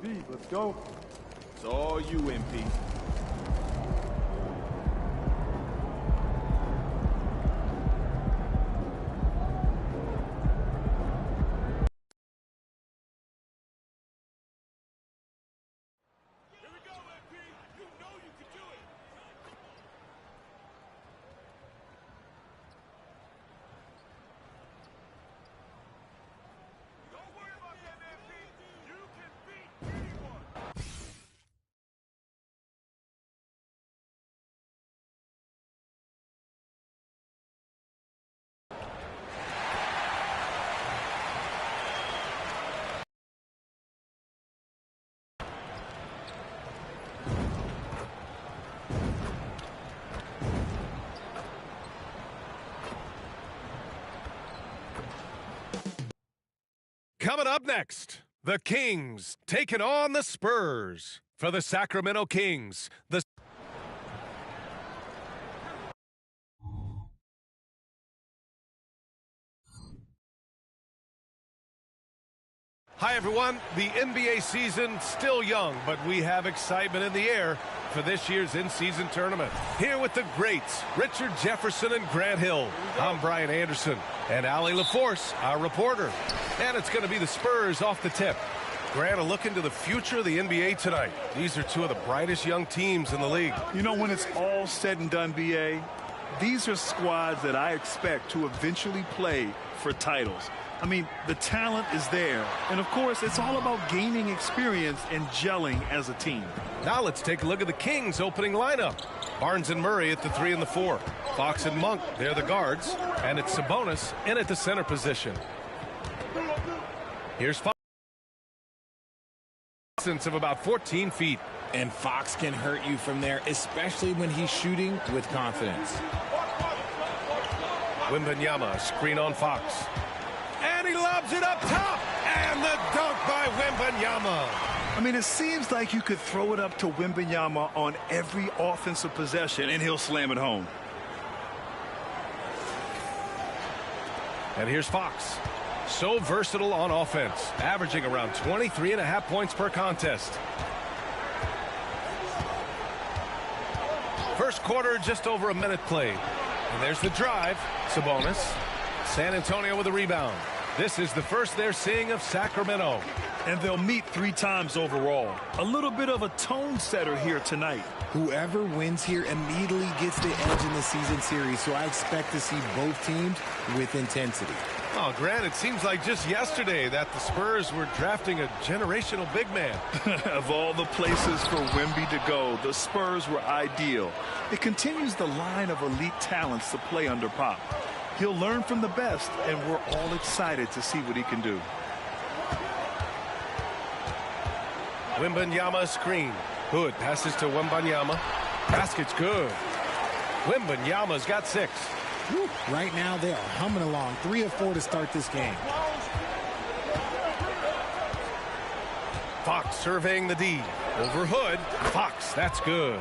Pete, let's go. It's all you, MP. Coming up next, the Kings taking on the Spurs. For the Sacramento Kings, the Hi everyone, the NBA season still young, but we have excitement in the air for this year's in-season tournament. Here with the greats, Richard Jefferson and Grant Hill. I'm Brian Anderson, and Allie LaForce, our reporter. And it's going to be the Spurs off the tip. Grant, a look into the future of the NBA tonight. These are two of the brightest young teams in the league. You know, when it's all said and done, BA, these are squads that I expect to eventually play for titles. I mean, the talent is there. And, of course, it's all about gaining experience and gelling as a team. Now let's take a look at the Kings' opening lineup. Barnes and Murray at the 3 and the 4. Fox and Monk, they're the guards. And it's Sabonis in at the center position. Here's Fox. Distance of about 14 feet. And Fox can hurt you from there, especially when he's shooting with confidence. Wembanyama, screen on Fox. And he lobs it up top. And the dunk by Wembanyama. I mean, it seems like you could throw it up to Wembanyama on every offensive possession, and he'll slam it home. And here's Fox. So versatile on offense, averaging around 23.5 points per contest. First quarter, just over a minute played. And there's the drive. Sabonis. San Antonio with a rebound. This is the first they're seeing of Sacramento. And they'll meet 3 times overall. A little bit of a tone setter here tonight. Whoever wins here immediately gets the edge in the season series, so I expect to see both teams with intensity. Oh, Grant, it seems like just yesterday that the Spurs were drafting a generational big man. Of all the places for Wemby to go, the Spurs were ideal. It continues the line of elite talents to play under Pop. He'll learn from the best, and we're all excited to see what he can do. Wembanyama screen. Hood passes to Wembanyama. Basket's good. Wembanyama's got 6. Whew. Right now, they are humming along. 3 of 4 to start this game. Fox surveying the D. Over Hood. Fox, that's good.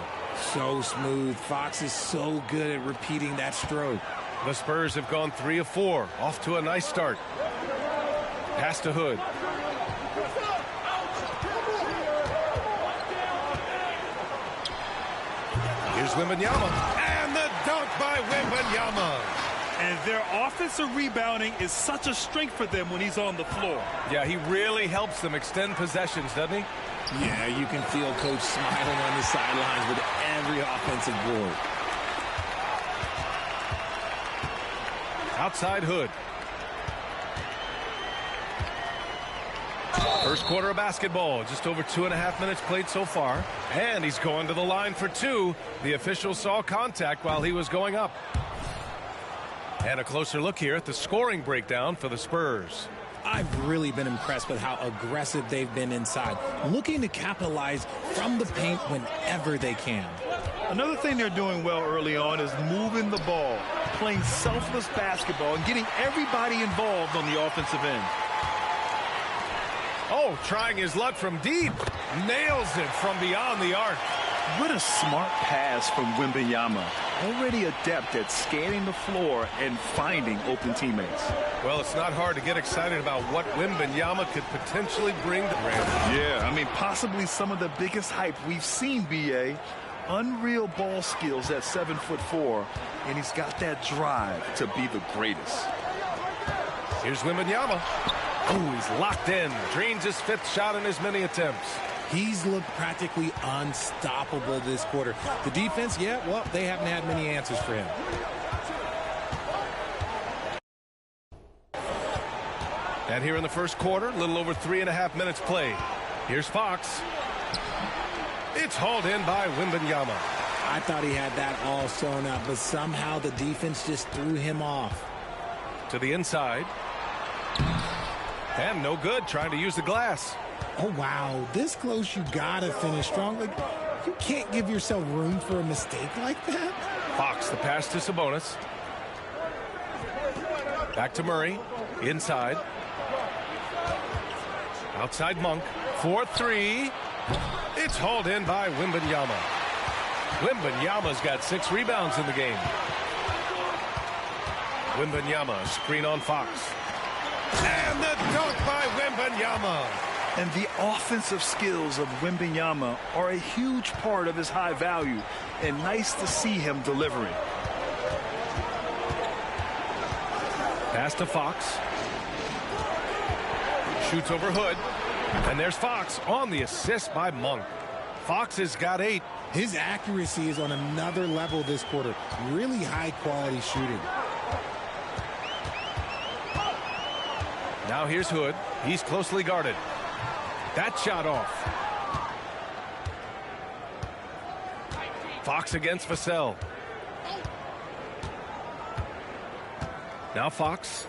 So smooth. Fox is so good at repeating that stroke. The Spurs have gone 3 of 4. Off to a nice start. Pass to Hood. Here's Wembanyama. And the dunk by Wembanyama. And their offensive rebounding is such a strength for them when he's on the floor. Yeah, he really helps them extend possessions, doesn't he? Yeah, you can feel Coach smiling on the sidelines with every offensive board. Outside Hood. First quarter of basketball. Just over 2.5 minutes played so far. And he's going to the line for 2. The official saw contact while he was going up. And a closer look here at the scoring breakdown for the Spurs. I've really been impressed with how aggressive they've been inside, looking to capitalize from the paint whenever they can. Another thing they're doing well early on is moving the ball, playing selfless basketball, and getting everybody involved on the offensive end. Oh, trying his luck from deep. Nails it from beyond the arc. What a smart pass from Wembanyama. already adept at scanning the floor and finding open teammates. Well, it's not hard to get excited about what Wembanyama could potentially bring to Brandon. Yeah, I mean, possibly some of the biggest hype we've seen, B.A. Unreal ball skills at 7'4", and he's got that drive to be the greatest. Here's Wembanyama. Oh, he's locked in. Drains his 5th shot in as many attempts. He's looked practically unstoppable this quarter. The defense, yeah, well, they haven't had many answers for him. And here in the first quarter, a little over 3.5 minutes played. Here's Fox. It's hauled in by Wembanyama. I thought he had that all sewn up, but somehow the defense just threw him off. To the inside. And no good, trying to use the glass. Oh, wow. This close, you gotta finish strong. Like, you can't give yourself room for a mistake like that. Fox, the pass to Sabonis. Back to Murray. Inside. Outside Monk. 4-3. It's hauled in by Wembanyama. Wembanyama's got 6 rebounds in the game. Wembanyama, screen on Fox. And the dunk by Wembanyama. And the offensive skills of Wembanyama are a huge part of his high value, and nice to see him delivering. Pass to Fox. Shoots over Hood. And there's Fox on the assist by Monk. Fox has got 8. His accuracy is on another level this quarter. Really high quality shooting. Now here's Hood. He's closely guarded. That shot off. Fox against Vassell. Now Fox.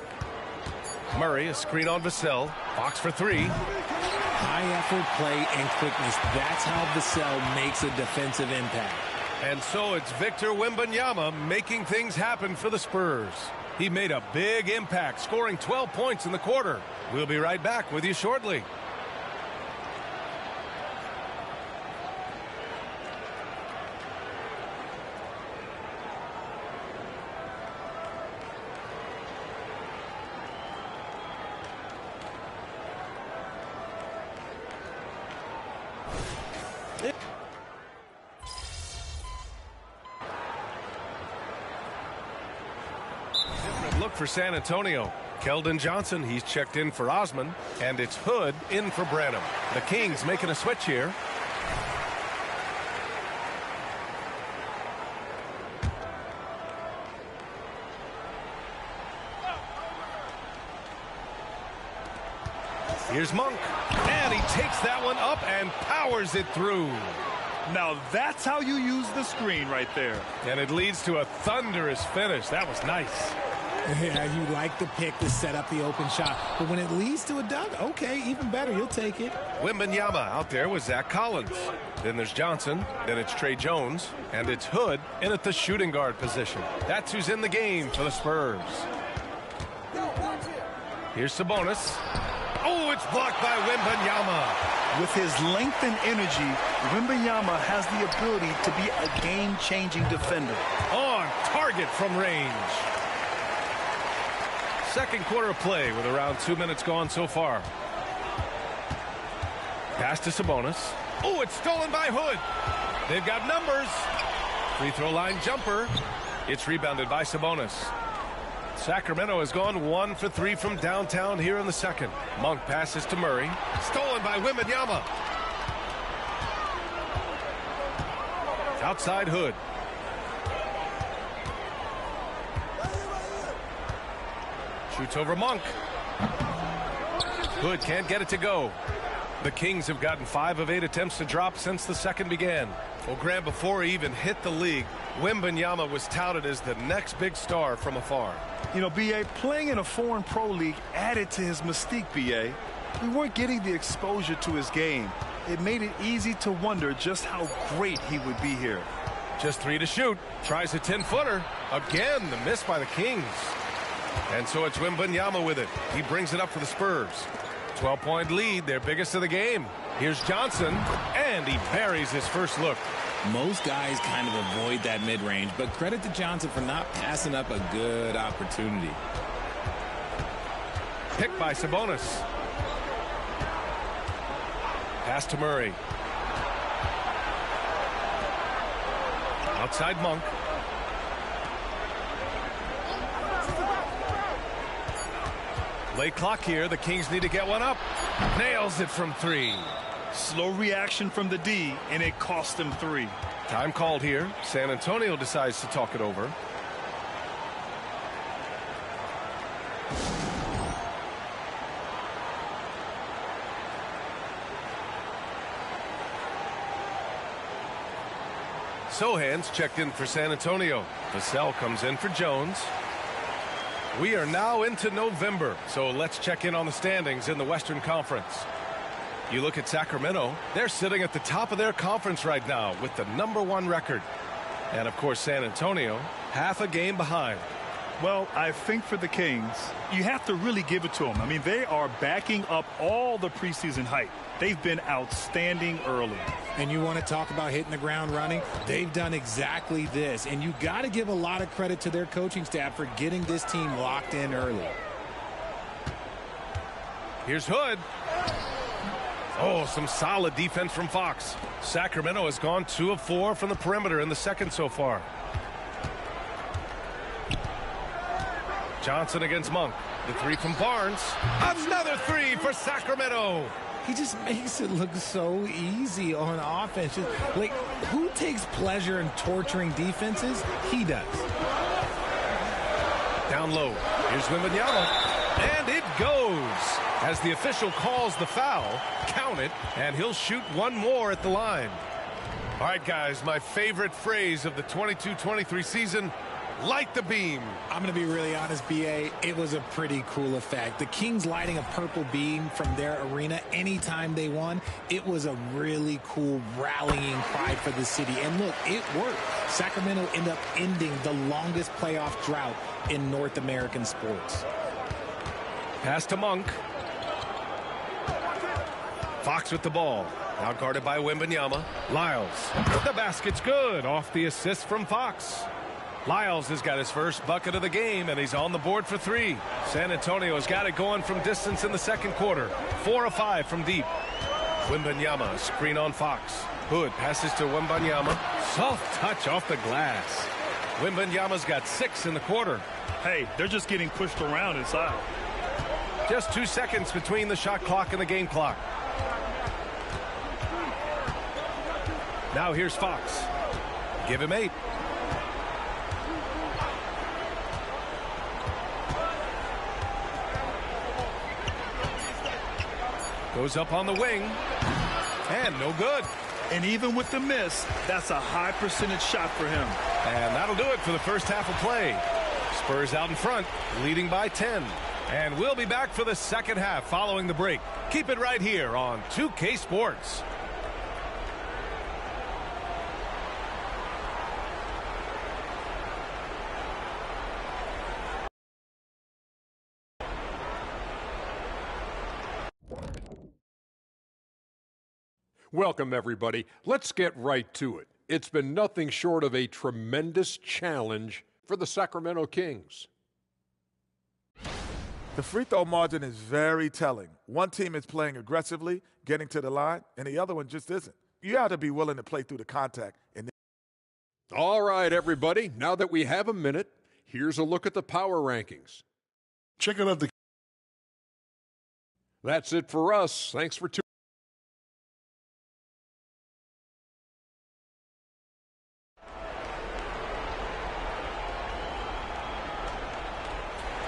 Murray, a screen on Vassell. Fox for 3. High effort play and quickness. That's how Vassell makes a defensive impact. And so it's Victor Wembanyama making things happen for the Spurs. He made a big impact, scoring 12 points in the quarter. We'll be right back with you shortly. Look for San Antonio. Keldon Johnson, he's checked in for Osman, and it's Hood in for Branham. The Kings making a switch here. Here's Monk, and he takes that one up and powers it through. Now that's how you use the screen right there. And it leads to a thunderous finish. That was nice. Yeah, you like the pick to set up the open shot. But when it leads to a dunk, okay, even better. You'll take it. Wembanyama out there with Zach Collins. Then there's Johnson. Then it's Trey Jones. And it's Hood in at the shooting guard position. That's who's in the game for the Spurs. Here's Sabonis. Oh, it's blocked by Wembanyama. With his length and energy, Wembanyama has the ability to be a game-changing defender. On target from range. Second quarter of play with around 2 minutes gone so far. Pass to Sabonis. Oh, it's stolen by Hood. They've got numbers. Free throw line jumper. It's rebounded by Sabonis. Sacramento has gone 1 for 3 from downtown here in the second. Monk passes to Murray. Stolen by Wembanyama. Outside Hood. Shoots over Monk. Hood can't get it to go. The Kings have gotten 5 of 8 attempts to drop since the second began. Well, Grant, before he even hit the league, Wembanyama was touted as the next big star from afar. You know, B.A., playing in a foreign pro league added to his mystique, B.A. We weren't getting the exposure to his game. It made it easy to wonder just how great he would be here. Just 3 to shoot. Tries a 10-footer. Again, the miss by the Kings. And so it's Wembanyama with it. He brings it up for the Spurs. 12-point lead, their biggest of the game. Here's Johnson, and he buries his first look. Most guys kind of avoid that mid-range, but credit to Johnson for not passing up a good opportunity. Picked by Sabonis. Pass to Murray. Outside Monk. Late clock here. The Kings need to get one up. Nails it from 3. Slow reaction from the D, and it cost them 3. Time called here. San Antonio decides to talk it over. Sohan's checked in for San Antonio. Vassell comes in for Jones. We are now into November, so let's check in on the standings in the Western Conference. You look at Sacramento, they're sitting at the top of their conference right now with the #1 record. And of course, San Antonio, half a game behind. Well, I think for the Kings, you have to really give it to them. I mean, they are backing up all the preseason hype. They've been outstanding early. And you want to talk about hitting the ground running? They've done exactly this. And you got to give a lot of credit to their coaching staff for getting this team locked in early. Here's Hood. Oh, some solid defense from Fox. Sacramento has gone 2 of 4 from the perimeter in the second so far. Johnson against Monk. The 3 from Barnes. Another 3 for Sacramento. He just makes it look so easy on offense. Like, who takes pleasure in torturing defenses? He does. Down low. Here's Wembanyama. And it goes. As the official calls the foul, count it, and he'll shoot one more at the line. All right, guys, my favorite phrase of the 22-23 season, light the beam. I'm going to be really honest, B.A. It was a pretty cool effect. The Kings lighting a purple beam from their arena anytime they won. It was a really cool rallying cry for the city. And look, it worked. Sacramento ended up ending the longest playoff drought in North American sports. Pass to Monk. Fox with the ball. Now guarded by Wembanyama. Lyles. The basket's good. Off the assist from Fox. Lyles has got his first bucket of the game, and he's on the board for 3. San Antonio's got it going from distance in the second quarter. 4 of 5 from deep. Wembanyama, screen on Fox. Hood passes to Wembanyama. Soft touch off the glass. Wembanyama's got 6 in the quarter. Hey, they're just getting pushed around inside. Just 2 seconds between the shot clock and the game clock. Now here's Fox. Give him 8. Goes up on the wing. And no good. And even with the miss, that's a high percentage shot for him. And that'll do it for the first half of play. Spurs out in front, leading by 10. And we'll be back for the second half following the break. Keep it right here on 2K Sports. Welcome, everybody. Let's get right to it. It's been nothing short of a tremendous challenge for the Sacramento Kings. The free throw margin is very telling. One team is playing aggressively, getting to the line, and the other one just isn't. You have to be willing to play through the contact. All right, everybody. Now that we have a minute, here's a look at the power rankings. Check out the. That's it for us. Thanks for tuning.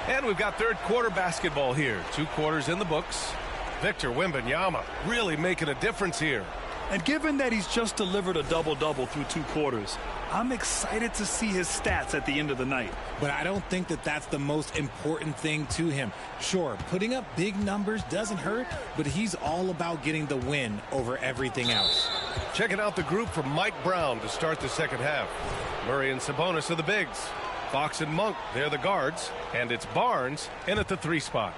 And we've got third quarter basketball here. 2 quarters in the books. Victor Wembanyama really making a difference here. And given that he's just delivered a double-double through 2 quarters, I'm excited to see his stats at the end of the night. But I don't think that that's the most important thing to him. Sure, putting up big numbers doesn't hurt, but he's all about getting the win over everything else. Checking out the group from Mike Brown to start the second half. Murray and Sabonis are the bigs. Fox and Monk, they're the guards. And it's Barnes in at the 3 spot.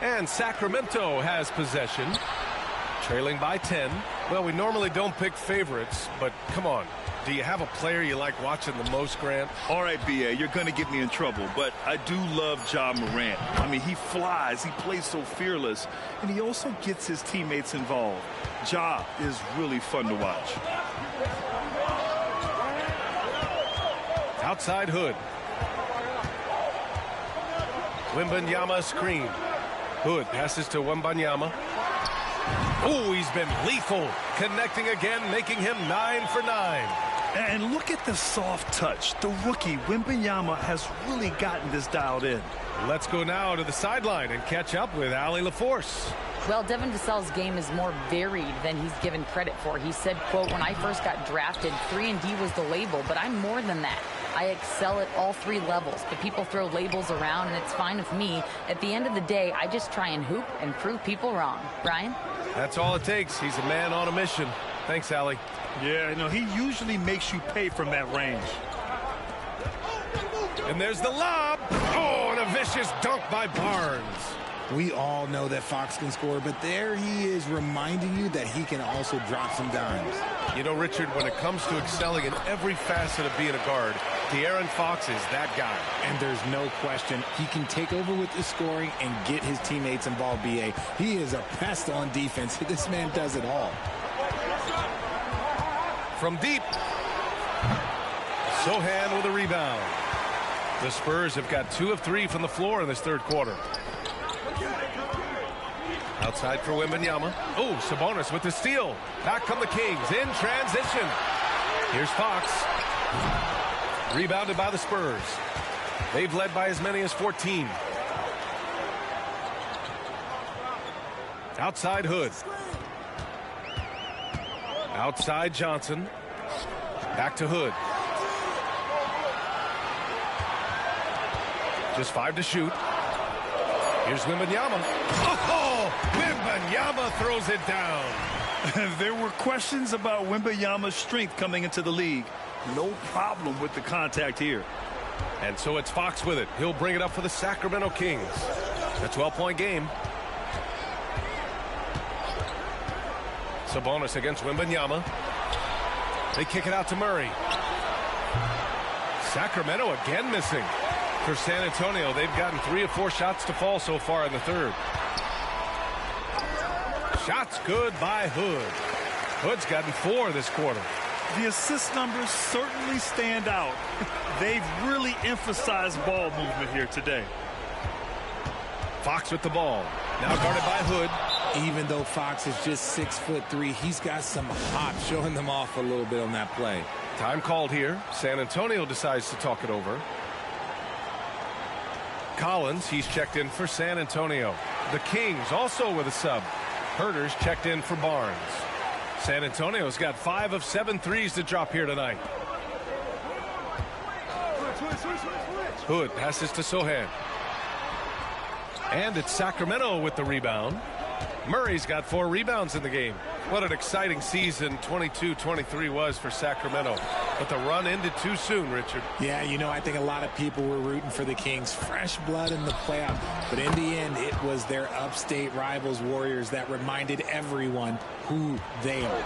And Sacramento has possession. Trailing by 10. Well, we normally don't pick favorites, but come on. Do you have a player you like watching the most, Grant? All right, B.A., you're going to get me in trouble, but I do love Ja Morant. I mean, he flies, he plays so fearless, and he also gets his teammates involved. Ja is really fun to watch. Outside Hood. Wembanyama screen. Hood passes to Wembanyama. Oh, he's been lethal. Connecting again, making him 9 for 9. And look at the soft touch. The rookie, Wembanyama, has really gotten this dialed in. Let's go now to the sideline and catch up with Allie LaForce. Well, Devin Vassell's game is more varied than he's given credit for. He said, quote, when I first got drafted, 3-and-D was the label, but I'm more than that. I excel at all 3 levels, but people throw labels around, and it's fine with me. At the end of the day, I just try and hoop and prove people wrong. Brian? That's all it takes. He's a man on a mission. Thanks, Allie. Yeah, you know, he usually makes you pay from that range. And there's the lob. Oh, and a vicious dunk by Barnes. We all know that Fox can score, but there he is reminding you that he can also drop some dimes. You know, Richard, when it comes to excelling in every facet of being a guard, De'Aaron Fox is that guy. And there's no question he can take over with the scoring and get his teammates involved, B.A. He is a pest on defense. This man does it all. From deep. Sohan with a rebound. The Spurs have got 2 of 3 from the floor in this third quarter. Outside for Wembanyama. Oh, Sabonis with the steal. Back come the Kings in transition. Here's Fox. Rebounded by the Spurs. They've led by as many as 14. Outside Hood. Outside Johnson. Back to Hood. Just 5 to shoot. Here's Wembanyama. Oh, Wembanyama throws it down. There were questions about Wembanyama's strength coming into the league. No problem with the contact here. And so it's Fox with it. He'll bring it up for the Sacramento Kings. A 12-point game. Sabonis against Wembanyama. They kick it out to Murray. Sacramento again missing. For San Antonio, they've gotten 3 of 4 shots to fall so far in the third. Shots good by Hood. Hood's gotten 4 this quarter. The assist numbers certainly stand out. They've really emphasized ball movement here today. Fox with the ball. Now guarded by Hood. Even though Fox is just 6'3", he's got some hop, showing them off a little bit on that play. Time called here. San Antonio decides to talk it over. Collins, he's checked in for San Antonio. The Kings also with a sub. Herter's checked in for Barnes. San Antonio's got 5 of 7 threes to drop here tonight. Hood passes to Sohan. And it's Sacramento with the rebound. Murray's got 4 rebounds in the game. What an exciting season 22-23 was for Sacramento. But the run ended too soon, Richard. Yeah, you know, I think a lot of people were rooting for the Kings. Fresh blood in the playoff. But in the end, it was their upstate rivals, Warriors, that reminded everyone who they are.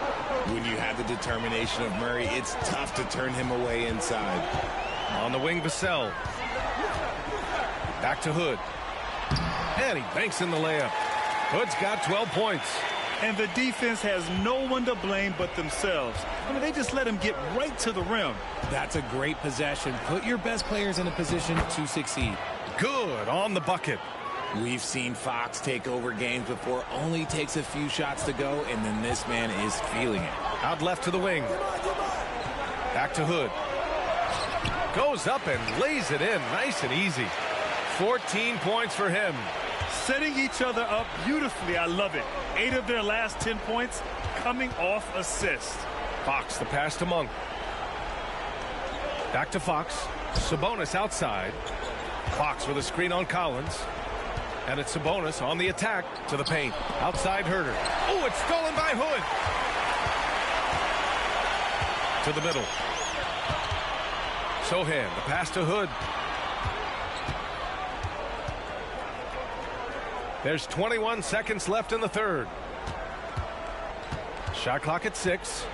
When you have the determination of Murray, it's tough to turn him away inside. On the wing, Vassell. Back to Hood. And he banks in the layup. Hood's got 12 points. And the defense has no one to blame but themselves. I mean, they just let him get right to the rim. That's a great possession. Put your best players in a position to succeed. Good on the bucket. We've seen Fox take over games before. Only takes a few shots to go, and then this man is feeling it. Out left to the wing. Back to Hood. Goes up and lays it in. Nice and easy. 14 points for him. Setting each other up beautifully. I love it. 8 of their last 10 points coming off assists. Fox, the pass to Monk. Back to Fox. Sabonis outside. Fox with a screen on Collins. And it's Sabonis on the attack to the paint. Outside Herter. Oh, it's stolen by Hood. To the middle. Sohan, the pass to Hood. There's 21 seconds left in the third. Shot clock at 6.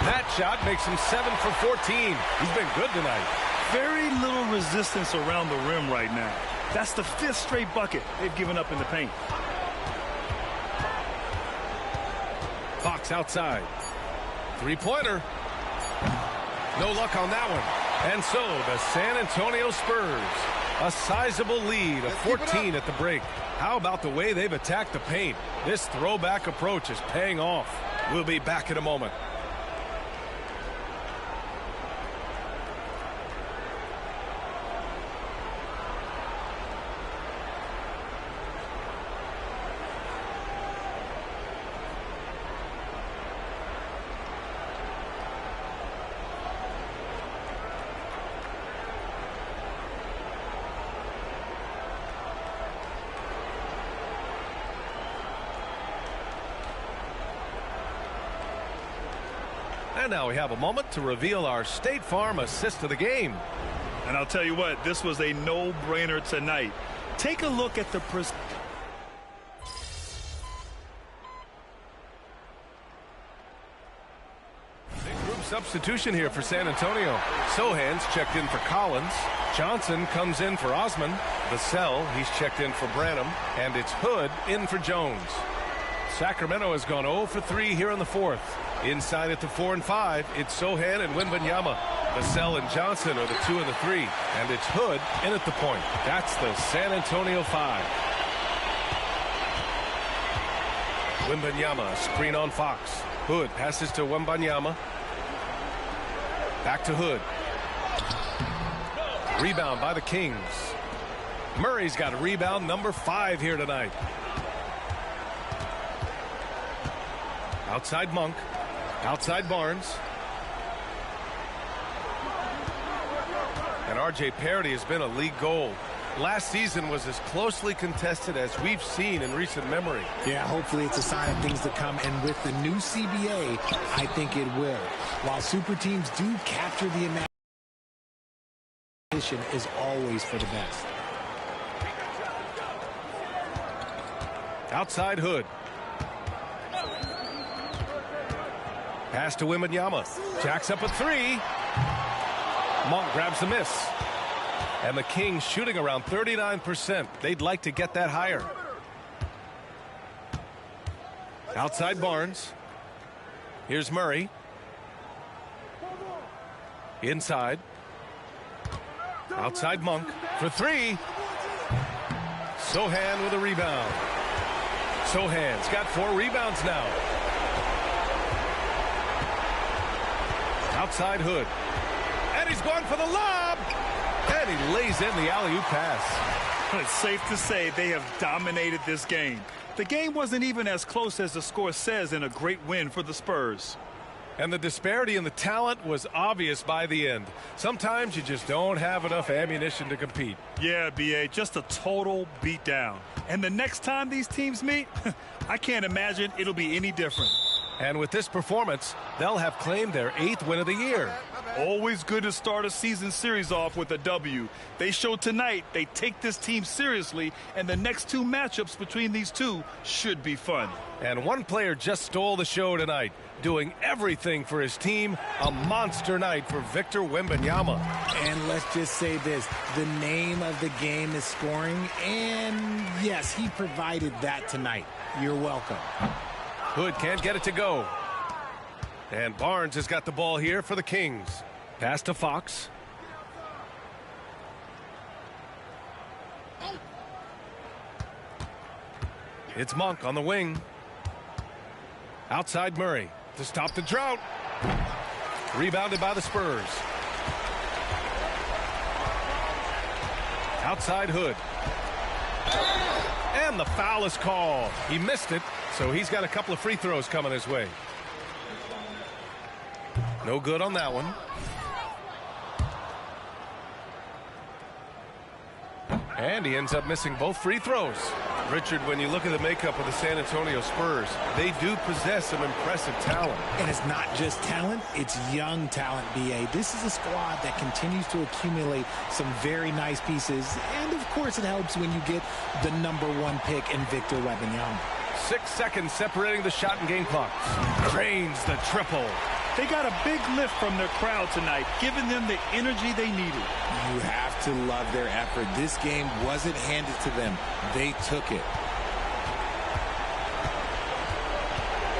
That shot makes him 7 for 14. He's been good tonight. Very little resistance around the rim right now. That's the 5th straight bucket they've given up in the paint. Fox outside. Three-pointer. No luck on that one. And so the San Antonio Spurs, a sizable lead of 14 at the break. How about the way they've attacked the paint? This throwback approach is paying off. We'll be back in a moment. And now we have a moment to reveal our State Farm assist of the game. And I'll tell you what, this was a no-brainer tonight. Take a look at the big group substitution here for San Antonio. Sohan's checked in for Collins. Johnson comes in for Osman. Vassell, he's checked in for Branham. And it's Hood in for Jones. Sacramento has gone 0 for 3 here in the 4th. Inside at the 4 and 5, it's Sohan and Wembanyama. Vassell and Johnson are the 2 and the 3. And it's Hood in at the point. That's the San Antonio 5. Wembanyama, screen on Fox. Hood passes to Wembanyama. Back to Hood. Rebound by the Kings. Murray's got a rebound, number 5 here tonight. Outside Monk. Outside Barnes. And R.J. Parody has been a league goal. Last season was as closely contested as we've seen in recent memory. Yeah, hopefully it's a sign of things to come. And with the new CBA, I think it will. While super teams do capture the imagination, is always for the best. Outside Hood. Pass to Wembanyama. Jacks up a 3. Monk grabs the miss. And the Kings shooting around 39%. They'd like to get that higher. Outside Barnes. Here's Murray. Inside. Outside Monk for 3. Sohan with a rebound. Sohan's got 4 rebounds now. Outside Hood. And he's going for the lob. And he lays in the alley-oop pass. It's safe to say they have dominated this game. The game wasn't even as close as the score says in a great win for the Spurs. And the disparity in the talent was obvious by the end. Sometimes you just don't have enough ammunition to compete. Yeah, B.A., just a total beatdown. And the next time these teams meet, I can't imagine it'll be any different. And with this performance, they'll have claimed their 8th win of the year. Always good to start a season series off with a W. They showed tonight they take this team seriously, and the next 2 matchups between these two should be fun. And one player just stole the show tonight, doing everything for his team. A monster night for Victor Wembanyama. And let's just say this, the name of the game is scoring, and yes, he provided that tonight. You're welcome. Hood can't get it to go. And Barnes has got the ball here for the Kings. Pass to Fox. It's Monk on the wing. Outside Murray to stop the drought. Rebounded by the Spurs. Outside Hood. And the foul is called. He missed it, so he's got a couple of free throws coming his way. No good on that one. And he ends up missing both free throws. Richard, when you look at the makeup of the San Antonio Spurs, they do possess some impressive talent. And it's not just talent, it's young talent, B.A. This is a squad that continues to accumulate some very nice pieces. And, of course, it helps when you get the #1 pick in Victor Wembanyama. 6 seconds separating the shot and game clock. Drains the triple. They got a big lift from their crowd tonight, giving them the energy they needed. You have to love their effort. This game wasn't handed to them. They took it.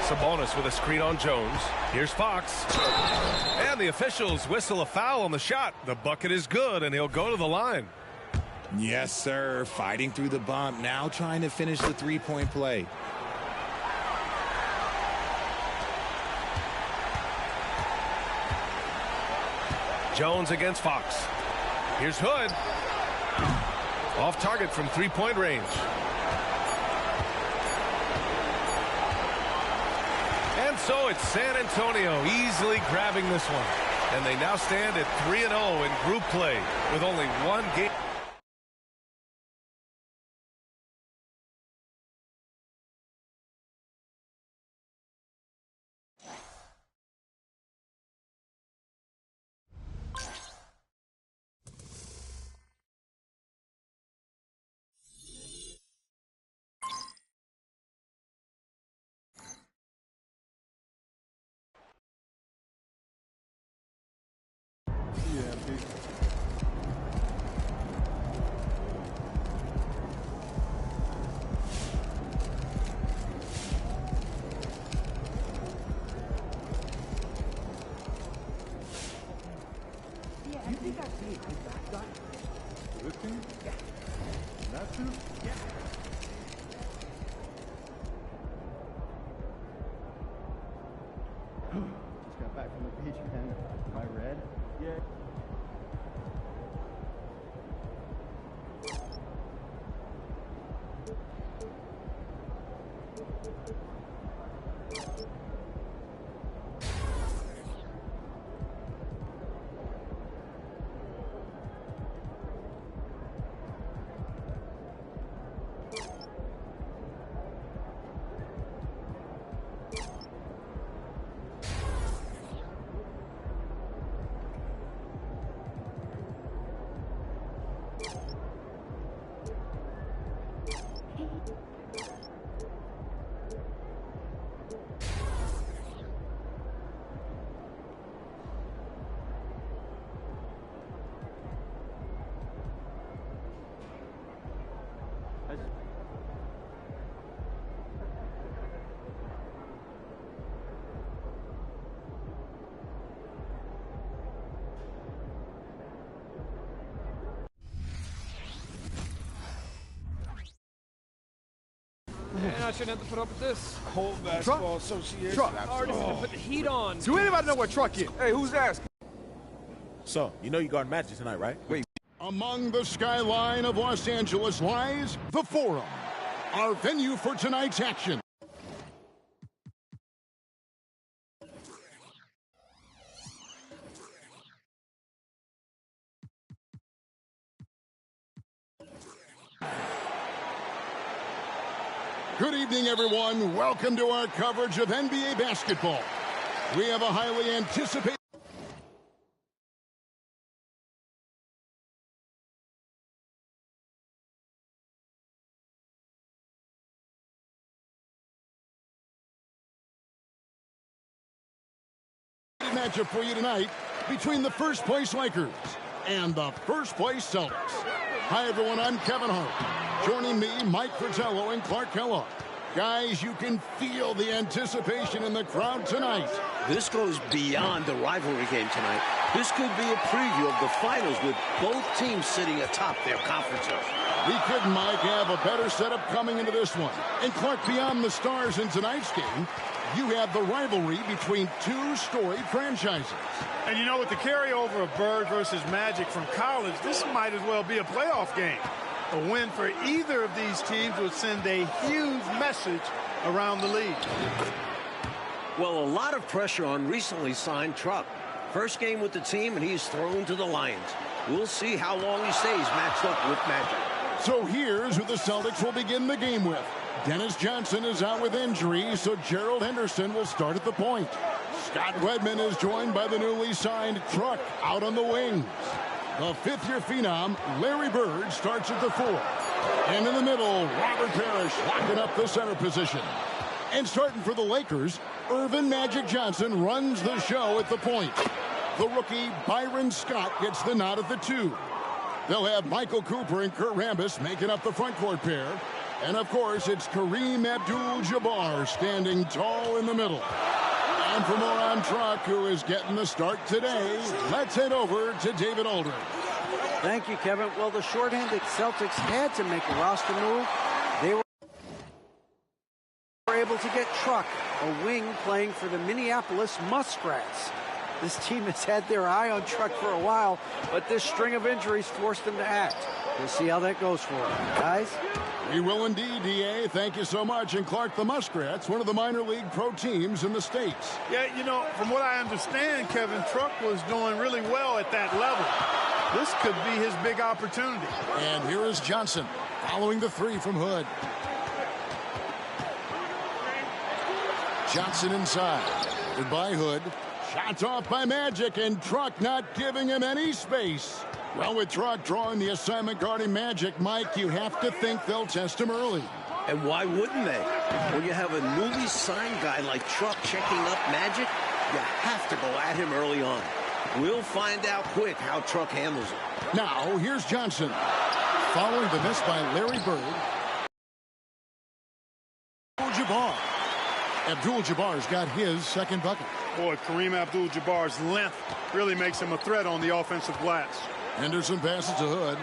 Sabonis with a screen on Jones. Here's Fox. And the officials whistle a foul on the shot. The bucket is good, and he'll go to the line. Yes, sir. Fighting through the bump. Now trying to finish the three-point play. Jones against Fox. Here's Hood. Off target from three-point range. And so it's San Antonio easily grabbing this one. And they now stand at 3-0 in group play with only one game. Just got back from the beach, man. Am I red? Yeah. Man, I shouldn't have to put up with this. Cold Basketball Association. Truck. Already put the heat on. Do anybody know what truck is? Hey, who's asking? So, you know you got Magic tonight, right? Wait. Among the skyline of Los Angeles lies the Forum, our venue for tonight's action. Good evening, everyone. Welcome to our coverage of NBA basketball. We have a highly anticipated matchup for you tonight between the first place Lakers and the first place Celtics. Hi, everyone. I'm Kevin Hart. Joining me, Mike Fratello and Clark Kellogg. Guys, you can feel the anticipation in the crowd tonight. This goes beyond the rivalry game tonight. This could be a preview of the finals with both teams sitting atop their conferences. We couldn't, Mike, have a better setup coming into this one. And Clark, beyond the stars in tonight's game, you have the rivalry between two storied franchises. And you know, with the carryover of Bird versus Magic from college, this might as well be a playoff game. A win for either of these teams would send a huge message around the league. Well, a lot of pressure on recently signed Truck. First game with the team, and he's thrown to the Lions. We'll see how long he stays matched up with Magic. So here's who the Celtics will begin the game with. Dennis Johnson is out with injury, so Gerald Henderson will start at the point. Scott Wedman is joined by the newly signed Truck out on the wings. The fifth-year phenom, Larry Bird, starts at the 4. And in the middle, Robert Parrish locking up the center position. And starting for the Lakers, Earvin Magic Johnson runs the show at the point. The rookie Byron Scott gets the nod at the 2. They'll have Michael Cooper and Kurt Rambis making up the front court pair. And, of course, it's Kareem Abdul-Jabbar standing tall in the middle. And for more on Truck, who is getting the start today, let's head over to David Aldridge. Thank you, Kevin. Well, the shorthanded Celtics had to make a roster move. They were able to get Truck, a wing playing for the Minneapolis Muskrats. This team has had their eye on Truck for a while, but this string of injuries forced them to act. We'll see how that goes for them. Guys? We will indeed, D.A. Thank you so much. And Clark, the Muskrats, one of the minor league pro teams in the States. Yeah, you know, from what I understand, Kevin, Truck was doing really well at that level. This could be his big opportunity. And here is Johnson following the 3 from Hood. Johnson inside. Goodbye, Hood. Shots off by Magic, and Truck not giving him any space. Well, with Truck drawing the assignment guarding Magic, Mike, you have to think they'll test him early. And why wouldn't they? When you have a newly signed guy like Truck checking up Magic, you have to go at him early on. We'll find out quick how Truck handles it. Now, here's Johnson. Following the miss by Larry Bird. Abdul-Jabbar. Abdul-Jabbar's got his second bucket. Boy, Kareem Abdul-Jabbar's length really makes him a threat on the offensive glass. Henderson passes to Hood.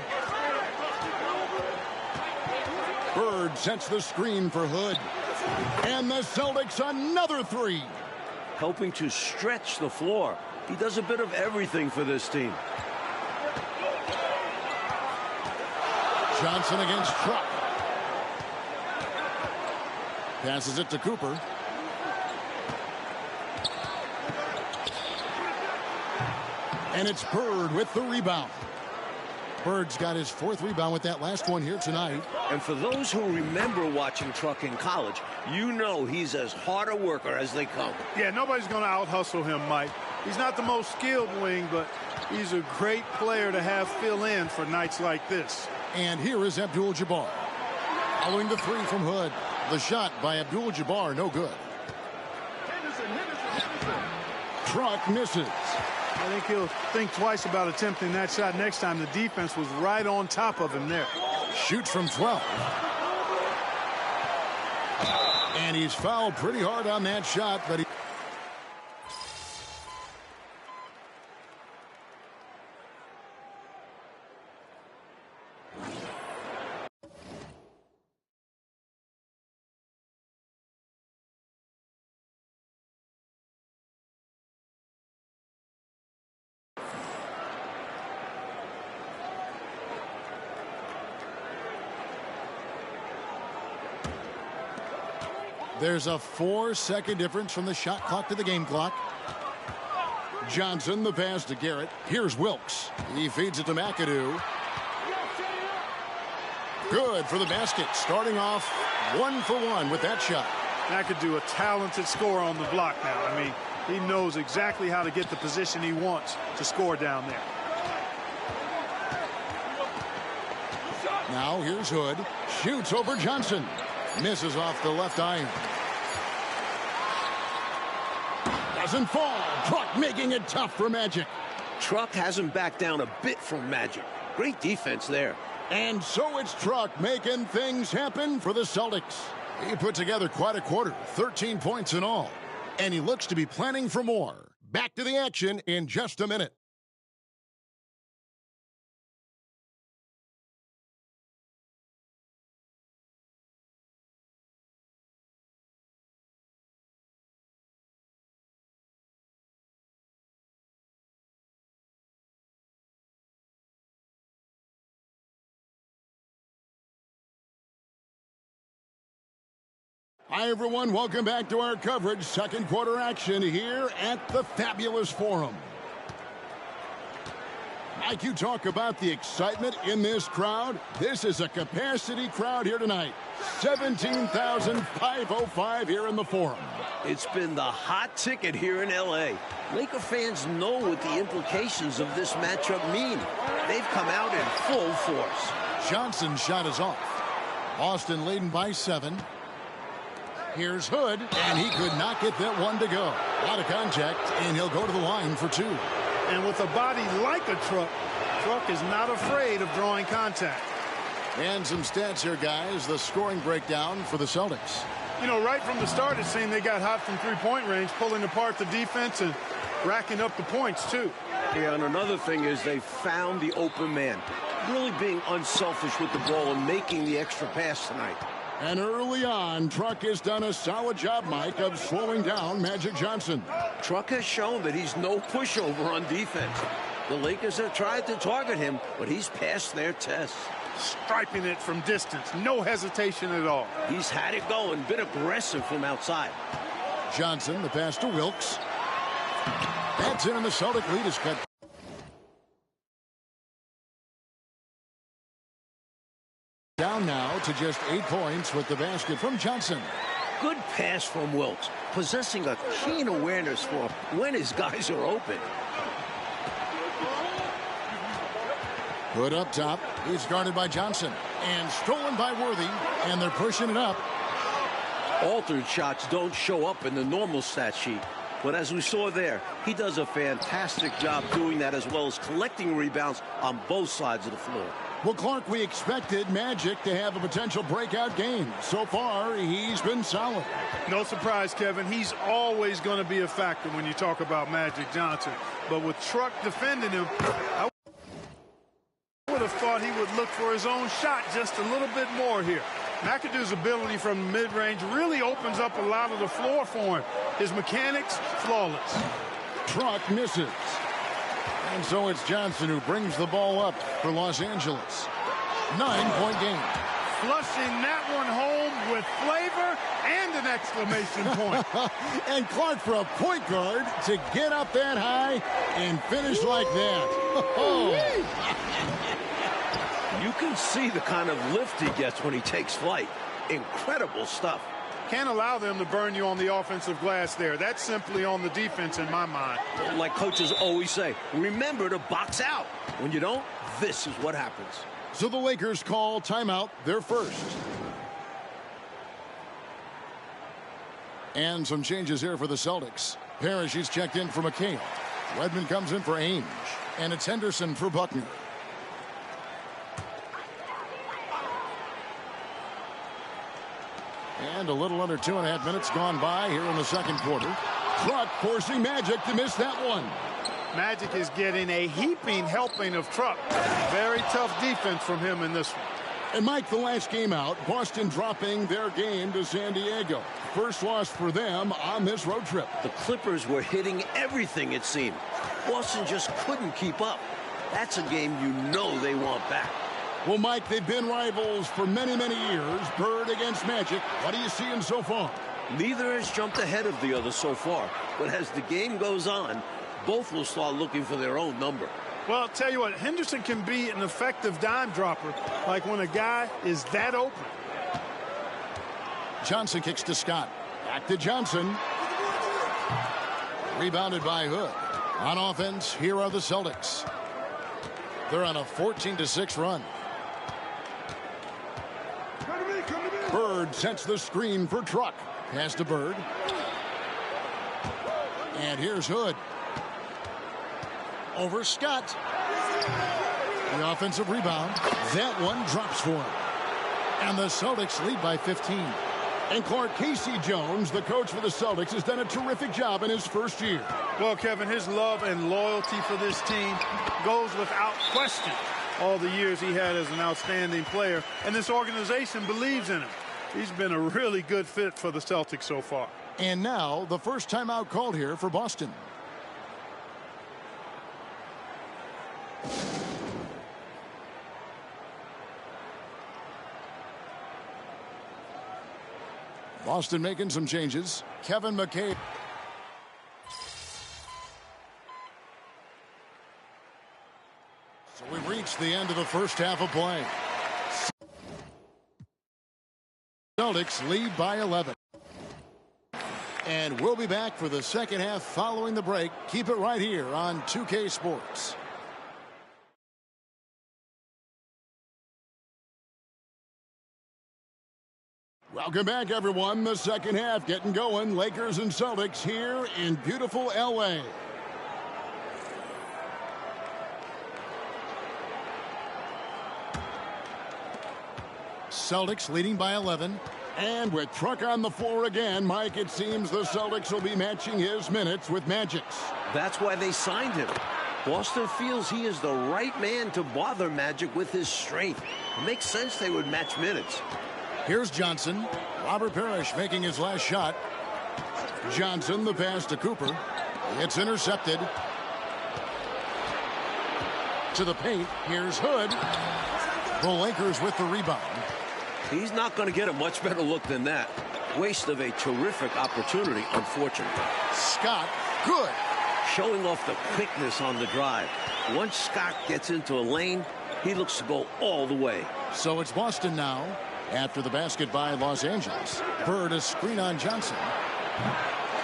Bird sets the screen for Hood. And the Celtics another 3. Helping to stretch the floor. He does a bit of everything for this team. Johnson against Truck. Passes it to Cooper. And it's Bird with the rebound. Bird's got his 4th rebound with that last one here tonight. And for those who remember watching Truck in college, you know he's as hard a worker as they come. Yeah, nobody's going to out-hustle him, Mike. He's not the most skilled wing, but he's a great player to have fill in for nights like this. And here is Abdul-Jabbar. Following the 3 from Hood. The shot by Abdul-Jabbar, no good. Truck misses. I think he'll think twice about attempting that shot next time. The defense was right on top of him there. Shoots from 12. And he's fouled pretty hard on that shot, but he... There's a 4-second difference from the shot clock to the game clock. Johnson, the pass to Garrett. Here's Wilkes. He feeds it to McAdoo. Good for the basket. Starting off 1 for 1 with that shot. McAdoo, a talented scorer on the block now. I mean, he knows exactly how to get the position he wants to score down there. Now here's Hood. Shoots over Johnson. Misses off the left iron. Doesn't fall. Truck making it tough for Magic. Truck hasn't backed down a bit from Magic. Great defense there. And so it's Truck making things happen for the Celtics. He put together quite a quarter, 13 points in all. And he looks to be planning for more. Back to the action in just a minute. Hi, everyone. Welcome back to our coverage. Second quarter action here at the Fabulous Forum. Mike, you talk about the excitement in this crowd. This is a capacity crowd here tonight. 17,505 here in the Forum. It's been the hot ticket here in L.A. Laker fans know what the implications of this matchup mean. They've come out in full force. Johnson's shot is off. Boston leading by 7. Here's Hood, and he could not get that one to go. Out of contact, and he'll go to the line for 2. And with a body like a Truck, Truck is not afraid of drawing contact. And some stats here, guys. The scoring breakdown for the Celtics. You know, right from the start, it seemed they got hot from three-point range, pulling apart the defense and racking up the points, too. Yeah, and another thing is they found the open man. Really being unselfish with the ball and making the extra pass tonight. And early on, Truck has done a solid job, Mike, of slowing down Magic Johnson. Truck has shown that he's no pushover on defense. The Lakers have tried to target him, but he's passed their test. Striping it from distance. No hesitation at all. He's had it going, been aggressive from outside. Johnson, the pass to Wilkes. That's in, and the Celtic lead is cut. Down now to just 8 points with the basket from Johnson. Good pass from Wilkes, possessing a keen awareness for when his guys are open. Good up top. He's guarded by Johnson. And stolen by Worthy. And they're pushing it up. Altered shots don't show up in the normal stat sheet. But as we saw there, he does a fantastic job doing that, as well as collecting rebounds on both sides of the floor. Well, Clark, we expected Magic to have a potential breakout game. So far, he's been solid. No surprise, Kevin. He's always going to be a factor when you talk about Magic Johnson. But with Truck defending him, I would have thought he would look for his own shot just a little bit more here. McAdoo's ability from mid-range really opens up a lot of the floor for him. His mechanics, flawless. Truck misses. And so it's Johnson who brings the ball up for Los Angeles. 9-point game. Flushing that one home with flavor and an exclamation point. And Clark, for a point guard to get up that high and finish like that. You can see the kind of lift he gets when he takes flight. Incredible stuff. Can't allow them to burn you on the offensive glass there. That's simply on the defense in my mind. Like coaches always say, remember to box out. When you don't, this is what happens. So the Lakers call timeout, their first. And some changes here for the Celtics. Parrish, he's checked in for McHale. Redmond comes in for Ainge. And it's Henderson for Buckner. And a little under 2.5 minutes gone by here in the second quarter. Truck forcing Magic to miss that one. Magic is getting a heaping helping of Truck. Very tough defense from him in this one. And Mike, the last game out, Boston dropping their game to San Diego. First loss for them on this road trip. The Clippers were hitting everything, it seemed. Boston just couldn't keep up. That's a game you know they want back. Well, Mike, they've been rivals for many, many years. Bird against Magic. What do you see him so far? Neither has jumped ahead of the other so far. But as the game goes on, both will start looking for their own number. Well, I'll tell you what, Henderson can be an effective dime dropper, like when a guy is that open. Johnson kicks to Scott. Back to Johnson. Rebounded by Hood. On offense, here are the Celtics. They're on a 14-6 run. Bird sets the screen for Truck. Pass to Bird. And here's Hood. Over Scott. The offensive rebound. That one drops for him. And the Celtics lead by 15. And Clark, Casey Jones, the coach for the Celtics, has done a terrific job in his first year. Well, Kevin, his love and loyalty for this team goes without question. All the years he had as an outstanding player, and this organization believes in him. He's been a really good fit for the Celtics so far. And now the first timeout called here for Boston. Boston making some changes. Kevin McHale. So we've reached the end of the first half of play. Celtics lead by 11. And we'll be back for the second half following the break. Keep it right here on 2K Sports. Welcome back, everyone. The second half getting going. Lakers and Celtics here in beautiful L.A. Celtics leading by 11. And with Truck on the floor again, Mike, it seems the Celtics will be matching his minutes with Magic's. That's why they signed him. Boston feels he is the right man to bother Magic with his strength. It makes sense they would match minutes. Here's Johnson. Robert Parrish making his last shot. Johnson, the pass to Cooper. It's intercepted. To the paint. Here's Hood. The Lakers with the rebound. He's not going to get a much better look than that. Waste of a terrific opportunity, unfortunately. Scott, good. Showing off the quickness on the drive. Once Scott gets into a lane, he looks to go all the way. So it's Boston now. After the basket by Los Angeles. Bird a screen on Johnson.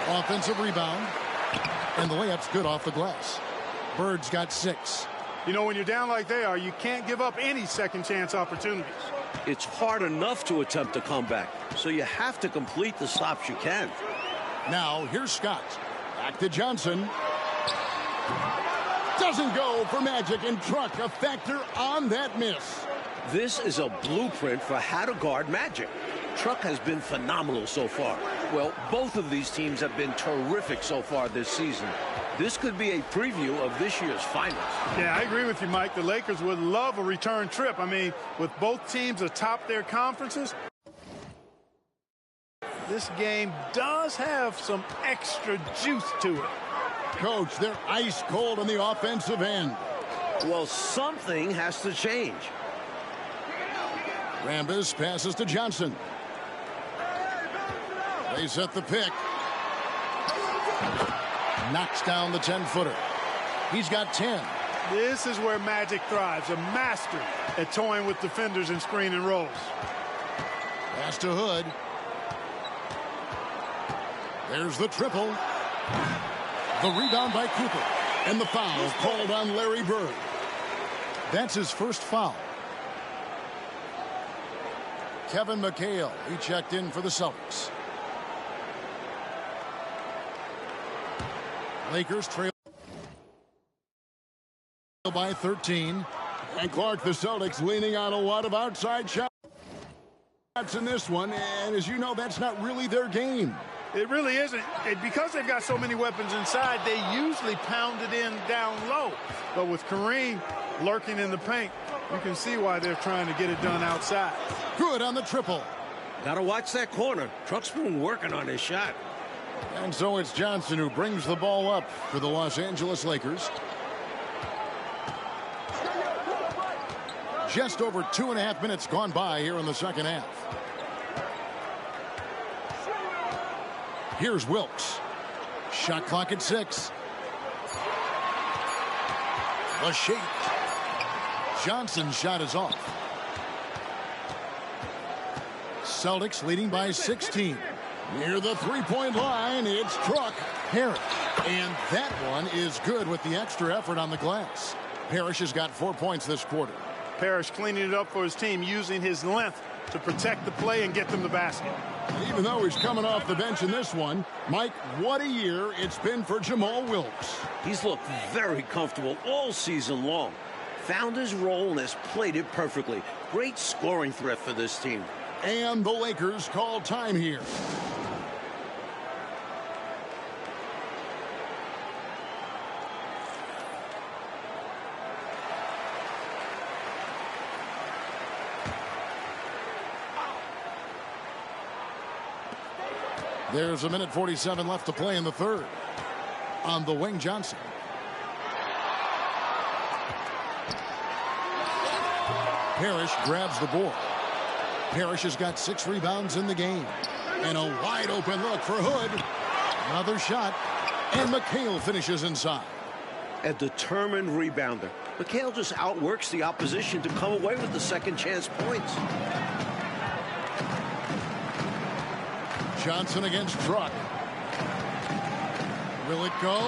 Offensive rebound. And the layup's good off the glass. Bird's got 6. You know, when you're down like they are, you can't give up any second chance opportunities. It's hard enough to attempt a comeback, so you have to complete the stops you can. Now, here's Scott. Back to Johnson. Doesn't go for Magic, and Truck a factor on that miss. This is a blueprint for how to guard Magic. Truck has been phenomenal so far. Well, both of these teams have been terrific so far this season. This could be a preview of this year's finals. Yeah, I agree with you, Mike. The Lakers would love a return trip. I mean, with both teams atop their conferences, this game does have some extra juice to it. Coach, they're ice cold on the offensive end. Well, something has to change. Rambis passes to Johnson. They set the pick. Knocks down the 10-footer. He's got 10. This is where Magic thrives, a master at toying with defenders and screen and rolls. Pass to Hood. There's the triple. The rebound by Cooper. And the foul called on Larry Bird. That's his first foul. Kevin McHale, he checked in for the Celtics. Lakers trail by 13. And Clark, the Celtics leaning on a lot of outside shots in this one. And as you know, that's not really their game. It really isn't. Because they've got so many weapons inside, they usually pound it in down low. But with Kareem lurking in the paint, you can see why they're trying to get it done outside. Good on the triple. Got to watch that corner. Truck's been working on his shot. And so it's Johnson who brings the ball up for the Los Angeles Lakers. Just over 2.5 minutes gone by here in the second half. Here's Wilkes. Shot clock at 6. The shake. Johnson's shot is off. Celtics leading by 16. Near the three-point line, it's Truck. Parrish. And that one is good with the extra effort on the glass. Parrish has got 4 points this quarter. Parrish cleaning it up for his team, using his length to protect the play and get them the basket. Even though he's coming off the bench in this one, Mike, what a year it's been for Jamal Wilkes. He's looked very comfortable all season long. Found his role and has played it perfectly. Great scoring threat for this team. And the Lakers call time here. There's 1:47 left to play in the third. On the wing, Johnson. Parrish grabs the board. Parrish has got 6 rebounds in the game. And a wide open look for Hood. Another shot. And McHale finishes inside. A determined rebounder. McHale just outworks the opposition to come away with the second chance points. Johnson against Truck. Will it go?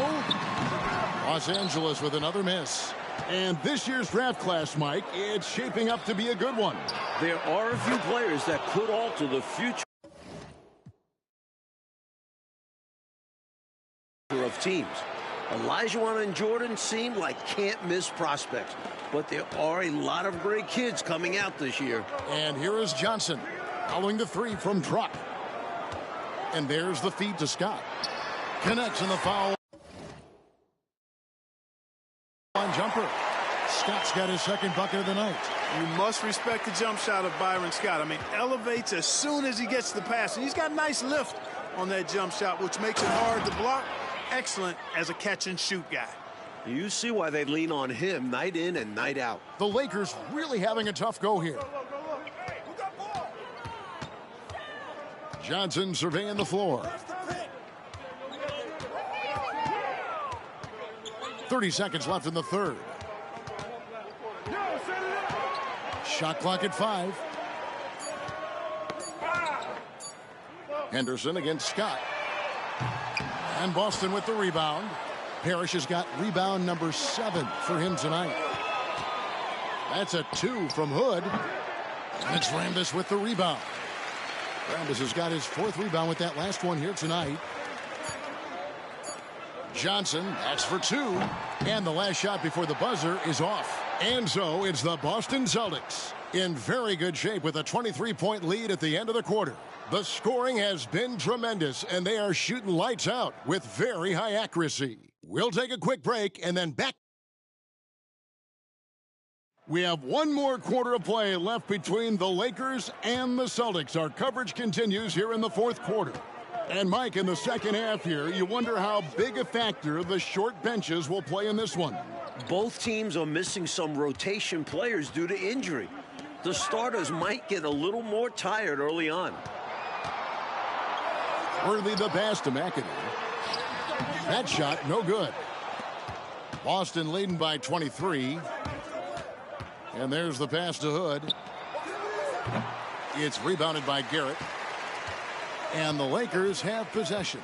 Los Angeles with another miss. And this year's draft class, Mike, it's shaping up to be a good one. There are a few players that could alter the future teams. Olajuwon and Jordan seem like can't-miss prospects, but there are a lot of great kids coming out this year. And here is Johnson, following the three from Truck. And there's the feed to Scott. Connects in the foul line jumper. Scott's got his second bucket of the night. You must respect the jump shot of Byron Scott. I mean, elevates as soon as he gets the pass. And he's got nice lift on that jump shot, which makes it hard to block. Excellent as a catch-and-shoot guy. You see why they lean on him night in and night out. The Lakers really having a tough go here. Johnson surveying the floor. 30 seconds left in the third. Shot clock at 5. Henderson against Scott. And Boston with the rebound. Parrish has got rebound number 7 for him tonight. That's a 2 from Hood. And it's Rambis with the rebound. Rambis has got his 4th rebound with that last one here tonight. Johnson, that's for 2. And the last shot before the buzzer is off. And so it's the Boston Celtics in very good shape with a 23-point lead at the end of the quarter. The scoring has been tremendous, and they are shooting lights out with very high accuracy. We'll take a quick break and then back. We have one more quarter of play left between the Lakers and the Celtics. Our coverage continues here in the fourth quarter. And Mike, in the second half here, you wonder how big a factor the short benches will play in this one. Both teams are missing some rotation players due to injury. The starters might get a little more tired early on. Worthy the pass to McAdoo. That shot, no good. Boston leading by 23. And there's the pass to Hood. It's rebounded by Garrett. And the Lakers have possession.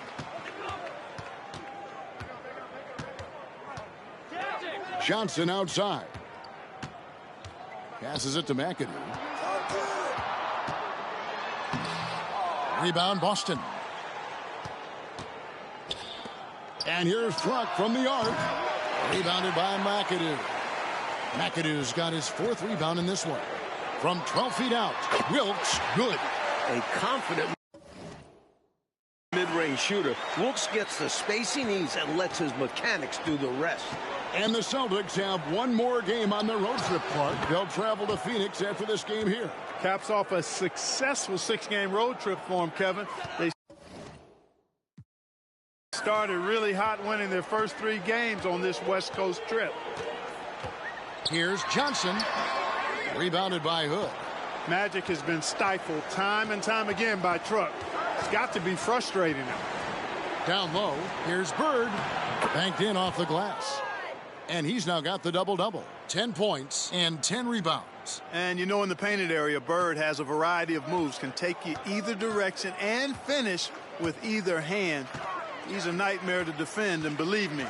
Johnson outside. Passes it to McAdoo. Rebound Boston. And here's Truck from the arc. Rebounded by McAdoo. McAdoo's got his 4th rebound in this one. From 12 feet out, Wilkes, good. A confident mid-range shooter. Wilkes gets the space he needs and lets his mechanics do the rest. And the Celtics have one more game on their road trip, Clark. They'll travel to Phoenix after this game here. Caps off a successful 6-game road trip for them, Kevin. They started really hot, winning their first 3 games on this West Coast trip. Here's Johnson. Rebounded by Hood. Magic has been stifled time and time again by Truck. It's got to be frustrating him. Down low, here's Bird. Banked in off the glass. And he's now got the double-double. 10 points and 10 rebounds. And you know, in the painted area, Bird has a variety of moves. Can take you either direction and finish with either hand. He's a nightmare to defend, and believe me,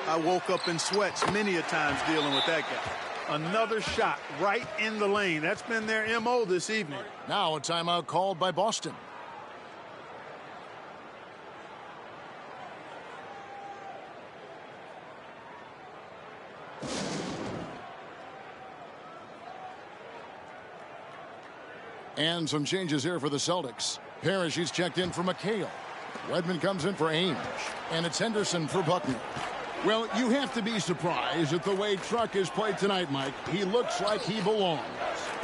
I woke up in sweats many a times dealing with that guy. Another shot right in the lane. That's been their MO this evening. Now a timeout called by Boston. And some changes here for the Celtics. Parrish is checked in for McHale. Wedman comes in for Ainge. And it's Henderson for Buckner. Well, you have to be surprised at the way Truck is played tonight, Mike. He looks like he belongs.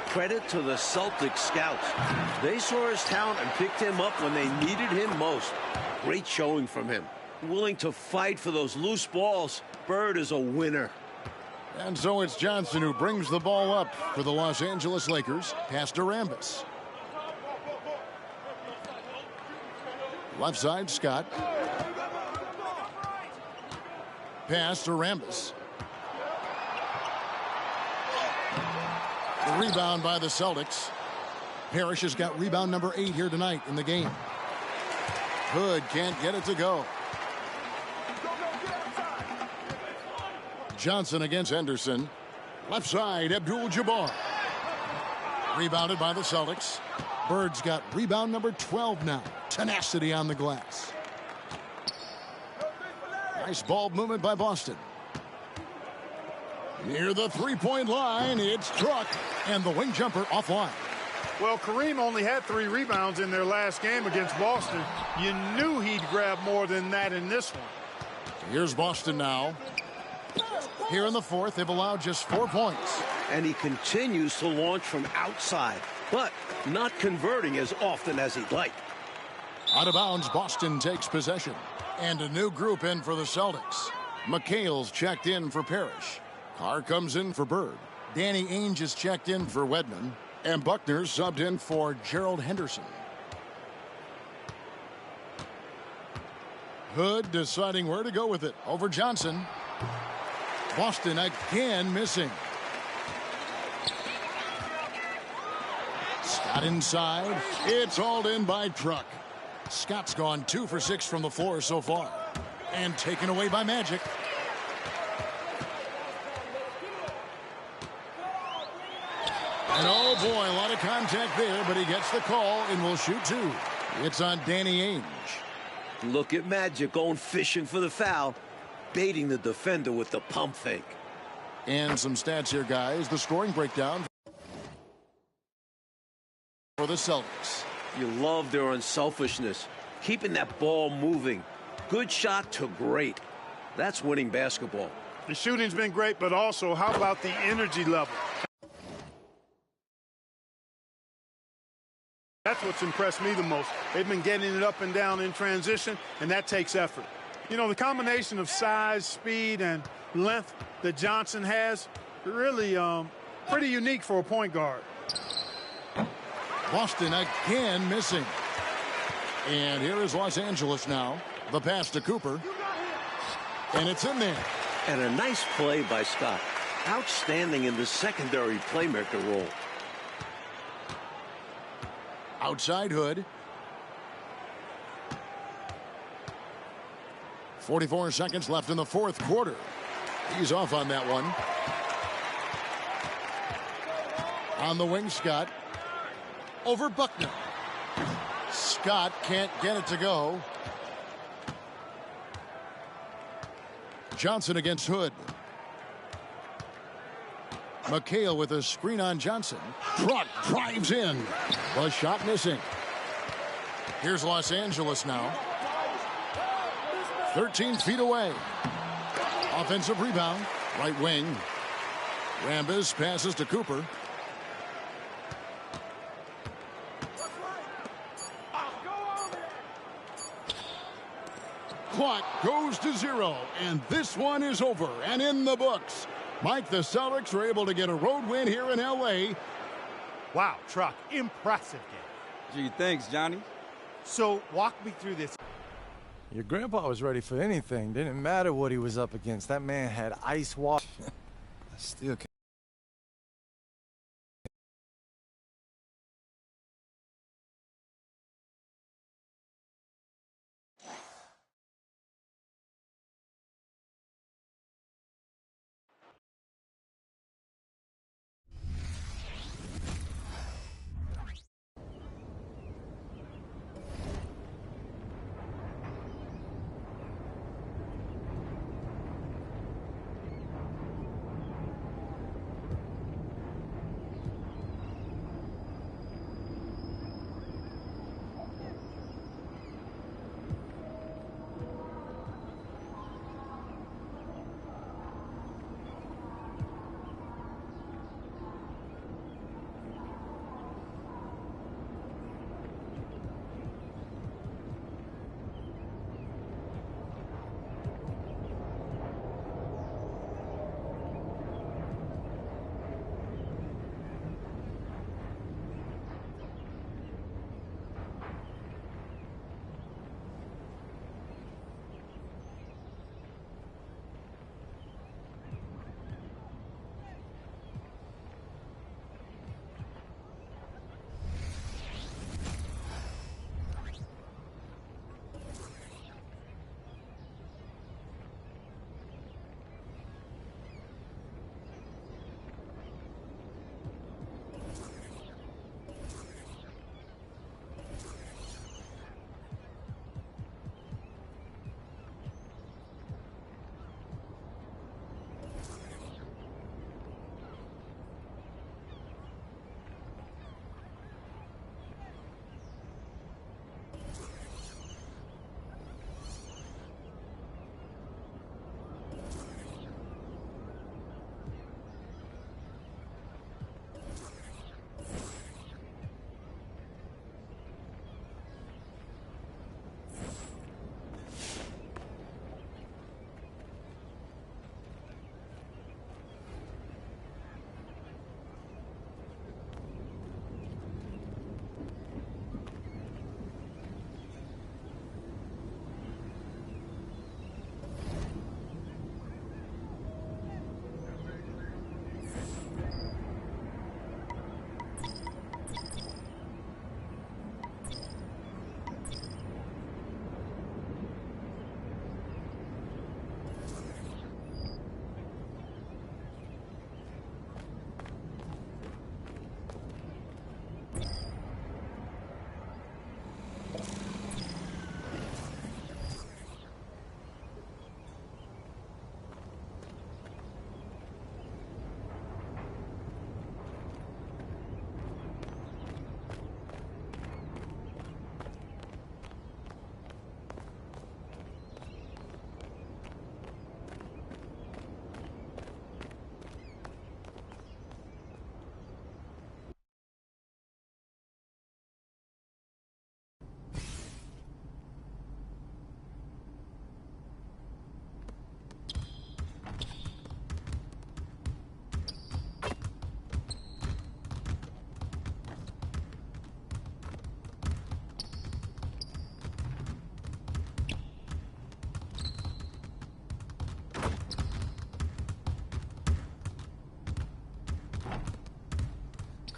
Credit to the Celtics scouts. They saw his talent and picked him up when they needed him most. Great showing from him. Willing to fight for those loose balls. Bird is a winner. And so it's Johnson who brings the ball up for the Los Angeles Lakers. Pass to Rambis. Left side, Scott. Pass to Rambis. The rebound by the Celtics. Parrish has got rebound number 8 here tonight in the game. Hood can't get it to go. Johnson against Henderson. Left side, Abdul-Jabbar. Rebounded by the Celtics. Bird's got rebound number 12 now. Tenacity on the glass. Nice ball movement by Boston. Near the three-point line, it's Truck, and the wing jumper offline. Well, Kareem only had 3 rebounds in their last game against Boston. You knew he'd grab more than that in this one. Here's Boston now. Here in the fourth, they've allowed just 4 points. And he continues to launch from outside, but not converting as often as he'd like. Out of bounds, Boston takes possession. And a new group in for the Celtics. McHale's checked in for Parrish. Carr comes in for Bird. Danny Ainge is checked in for Wedman. And Buckner subbed in for Gerald Henderson. Hood deciding where to go with it over Johnson. Boston again missing. Scott inside. It's hauled in by Truck. Scott's gone 2 for 6 from the floor so far. And taken away by Magic. And oh boy, a lot of contact there, but he gets the call and will shoot 2. It's on Danny Ainge. Look at Magic going fishing for the foul, baiting the defender with the pump fake. And some stats here, guys. The scoring breakdown for the Celtics. You love their unselfishness, keeping that ball moving. Good shot to great. That's winning basketball. The shooting's been great, but also how about the energy level? That's what's impressed me the most. They've been getting it up and down in transition, and that takes effort. You know, the combination of size, speed, and length that Johnson has, really pretty unique for a point guard. Boston again missing. And here is Los Angeles now. The pass to Cooper. And it's in there. And a nice play by Scott. Outstanding in the secondary playmaker role. Outside Hood. 44 seconds left in the fourth quarter. He's off on that one. On the wing, Scott. Over Buckner. Scott can't get it to go. Johnson against Hood. McHale with a screen on Johnson. Truck drives in. The shot missing. Here's Los Angeles now. 13 feet away. Offensive rebound. Right wing. Rambis passes to Cooper. Clock goes to 0, and this one is over and in the books. Mike, the Celtics are able to get a road win here in L.A. Wow, Truck, impressive game. Gee, thanks, Johnny. So, walk me through this. Your grandpa was ready for anything. Didn't matter what he was up against. That man had ice water. I still can't.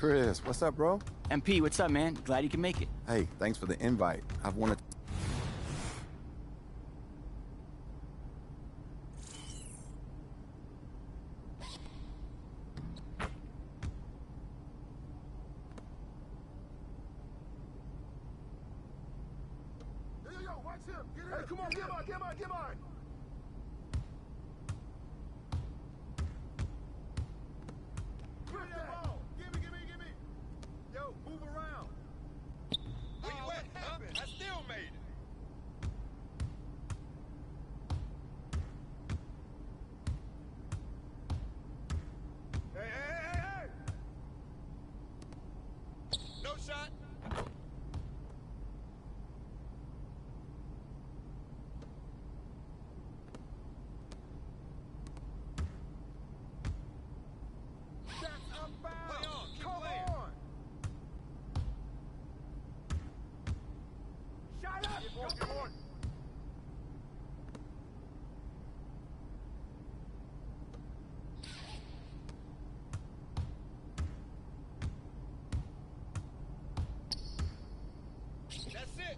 Chris, what's up, bro? MP, what's up, man? Glad you can make it. Hey, thanks for the invite. I've wanted... Yo, watch him. Get in. Hey, come on, get mine, get mine, get mine. Grip that ball. Give me. Yo, move around. Where you at, huh? I still made it. Hey. No shot. That's it.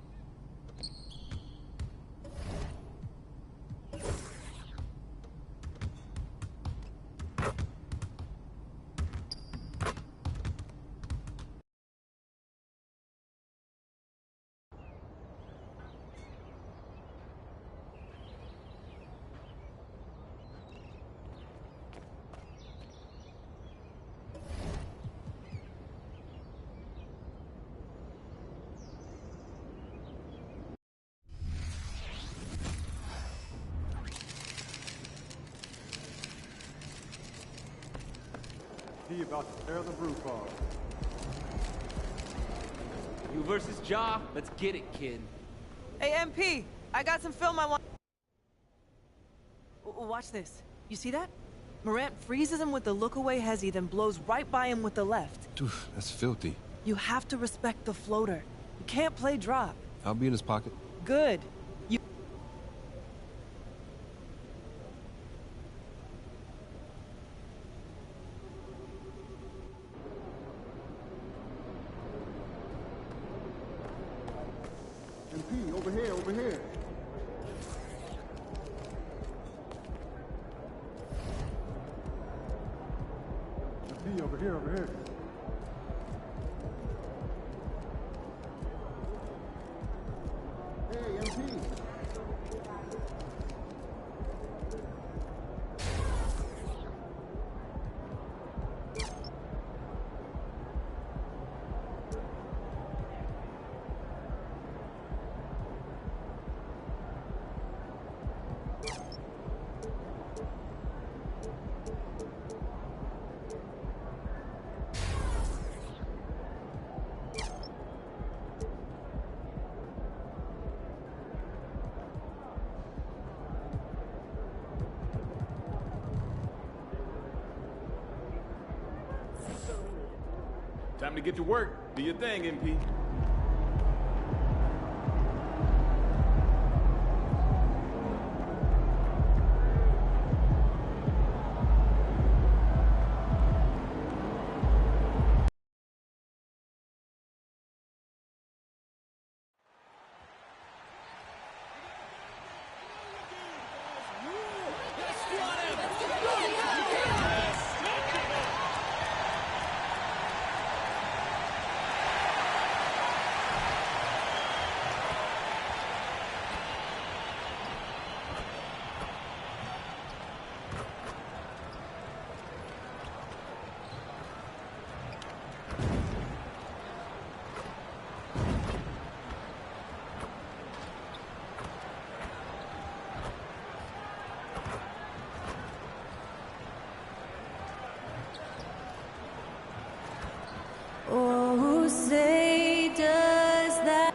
He about to tear the roof off. You versus Ja, let's get it, kid. Hey, MP, I got some film I want. Watch this. You see that? Morant freezes him with the look-away hezzy, then blows right by him with the left. Dude, that's filthy. You have to respect the floater. You can't play drop. I'll be in his pocket. Good. You... MP, over here. MP, over here. Hey, MP. Time to get to work. Do your thing, MP. Oh, say does that...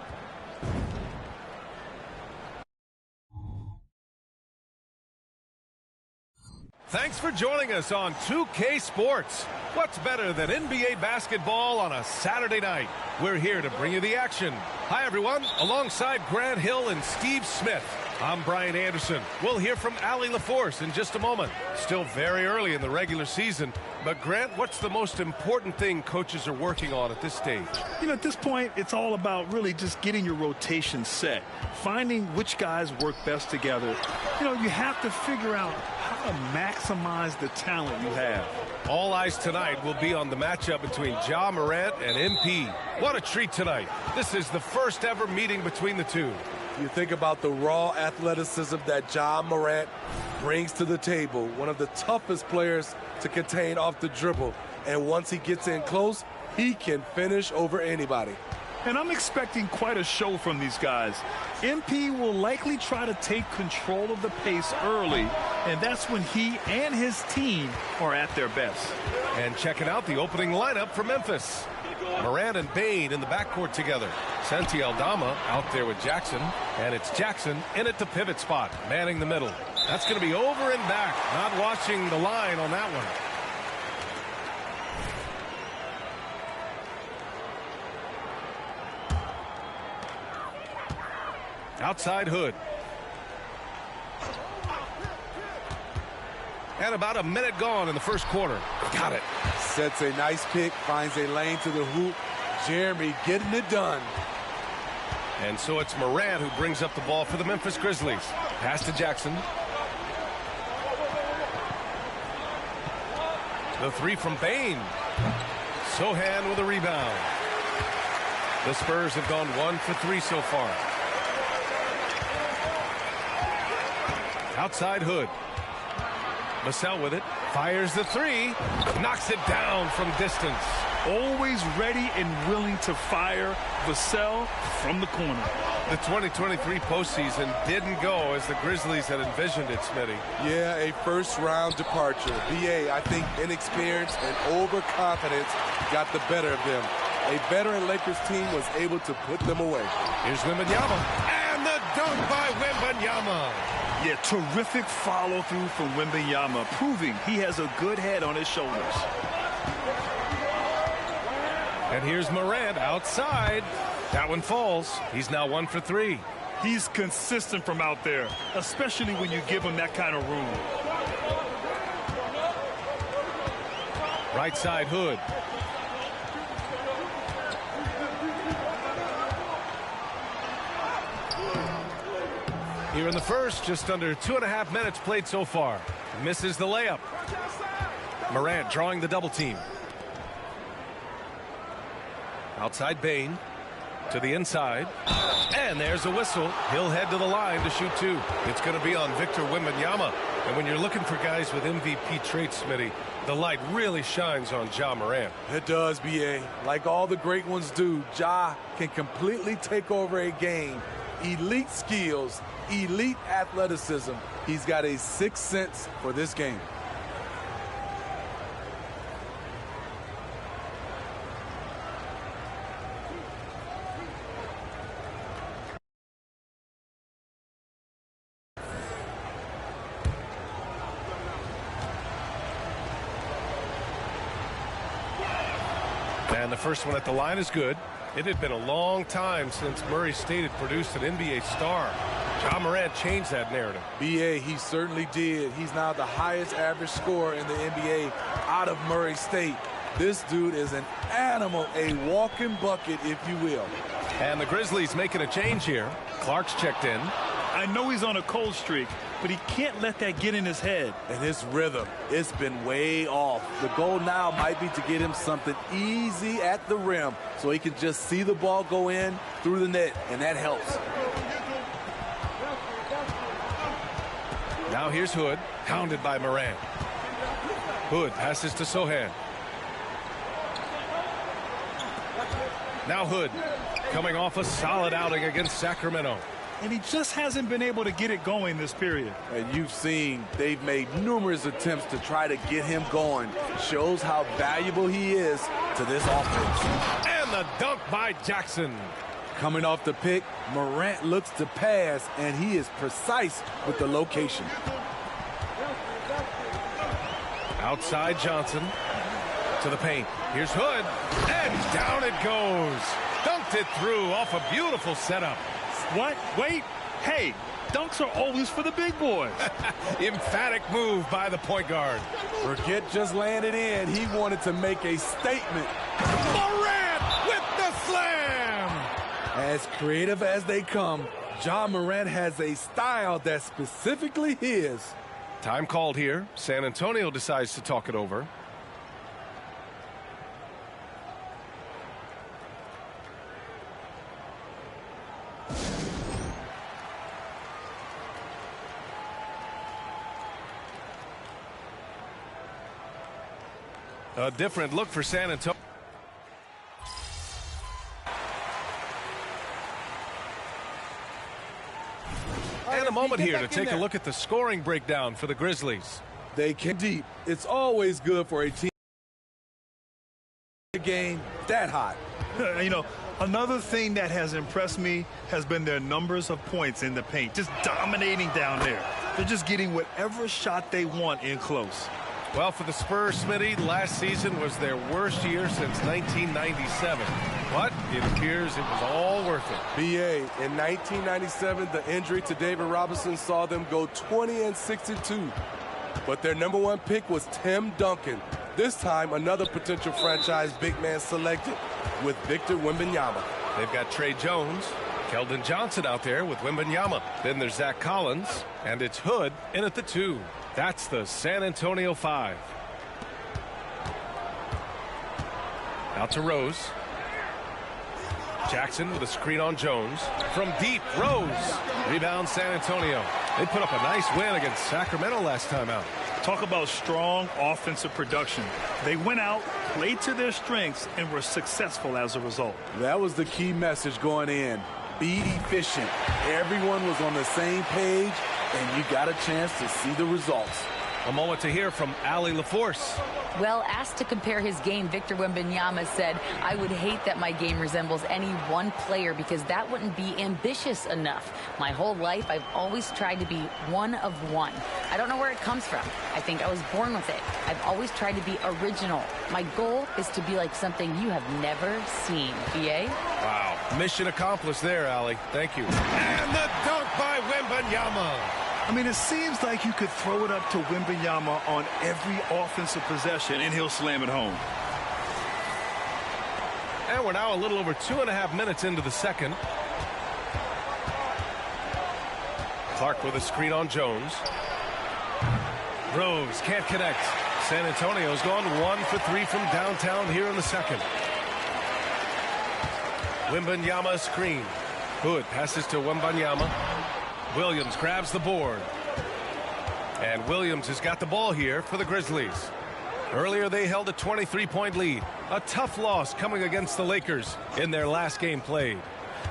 Thanks for joining us on 2K Sports. What's better than NBA basketball on a Saturday night? We're here to bring you the action. Hi, everyone. Alongside Grant Hill and Steve Smith, I'm Brian Anderson. We'll hear from Allie LaForce in just a moment. Still very early in the regular season. But, Grant, what's the most important thing coaches are working on at this stage? You know, at this point, it's all about really just getting your rotation set, finding which guys work best together. You know, you have to figure out how to maximize the talent you have. All eyes tonight will be on the matchup between Ja Morant and MP. What a treat tonight. This is the first ever meeting between the two. You think about the raw athleticism that Ja Morant brings to the table, one of the toughest players to contain off the dribble. And once he gets in close, he can finish over anybody. And I'm expecting quite a show from these guys. MP will likely try to take control of the pace early, and that's when he and his team are at their best. And checking out the opening lineup for Memphis. Morant and Bane in the backcourt together. Santi Aldama out there with Jackson. And it's Jackson in at the pivot spot, manning the middle. That's going to be over and back. Not watching the line on that one. Outside Hood. And about a minute gone in the first quarter. Got it. Sets a nice pick, finds a lane to the hoop. Jeremy getting it done. And so it's Morant who brings up the ball for the Memphis Grizzlies. Pass to Jackson. The three from Bane. Sohan with a rebound. The Spurs have gone 1 for 3 so far. Outside Hood. Vassell with it. Fires the three. Knocks it down from distance. Always ready and willing to fire. Vassell from the corner. The 2023 postseason didn't go as the Grizzlies had envisioned it, Smitty. Yeah, a first-round departure. BA, I think inexperience and overconfidence got the better of them. A veteran Lakers team was able to put them away. Here's Wembanyama. And the dunk by Wembanyama. Yeah, terrific follow-through from Wembanyama, proving he has a good head on his shoulders. And here's Morant outside. That one falls. He's now 1 for 3. He's consistent from out there, especially when you give him that kind of room. Right side Hood. Here in the first, just under 2.5 minutes played so far. Misses the layup. Morant drawing the double team. Outside Bane. To the inside. And there's a whistle. He'll head to the line to shoot 2. It's going to be on Victor Wembanyama. And when you're looking for guys with MVP traits, Smitty, the light really shines on Ja Morant. It does, BA. Like all the great ones do, Ja can completely take over a game. Elite skills, elite athleticism. He's got a sixth sense for this game. And the first one at the line is good. It had been a long time since Murray State had produced an NBA star. Ja Morant changed that narrative. BA, he certainly did. He's now the highest average scorer in the NBA out of Murray State. This dude is an animal, a walking bucket, if you will. And the Grizzlies making a change here. Clark's checked in. I know he's on a cold streak, but he can't let that get in his head. And his rhythm, it's been way off. The goal now might be to get him something easy at the rim so he can just see the ball go in through the net, and that helps. Now here's Hood, hounded by Morant. Hood passes to Sohan. Now Hood, coming off a solid outing against Sacramento. And he just hasn't been able to get it going this period. And you've seen they've made numerous attempts to try to get him going. Shows how valuable he is to this offense. And the dunk by Jackson. Coming off the pick, Morant looks to pass, and he is precise with the location. Outside Johnson to the paint. Here's Hood, and down it goes. Dunked it through off a beautiful setup. What? Wait. Hey, dunks are always for the big boys. Emphatic move by the point guard. Forget just laying it in. He wanted to make a statement. Morant with the slam! As creative as they come, Ja Morant has a style that's specifically his. Time called here. San Antonio decides to talk it over. A different look for San Antonio. And a moment here to take a look at the scoring breakdown for the Grizzlies. They can deep. It's always good for a team game that hot. You know, another thing that has impressed me has been their numbers of points in the paint, just dominating down there. They're just getting whatever shot they want in close. Well, for the Spurs, Smitty, last season was their worst year since 1997. But it appears it was all worth it. BA, in 1997, the injury to David Robinson saw them go 20-62. But their number one pick was Tim Duncan. This time, another potential franchise big man selected with Victor Wembanyama. They've got Trey Jones, Keldon Johnson out there with Wembanyama. Then there's Zach Collins, and it's Hood in at the 2. That's the San Antonio 5. Out to Rose. Jackson with a screen on Jones. From deep, Rose. Rebound San Antonio. They put up a nice win against Sacramento last time out. Talk about strong offensive production. They went out, played to their strengths, and were successful as a result. That was the key message going in. Be efficient. Everyone was on the same page, and you got a chance to see the results. A moment to hear from Allie LaForce. Well, asked to compare his game, Victor Wembanyama said, "I would hate that my game resembles any one player because that wouldn't be ambitious enough. My whole life, I've always tried to be one of one. I don't know where it comes from. I think I was born with it. I've always tried to be original. My goal is to be like something you have never seen." BA? Wow. Mission accomplished there, Allie. Thank you. And the dunk by Wembanyama. I mean, it seems like you could throw it up to Wembanyama on every offensive possession, and he'll slam it home. And we're now a little over 2.5 minutes into the second. Clark with a screen on Jones. Rose can't connect. San Antonio's gone 1 for 3 from downtown here in the second. Wembanyama screen. Hood passes to Wembanyama. Williams grabs the board. And Williams has got the ball here for the Grizzlies. Earlier they held a 23-point lead. A tough loss coming against the Lakers in their last game played.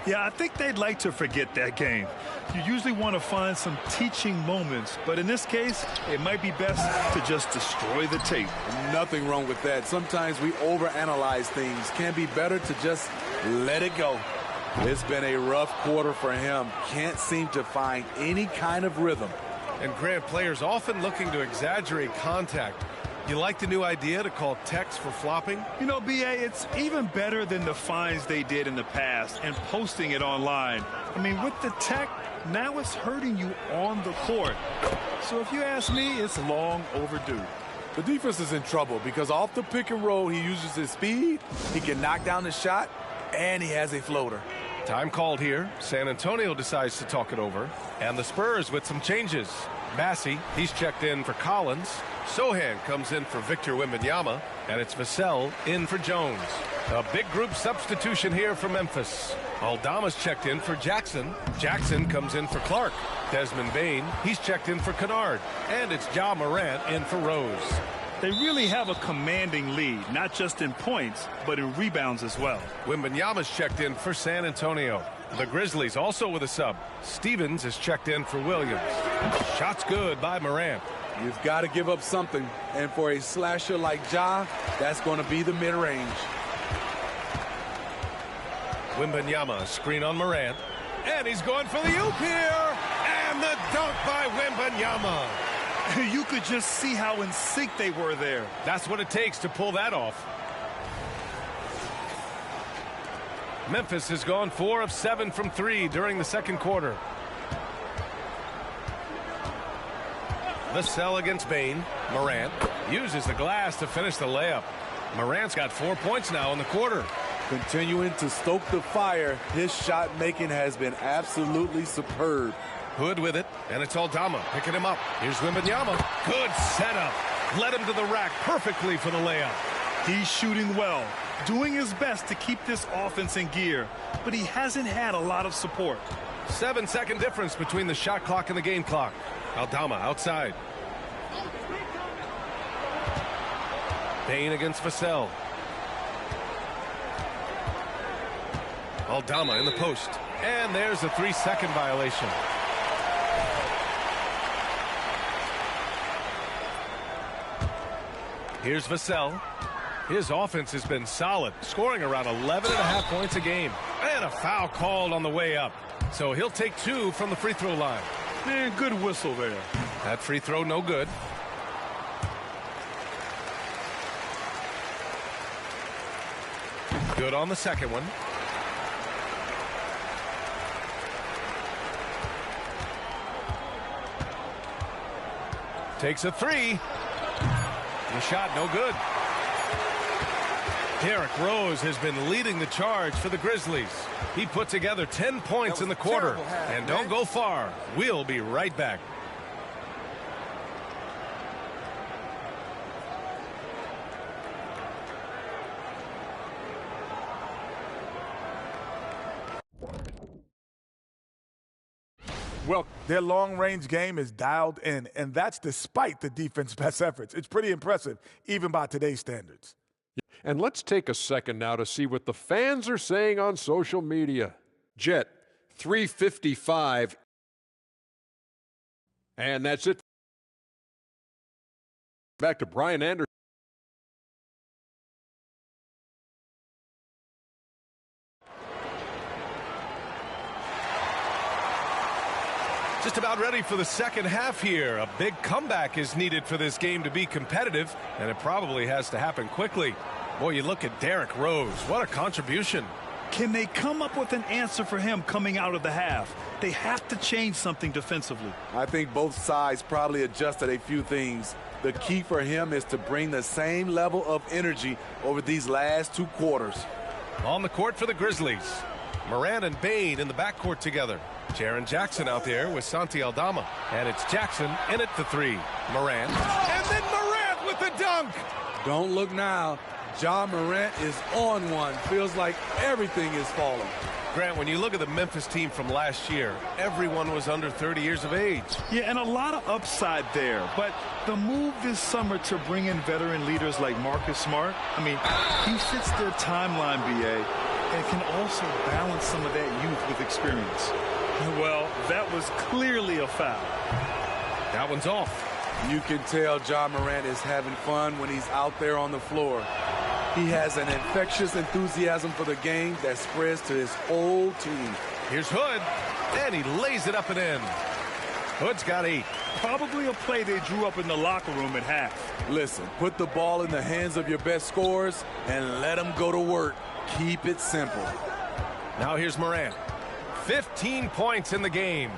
Yeah, I think they'd like to forget that game. You usually want to find some teaching moments, but in this case, it might be best to just destroy the tape. Nothing wrong with that. Sometimes we overanalyze things. Can be better to just let it go. It's been a rough quarter for him. Can't seem to find any kind of rhythm. And Grant, players often looking to exaggerate contact. You like the new idea to call techs for flopping? You know, BA, it's even better than the fines they did in the past and posting it online. I mean, with the tech, now it's hurting you on the court. So if you ask me, it's long overdue. The defense is in trouble because off the pick and roll, he uses his speed, he can knock down the shot, and he has a floater. Time called here. San Antonio decides to talk it over. And the Spurs with some changes. Massey, he's checked in for Collins. Sohan comes in for Victor Wembanyama. And it's Vassell in for Jones. A big group substitution here for Memphis. Aldama's checked in for Jackson. Jackson comes in for Clark. Desmond Bane, he's checked in for Kennard. And it's Ja Morant in for Rose. They really have a commanding lead, not just in points, but in rebounds as well. Wembanyama's checked in for San Antonio. The Grizzlies also with a sub. Stevens is checked in for Williams. Shot's good by Morant. You've got to give up something. And for a slasher like Ja, that's going to be the mid-range. Wembanyama, screen on Morant. And he's going for the oop here. And the dunk by Wembanyama. You could just see how in sync they were there. That's what it takes to pull that off. Memphis has gone 4 of 7 from 3 during the second quarter. Vassell against Bane. Morant uses the glass to finish the layup. Morant's got 4 points now in the quarter. Continuing to stoke the fire, his shot making has been absolutely superb. Hood with it, and it's Aldama picking him up. Here's Wembanyama. Good setup. Led him to the rack perfectly for the layup. He's shooting well, doing his best to keep this offense in gear, but he hasn't had a lot of support. 7-second difference between the shot clock and the game clock. Aldama outside. Bane against Vassell. Aldama in the post. And there's a 3-second violation. Here's Vassell. His offense has been solid, scoring around 11.5 points a game. And a foul called on the way up. So he'll take 2 from the free throw line. Man, good whistle there. That free throw no good. Good on the second one. Takes a 3. The shot no good. Derrick Rose has been leading the charge for the Grizzlies. He put together 10 points in the quarter. And don't go far. We'll be right back. Well, their long-range game is dialed in, and that's despite the defense's best efforts. It's pretty impressive, even by today's standards. And let's take a second now to see what the fans are saying on social media. Jet 355. And that's it. Back to Brian Anderson. Just about ready for the second half here. A big comeback is needed for this game to be competitive, and it probably has to happen quickly. Boy, you look at Derrick Rose. What a contribution. Can they come up with an answer for him coming out of the half? They have to change something defensively. I think both sides probably adjusted a few things. The key for him is to bring the same level of energy over these last 2 quarters. On the court for the Grizzlies. Morant and Bane in the backcourt together. Jaren Jackson out there with Santi Aldama. And it's Jackson in at the 3. Morant. And then Morant with the dunk. Don't look now. Ja Morant is on one. Feels like everything is falling. Grant, when you look at the Memphis team from last year, everyone was under 30 years of age. Yeah, and a lot of upside there. But the move this summer to bring in veteran leaders like Marcus Smart, I mean, he fits their timeline, BA, and can also balance some of that youth with experience. Well, that was clearly a foul. That one's off. You can tell Ja Morant is having fun when he's out there on the floor. He has an infectious enthusiasm for the game that spreads to his whole team. Here's Hood, and he lays it up and in. Hood's got 8. Probably a play they drew up in the locker room at half. Listen, put the ball in the hands of your best scorers and let them go to work. Keep it simple. Now here's Morant. 15 points in the game.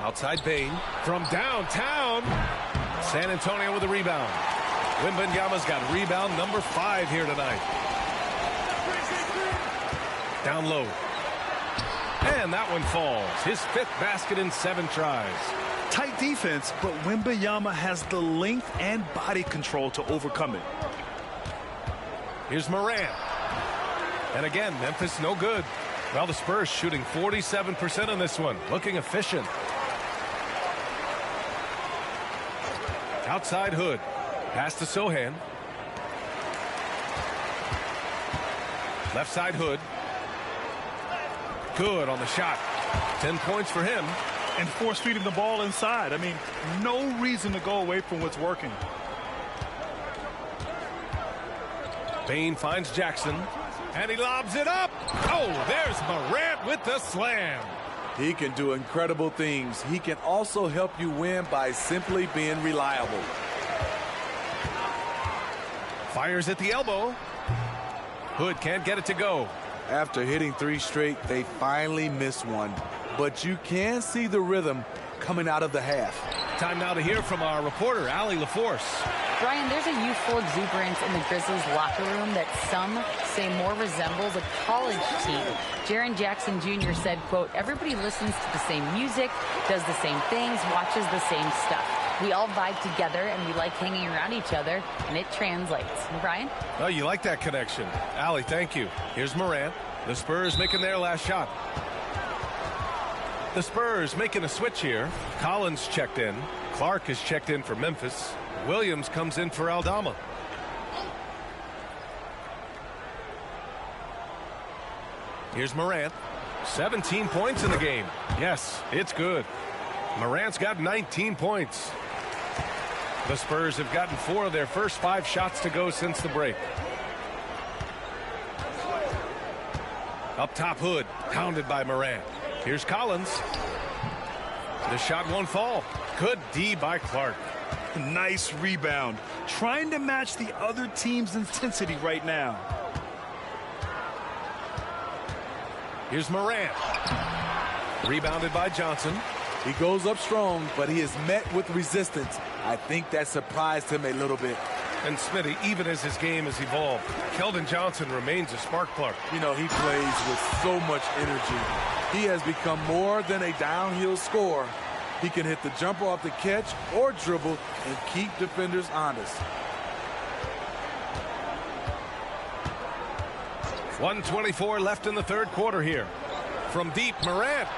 Outside Bane from downtown. San Antonio with a rebound. Wembanyama's got rebound number 5 here tonight. Down low. And that one falls. His 5th basket in 7 tries. Tight defense, but Wembanyama has the length and body control to overcome it. Here's Morant. And again, Memphis no good. Well, the Spurs shooting 47% on this one. Looking efficient. Outside Hood. Pass to Sohan. Left side Hood. Good on the shot. 10 points for him. And force feeding the ball inside. I mean, no reason to go away from what's working. Bane finds Jackson. And he lobs it up. Oh, there's Morant with the slam. He can do incredible things. He can also help you win by simply being reliable. Fires at the elbow. Hood can't get it to go. After hitting 3 straight, they finally miss one. But you can see the rhythm coming out of the half. Time now to hear from our reporter, Allie LaForce. Brian, there's a youthful exuberance in the Grizzlies locker room that some say more resembles a college team. Jaren Jackson Jr. said, quote, everybody listens to the same music, does the same things, watches the same stuff. We all vibe together, and we like hanging around each other, and it translates. Brian? Oh, you like that connection. Allie, thank you. Here's Morant. The Spurs making their last shot. The Spurs making a switch here. Collins checked in. Clark is checked in for Memphis. Williams comes in for Aldama. Here's Morant. 17 points in the game. Yes, it's good. Morant's got 19 points. The Spurs have gotten 4 of their first 5 shots to go since the break. Up top, Hood, pounded by Morant. Here's Collins. The shot won't fall. Good D by Clark. Nice rebound. Trying to match the other team's intensity right now. Here's Morant. Rebounded by Johnson. He goes up strong, but he is met with resistance. I think that surprised him a little bit. And Smitty, even as his game has evolved, Keldon Johnson remains a spark plug. You know, he plays with so much energy. He has become more than a downhill scorer. He can hit the jumper off the catch or dribble and keep defenders honest. 1:24 left in the third quarter here. From deep, Morant.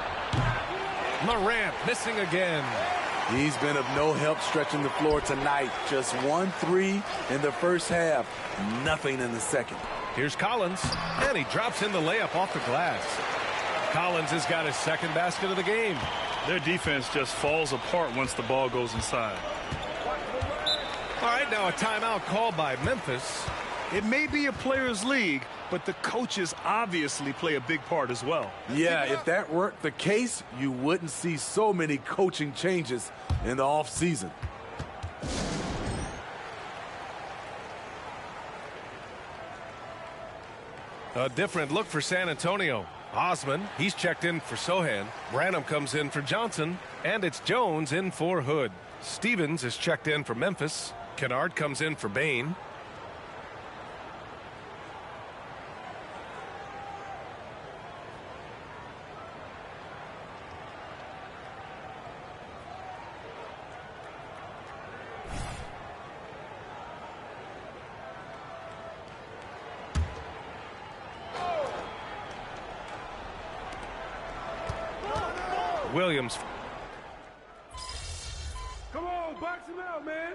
Morant missing again. He's been of no help stretching the floor tonight. Just 1-3 in the first half. Nothing in the second. Here's Collins, and he drops in the layup off the glass. Collins has got his second basket of the game. Their defense just falls apart once the ball goes inside. All right, now a timeout called by Memphis. It may be a players' league, but the coaches obviously play a big part as well. Yeah, if that weren't the case, you wouldn't see so many coaching changes in the offseason. A different look for San Antonio. Osman, he's checked in for Sohan. Branham comes in for Johnson, and it's Jones in for Hood. Stevens is checked in for Memphis. Kennard comes in for Bain. Williams. Come on, box him out, man.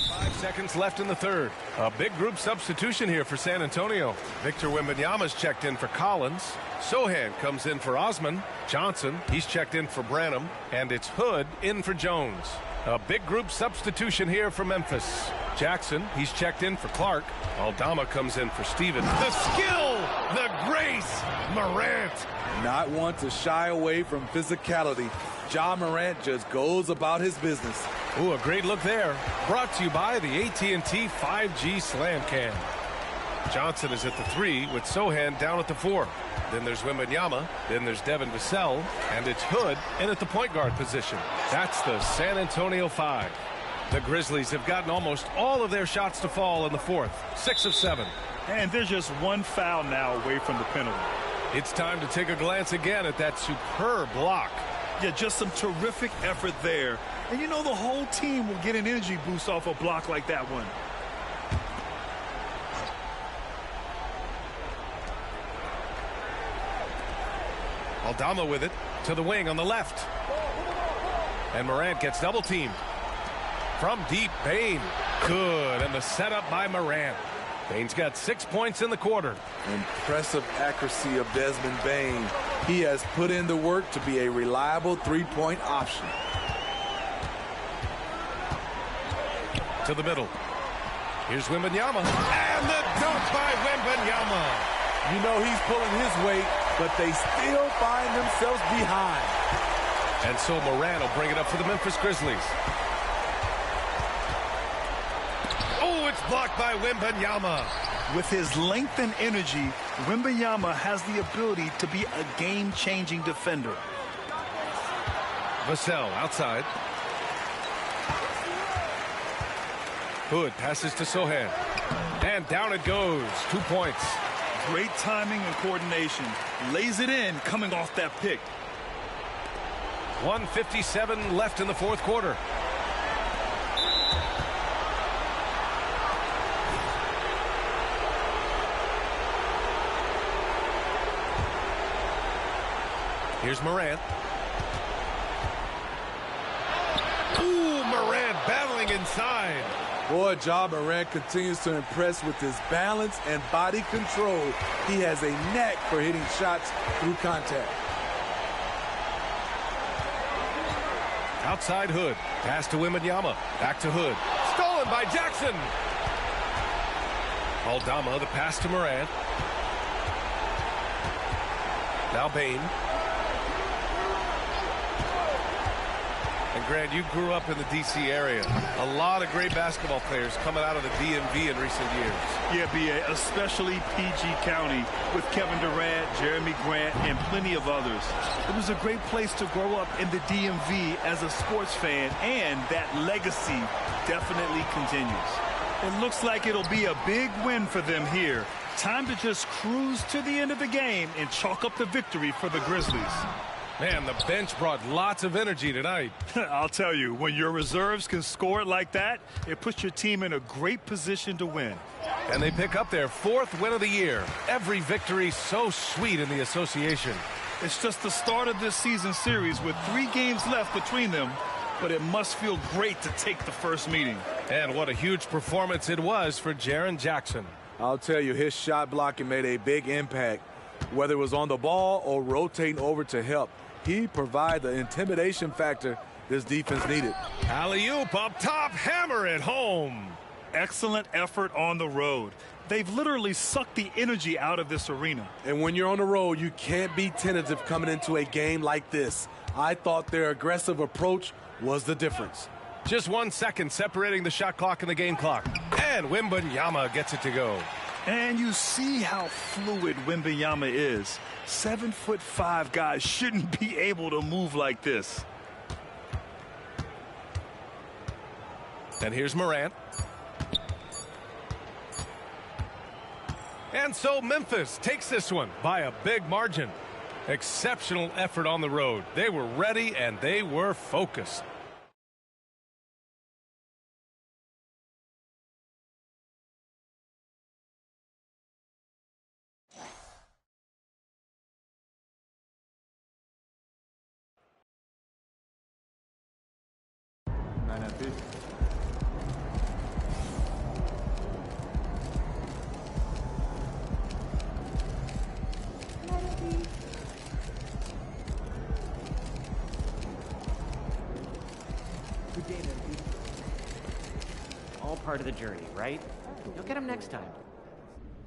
5 seconds left in the third. A big group substitution here for San Antonio. Victor Wembanyama's checked in for Collins. Sohan comes in for Osman. Johnson, he's checked in for Branham. And it's Hood in for Jones. A big group substitution here for Memphis. Jackson, he's checked in for Clark. Aldama comes in for Stevens. The skill, the grace, Morant. Not one to shy away from physicality. Ja Morant just goes about his business. Ooh, a great look there. Brought to you by the AT&T 5G Slam Cam. Johnson is at the 3 with Sohan down at the 4. Then there's Wembanyama. Then there's Devin Vassell. And it's Hood in at the point guard position. That's the San Antonio 5. The Grizzlies have gotten almost all of their shots to fall in the fourth. 6 of 7. And they're just one foul now away from the penalty. It's time to take a glance again at that superb block. Yeah, just some terrific effort there. And you know the whole team will get an energy boost off a block like that one. Aldama with it to the wing on the left. And Morant gets double teamed. From deep, Bain. Good. And the setup by Morant. Bain's got 6 points in the quarter. Impressive accuracy of Desmond Bain. He has put in the work to be a reliable three-point option. To the middle. Here's Wembanyama. And the dunk by Wembanyama. You know he's pulling his weight, but they still find themselves behind. And so Morant will bring it up for the Memphis Grizzlies. Oh, it's blocked by Wembanyama. With his length and energy, Wembanyama has the ability to be a game-changing defender. Vassell outside. Hood passes to Sohan. And down it goes. 2 points. Great timing and coordination. Lays it in coming off that pick. 1:57 left in the fourth quarter. Here's Morant. Ooh, Morant battling inside. Boy, Ja Morant continues to impress with his balance and body control. He has a knack for hitting shots through contact. Outside Hood. Pass to Wembanyama. Back to Hood. Stolen by Jackson. Aldama, the pass to Morant. Now Bane. And Grant, you grew up in the D.C. area. A lot of great basketball players coming out of the DMV in recent years. Yeah, B.A., especially PG County with Kevin Durant, Jeremy Grant, and plenty of others. It was a great place to grow up in the DMV as a sports fan, and that legacy definitely continues. It looks like it'll be a big win for them here. Time to just cruise to the end of the game and chalk up the victory for the Grizzlies. Man, the bench brought lots of energy tonight. I'll tell you, when your reserves can score it like that, it puts your team in a great position to win. And they pick up their 4th win of the year. Every victory so sweet in the association. It's just the start of this season series with 3 games left between them, but it must feel great to take the first meeting. And what a huge performance it was for Jaren Jackson. I'll tell you, his shot blocking made a big impact. Whether it was on the ball or rotating over to help, he provided the intimidation factor this defense needed. Alley-oop up top, hammer it home. Excellent effort on the road. They've literally sucked the energy out of this arena. And when you're on the road, you can't be tentative coming into a game like this. I thought their aggressive approach was the difference. Just 1 second separating the shot clock and the game clock. And Wembanyama gets it to go. And you see how fluid Wembanyama is. 7'5" guys shouldn't be able to move like this. And here's Morant. And so Memphis takes this one by a big margin. Exceptional effort on the road. They were ready and they were focused. All part of the journey, right? You'll get them next time.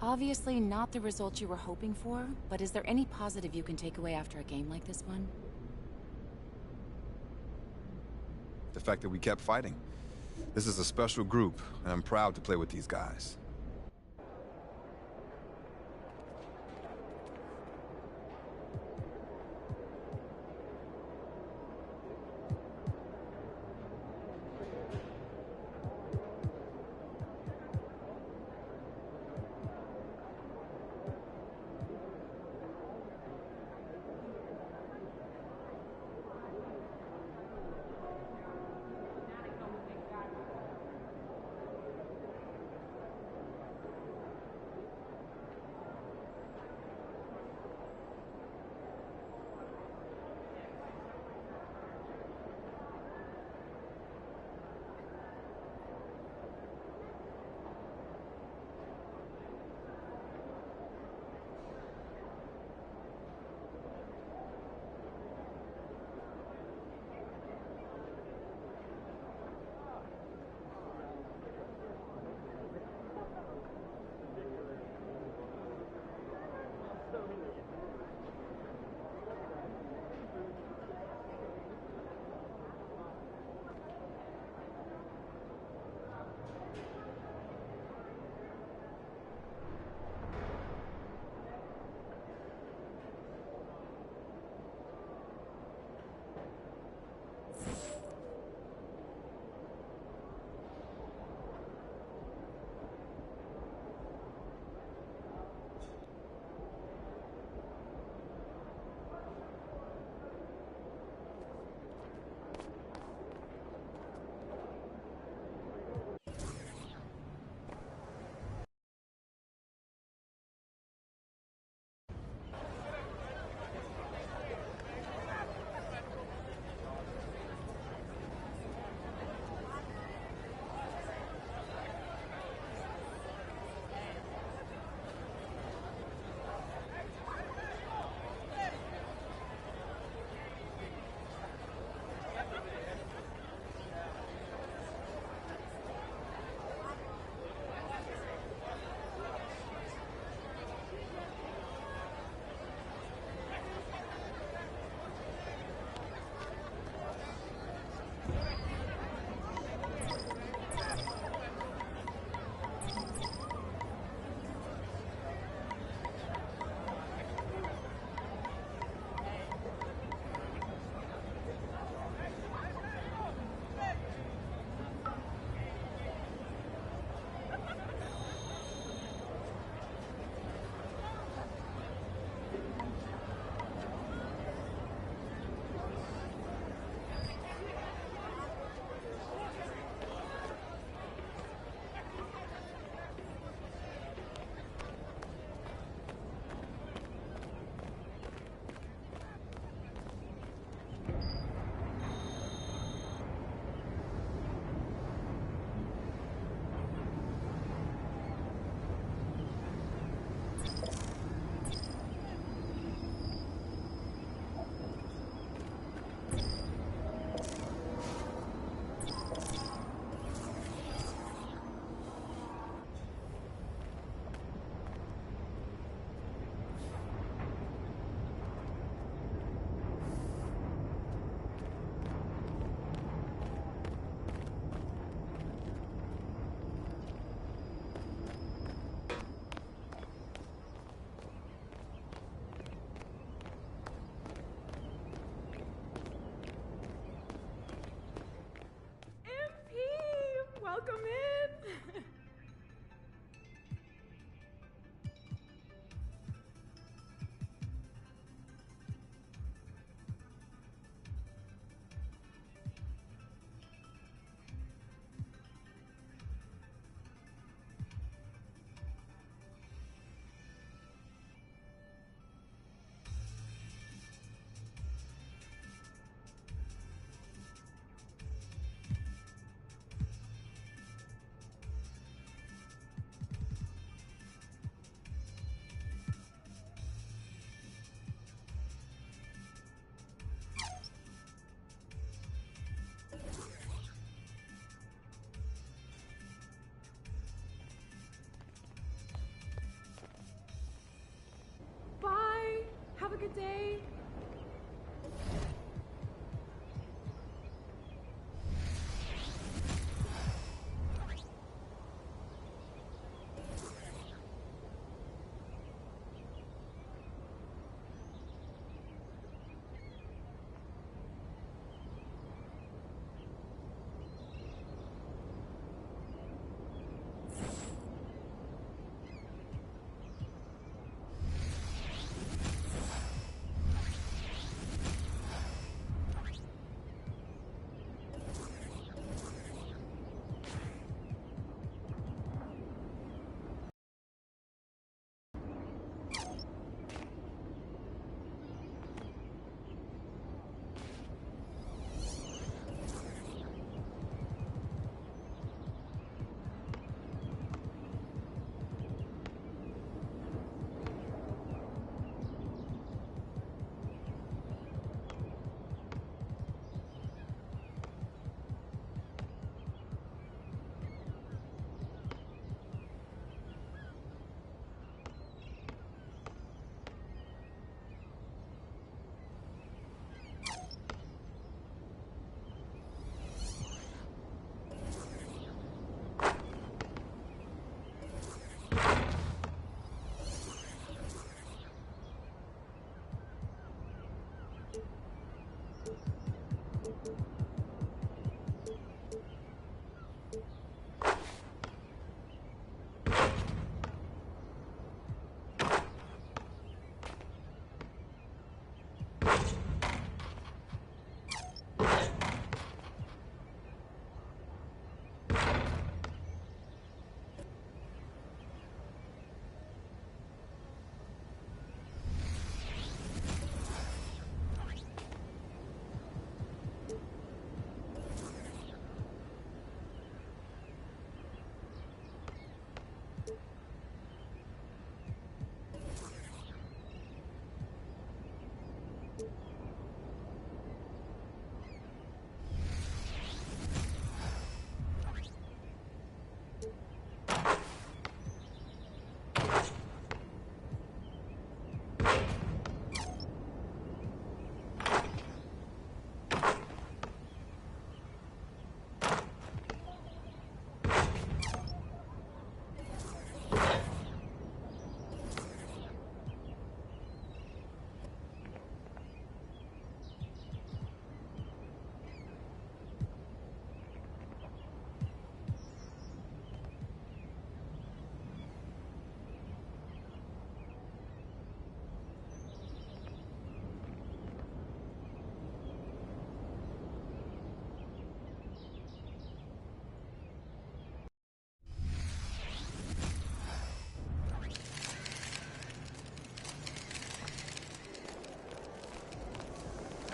Obviously not the result you were hoping for, but is there any positive you can take away after a game like this one? The fact that we kept fighting. This is a special group, and I'm proud to play with these guys.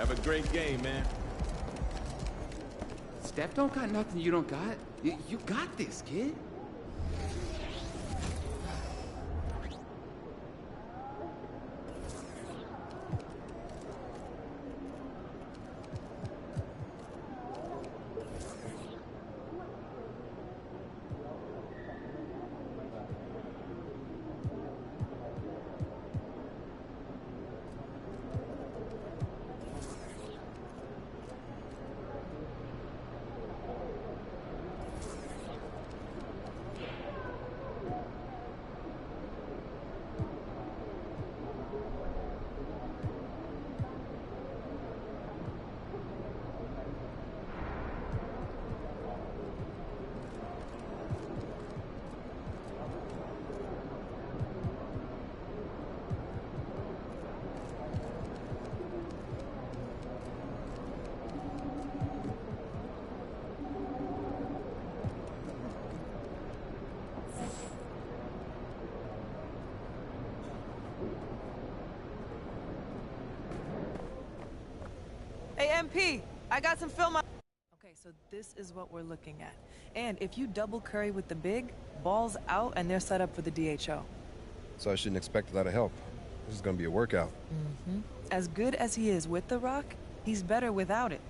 Have a great game, man. Steph don't got nothing you don't got. You got this, kid. Hey, MP, I got some film. Okay, so this is what we're looking at. And if you double Curry with the big, ball's out and they're set up for the DHO. So I shouldn't expect a lot of help. This is going to be a workout. As good as he is with the rock, he's better without it.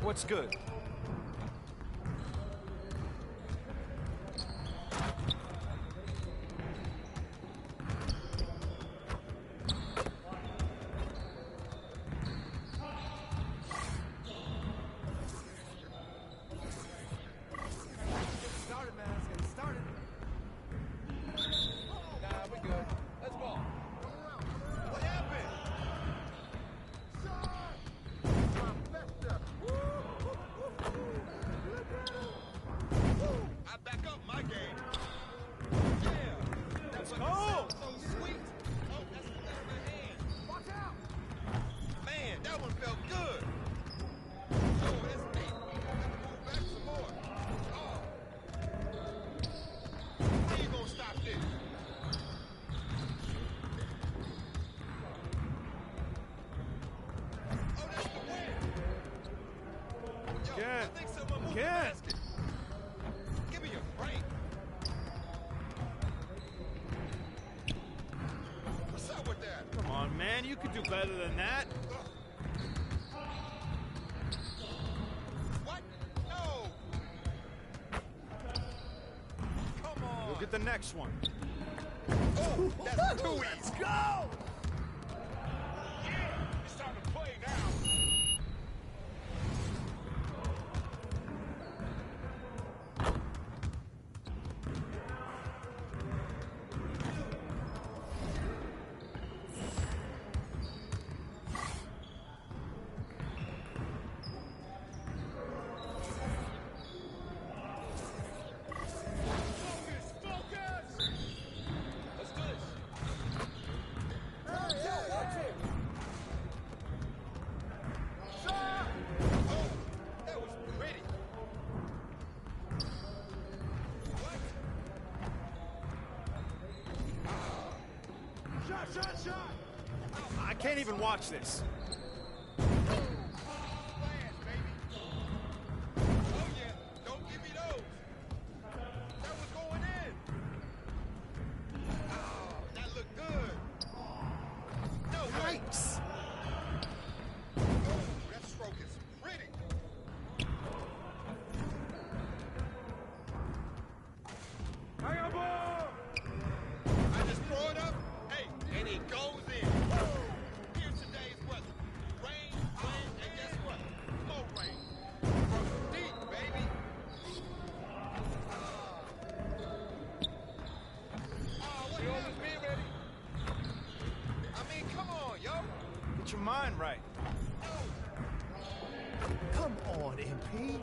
What's good? Give me a break. What's up with that? Come on, man. You could do better than that. What? No. Come on. We'll get the next one. Oh, that's too easy. Let's go. It's time to play now. I can't even watch this. Get your mind right. Come on, MP.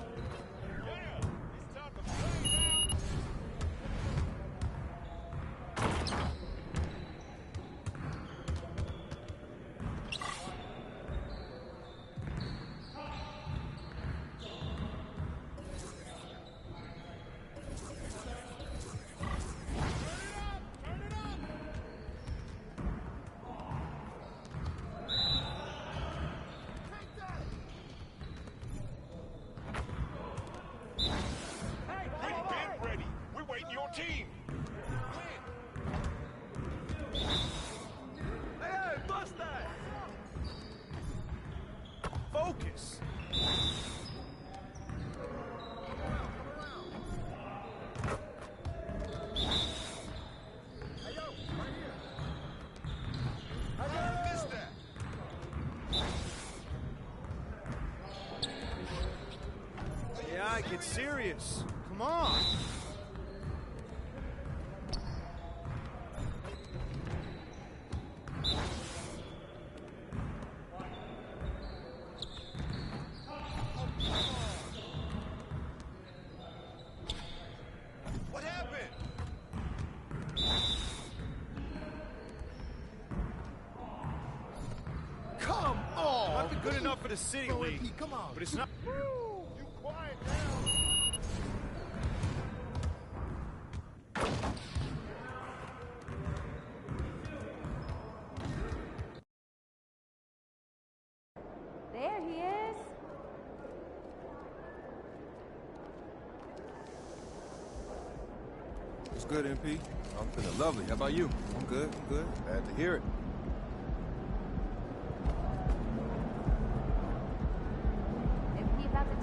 Team. Hey, bust that! Focus. Yeah, get serious. Come on. Good enough for the City League, come on. But it's not. You quiet down. There he is. What's good, MP? I'm feeling lovely. How about you? I'm good. I'm good. Glad to hear it. MP about to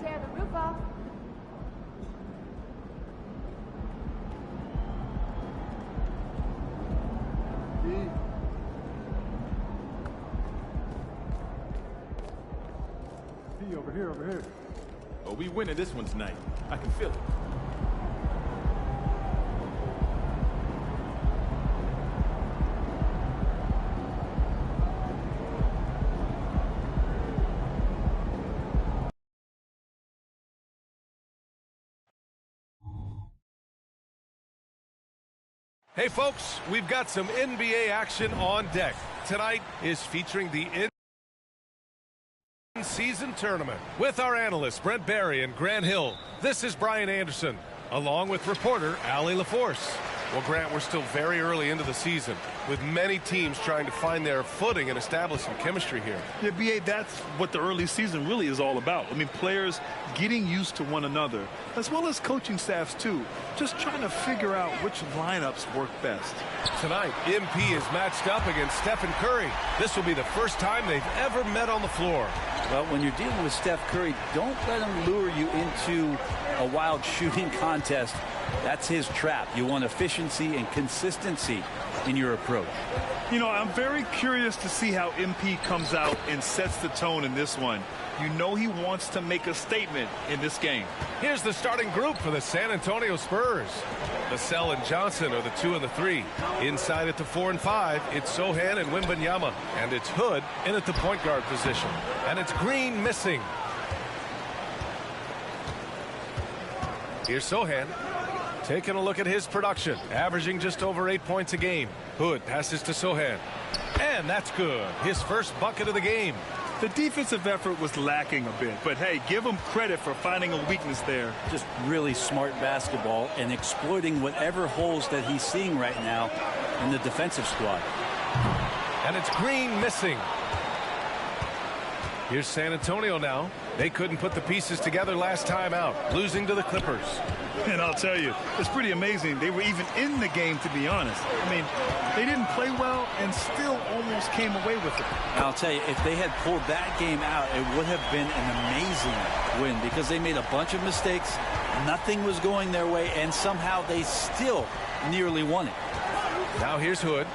Over here, over here. Oh, we winning this one tonight. I can feel it. Hey, folks, we've got some NBA action on deck. Tonight is featuring the in-season tournament. With our analysts, Brent Barry and Grant Hill, this is Brian Anderson, along with reporter Allie LaForce. Well, Grant, we're still very early into the season, with many teams trying to find their footing and establish some chemistry here. Yeah, B.A., that's what the early season really is all about. I mean, players getting used to one another, as well as coaching staffs, too. Just trying to figure out which lineups work best. Tonight, MP is matched up against Stephen Curry. This will be the first time they've ever met on the floor. Well, when you're dealing with Steph Curry, don't let him lure you into a wild shooting contest. That's his trap. You want efficiency and consistency in your approach. You know, I'm very curious to see how MP comes out and sets the tone in this one. You know he wants to make a statement in this game. Here's the starting group for the San Antonio Spurs. Vassell and Johnson are the 2 and the 3. Inside at the 4 and 5, it's Sochan and Wembanyama. And it's Hood in at the point guard position. And it's Green missing. Here's Sochan. Taking a look at his production, averaging just over 8 points a game. Hood passes to Sochan. And that's good. His first bucket of the game. The defensive effort was lacking a bit, but hey, give him credit for finding a weakness there. Just really smart basketball and exploiting whatever holes that he's seeing right now in the defensive squad. And it's Green missing. Here's San Antonio now. They couldn't put the pieces together last time out, losing to the Clippers. And I'll tell you, it's pretty amazing. They were even in the game, to be honest. I mean, they didn't play well and still almost came away with it. I'll tell you, if they had pulled that game out, it would have been an amazing win because they made a bunch of mistakes. Nothing was going their way, and somehow they still nearly won it. Now here's Hood.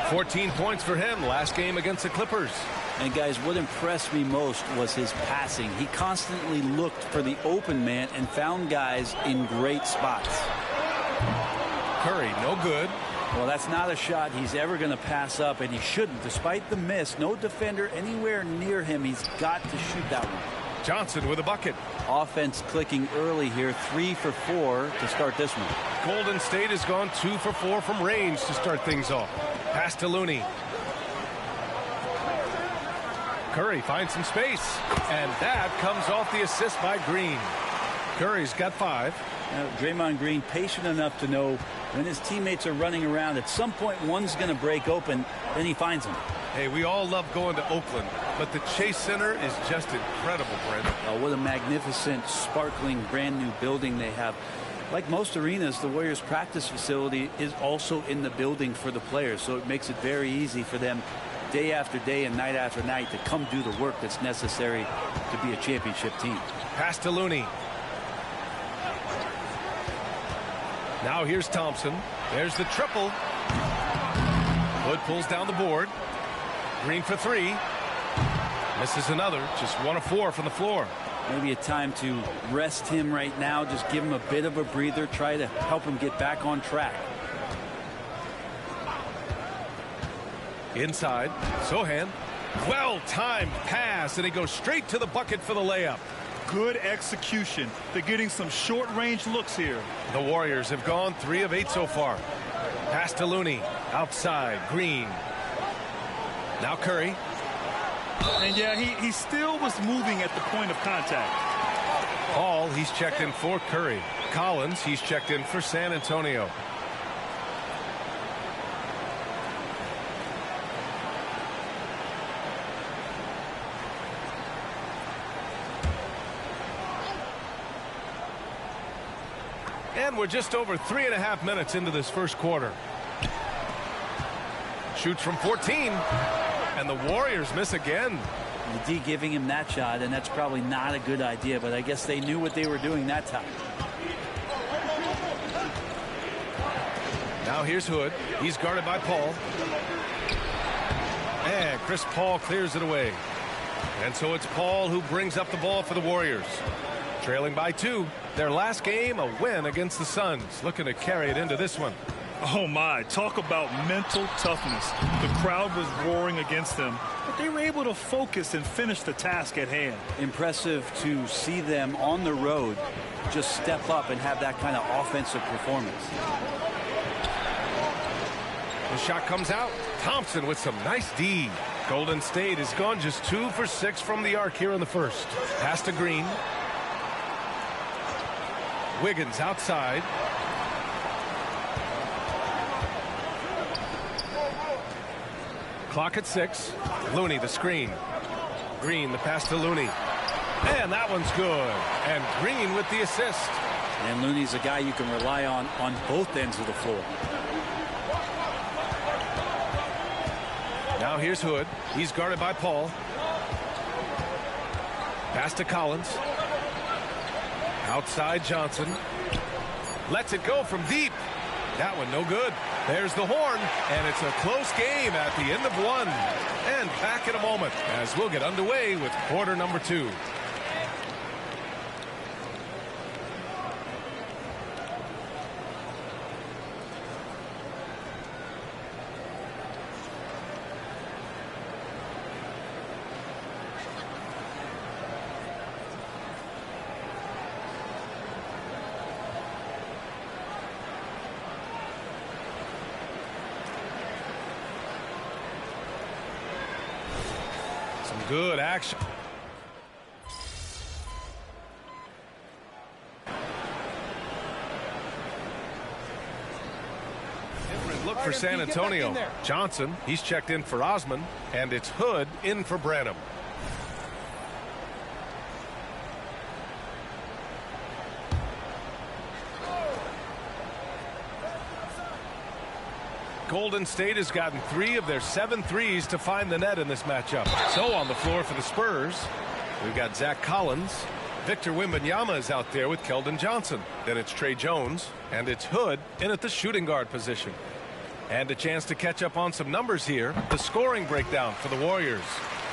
14 points for him last game against the Clippers. And guys, what impressed me most was his passing. He constantly looked for the open man and found guys in great spots. Curry, no good. Well, that's not a shot he's ever going to pass up, and he shouldn't. Despite the miss, no defender anywhere near him. He's got to shoot that one. Johnson with a bucket. Offense clicking early here, 3 for 4 to start this one. Golden State has gone 2 for 4 from range to start things off. Pass to Looney. Curry finds some space, and that comes off the assist by Green. Curry's got 5. Now, Draymond Green patient enough to know when his teammates are running around, at some point one's going to break open, then he finds them. Hey, we all love going to Oakland, but the Chase Center is just incredible, Brent. Oh, what a magnificent, sparkling, brand new building they have. Like most arenas, the Warriors practice facility is also in the building for the players, so it makes it very easy for them day after day and night after night to come do the work that's necessary to be a championship team. Pass to Looney. Now here's Thompson. There's the triple. Hood pulls down the board. Green for 3. Misses another. Just 1 of 4 from the floor. Maybe a time to rest him right now. Just give him a bit of a breather. Try to help him get back on track. Inside, Sochan. Well-timed pass, and he goes straight to the bucket for the layup. Good execution. They're getting some short-range looks here. The Warriors have gone 3 of 8 so far. Pass to Looney. Outside, Green. Now Curry. And yeah, he still was moving at the point of contact. Hall, he's checked in for Curry. Collins, he's checked in for San Antonio. And we're just over 3.5 minutes into this first quarter. Shoots from 14. And the Warriors miss again. The D giving him that shot, and that's probably not a good idea, but I guess they knew what they were doing that time. Now here's Hood. He's guarded by Paul. And Chris Paul clears it away. And so it's Paul who brings up the ball for the Warriors. Trailing by 2. Their last game, a win against the Suns. Looking to carry it into this one. Oh, my. Talk about mental toughness. The crowd was roaring against them, but they were able to focus and finish the task at hand. Impressive to see them on the road just step up and have that kind of offensive performance. The shot comes out. Thompson with some nice D. Golden State has gone just 2 for 6 from the arc here in the first. Pass to Green. Wiggins outside. Clock at 6. Looney the screen. Green the pass to Looney. And that one's good. And Green with the assist. And Looney's a guy you can rely on both ends of the floor. Now here's Hood. He's guarded by Paul. Pass to Collins. Outside Johnson. Lets it go from deep. That one no good. There's the horn, and it's a close game at the end of 1. And back in a moment as we'll get underway with quarter number 2. Good action. Different look for San Antonio. Johnson, he's checked in for Osman, and it's Hood in for Branham. Golden State has gotten 3 of their 7 threes to find the net in this matchup. So on the floor for the Spurs, we've got Zach Collins. Victor Wembanyama is out there with Keldon Johnson. Then it's Trey Jones, and it's Hood in at the shooting guard position. And a chance to catch up on some numbers here. The scoring breakdown for the Warriors.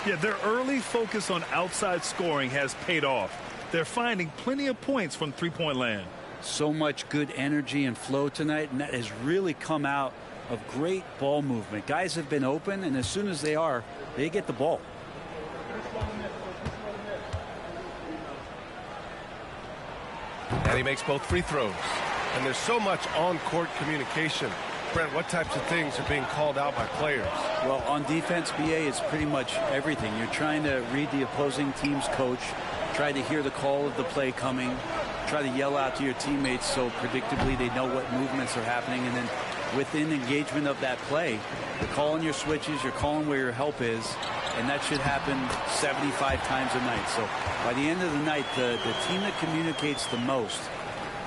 Yeah, their early focus on outside scoring has paid off. They're finding plenty of points from three-point land. So much good energy and flow tonight, and that has really come out of great ball movement. Guys have been open, and as soon as they are, they get the ball. And he makes both free throws. And there's so much on-court communication. Brent, what types of things are being called out by players? Well, on defense, BA, it's pretty much everything. You're trying to read the opposing team's coach, try to hear the call of the play coming, try to yell out to your teammates so predictably they know what movements are happening, and then within engagement of that play, you're calling your switches, you're calling where your help is, and that should happen 75 times a night. So by the end of the night, the team that communicates the most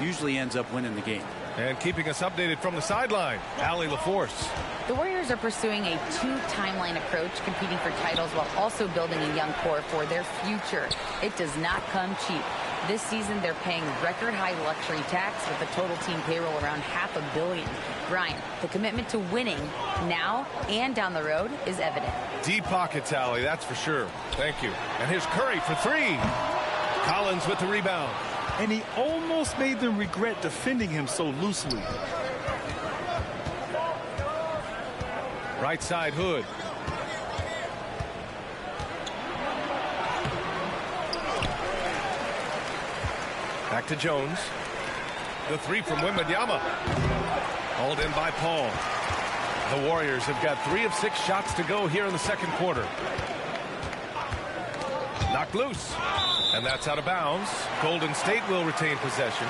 usually ends up winning the game. And keeping us updated from the sideline, Allie LaForce. The Warriors are pursuing a 2-timeline approach, competing for titles while also building a young core for their future. It does not come cheap. This season, they're paying record-high luxury tax with the total team payroll around $500 million. Brian, the commitment to winning now and down the road is evident. Deep pockets, Allie, that's for sure. Thank you. And here's Curry for 3. Collins with the rebound. And he almost made them regret defending him so loosely. Right side, Hood. Back to Jones. The 3 from Wembanyama. Hauled in by Paul. The Warriors have got 3 of 6 shots to go here in the second quarter. Knocked loose. And that's out of bounds. Golden State will retain possession.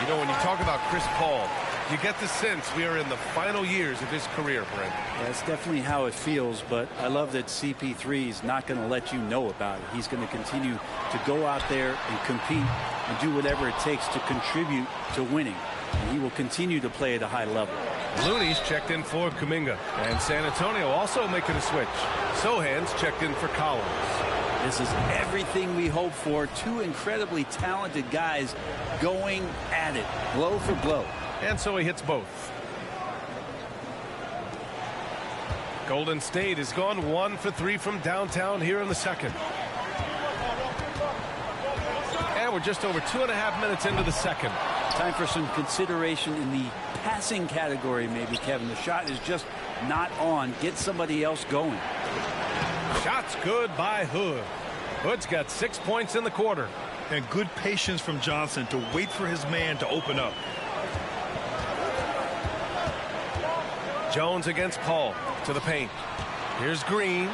You know, when you talk about Chris Paul, you get the sense we are in the final years of his career, Brent. Yeah, that's definitely how it feels, but I love that CP3 is not going to let you know about it. He's going to continue to go out there and compete and do whatever it takes to contribute to winning. And he will continue to play at a high level. Looney's checked in for Kuminga. And San Antonio also making a switch. Sohan's checked in for Collins. This is everything we hope for. 2 incredibly talented guys going at it, blow for blow. And so he hits both. Golden State has gone 1 for 3 from downtown here in the second. we're just over 2.5 minutes into the second. Time for some consideration in the passing category, maybe, Kevin. The shot is just not on. Get somebody else going. Shot's good by Hood. Hood's got 6 points in the quarter. And good patience from Johnson to wait for his man to open up. Jones against Paul to the paint. Here's Green.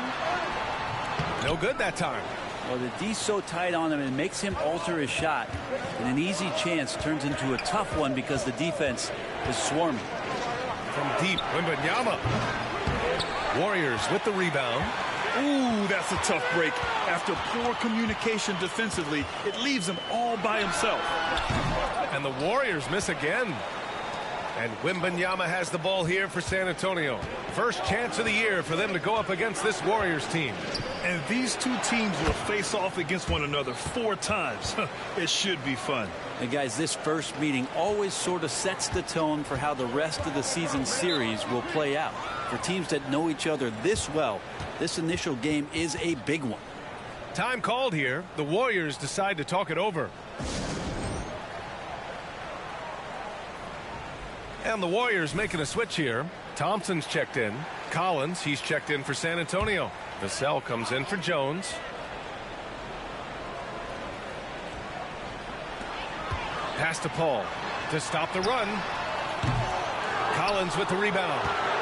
No good that time. Well, the D's so tight on him, it makes him alter his shot. And an easy chance turns into a tough one because the defense is swarming. From deep, Wembanyama. Warriors with the rebound. Ooh, that's a tough break. After poor communication defensively, it leaves him all by himself. And the Warriors miss again. And Wembanyama has the ball here for San Antonio. First chance of the year for them to go up against this Warriors team. And these two teams will face off against one another 4 times. It should be fun. And guys, this first meeting always sort of sets the tone for how the rest of the season series will play out. For teams that know each other this well, this initial game is a big one. Time called here. The Warriors decide to talk it over. And the Warriors making a switch here. Thompson's checked in. Collins, he's checked in for San Antonio. Vassell comes in for Jones. Pass to Paul to stop the run. Collins with the rebound.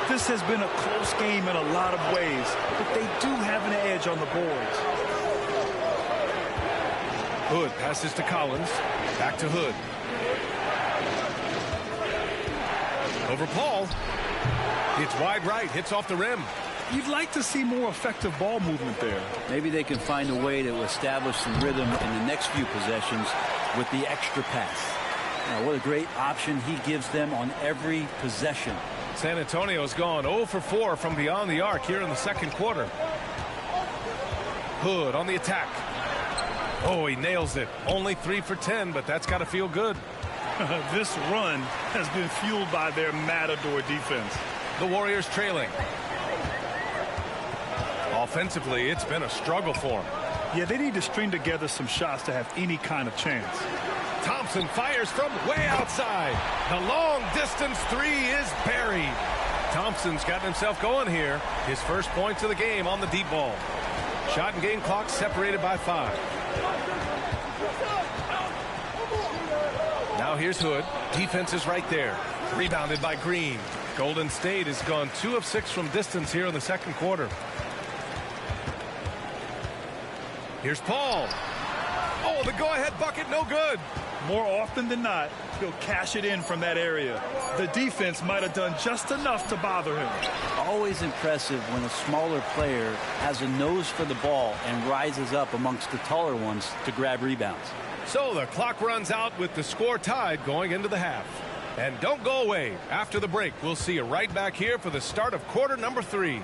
This has been a close game in a lot of ways, but they do have an edge on the boards. Hood passes to Collins. Back to Hood. Over Paul. It's wide right. Hits off the rim. You'd like to see more effective ball movement there. Maybe they can find a way to establish some rhythm in the next few possessions with the extra pass. Now, what a great option he gives them on every possession. San Antonio's gone 0 for 4 from beyond the arc here in the second quarter. Hood on the attack. Oh, he nails it. Only 3 for 10, but that's got to feel good. This run has been fueled by their matador defense. The Warriors trailing. Offensively, it's been a struggle for them. Yeah, they need to string together some shots to have any kind of chance. Thompson fires from way outside. The long distance 3 is buried. Thompson's gotten himself going here. His first points of the game on the deep ball. Shot and game clock separated by 5. Now here's Hood. Defense is right there. Rebounded by Green. Golden State has gone 2 of 6 from distance here in the second quarter. Here's Paul. Oh, the go-ahead bucket, no good. More often than not, he'll cash it in from that area. The defense might have done just enough to bother him. Always impressive when a smaller player has a nose for the ball and rises up amongst the taller ones to grab rebounds. So the clock runs out with the score tied going into the half. And don't go away. After the break, we'll see you right back here for the start of quarter number 3.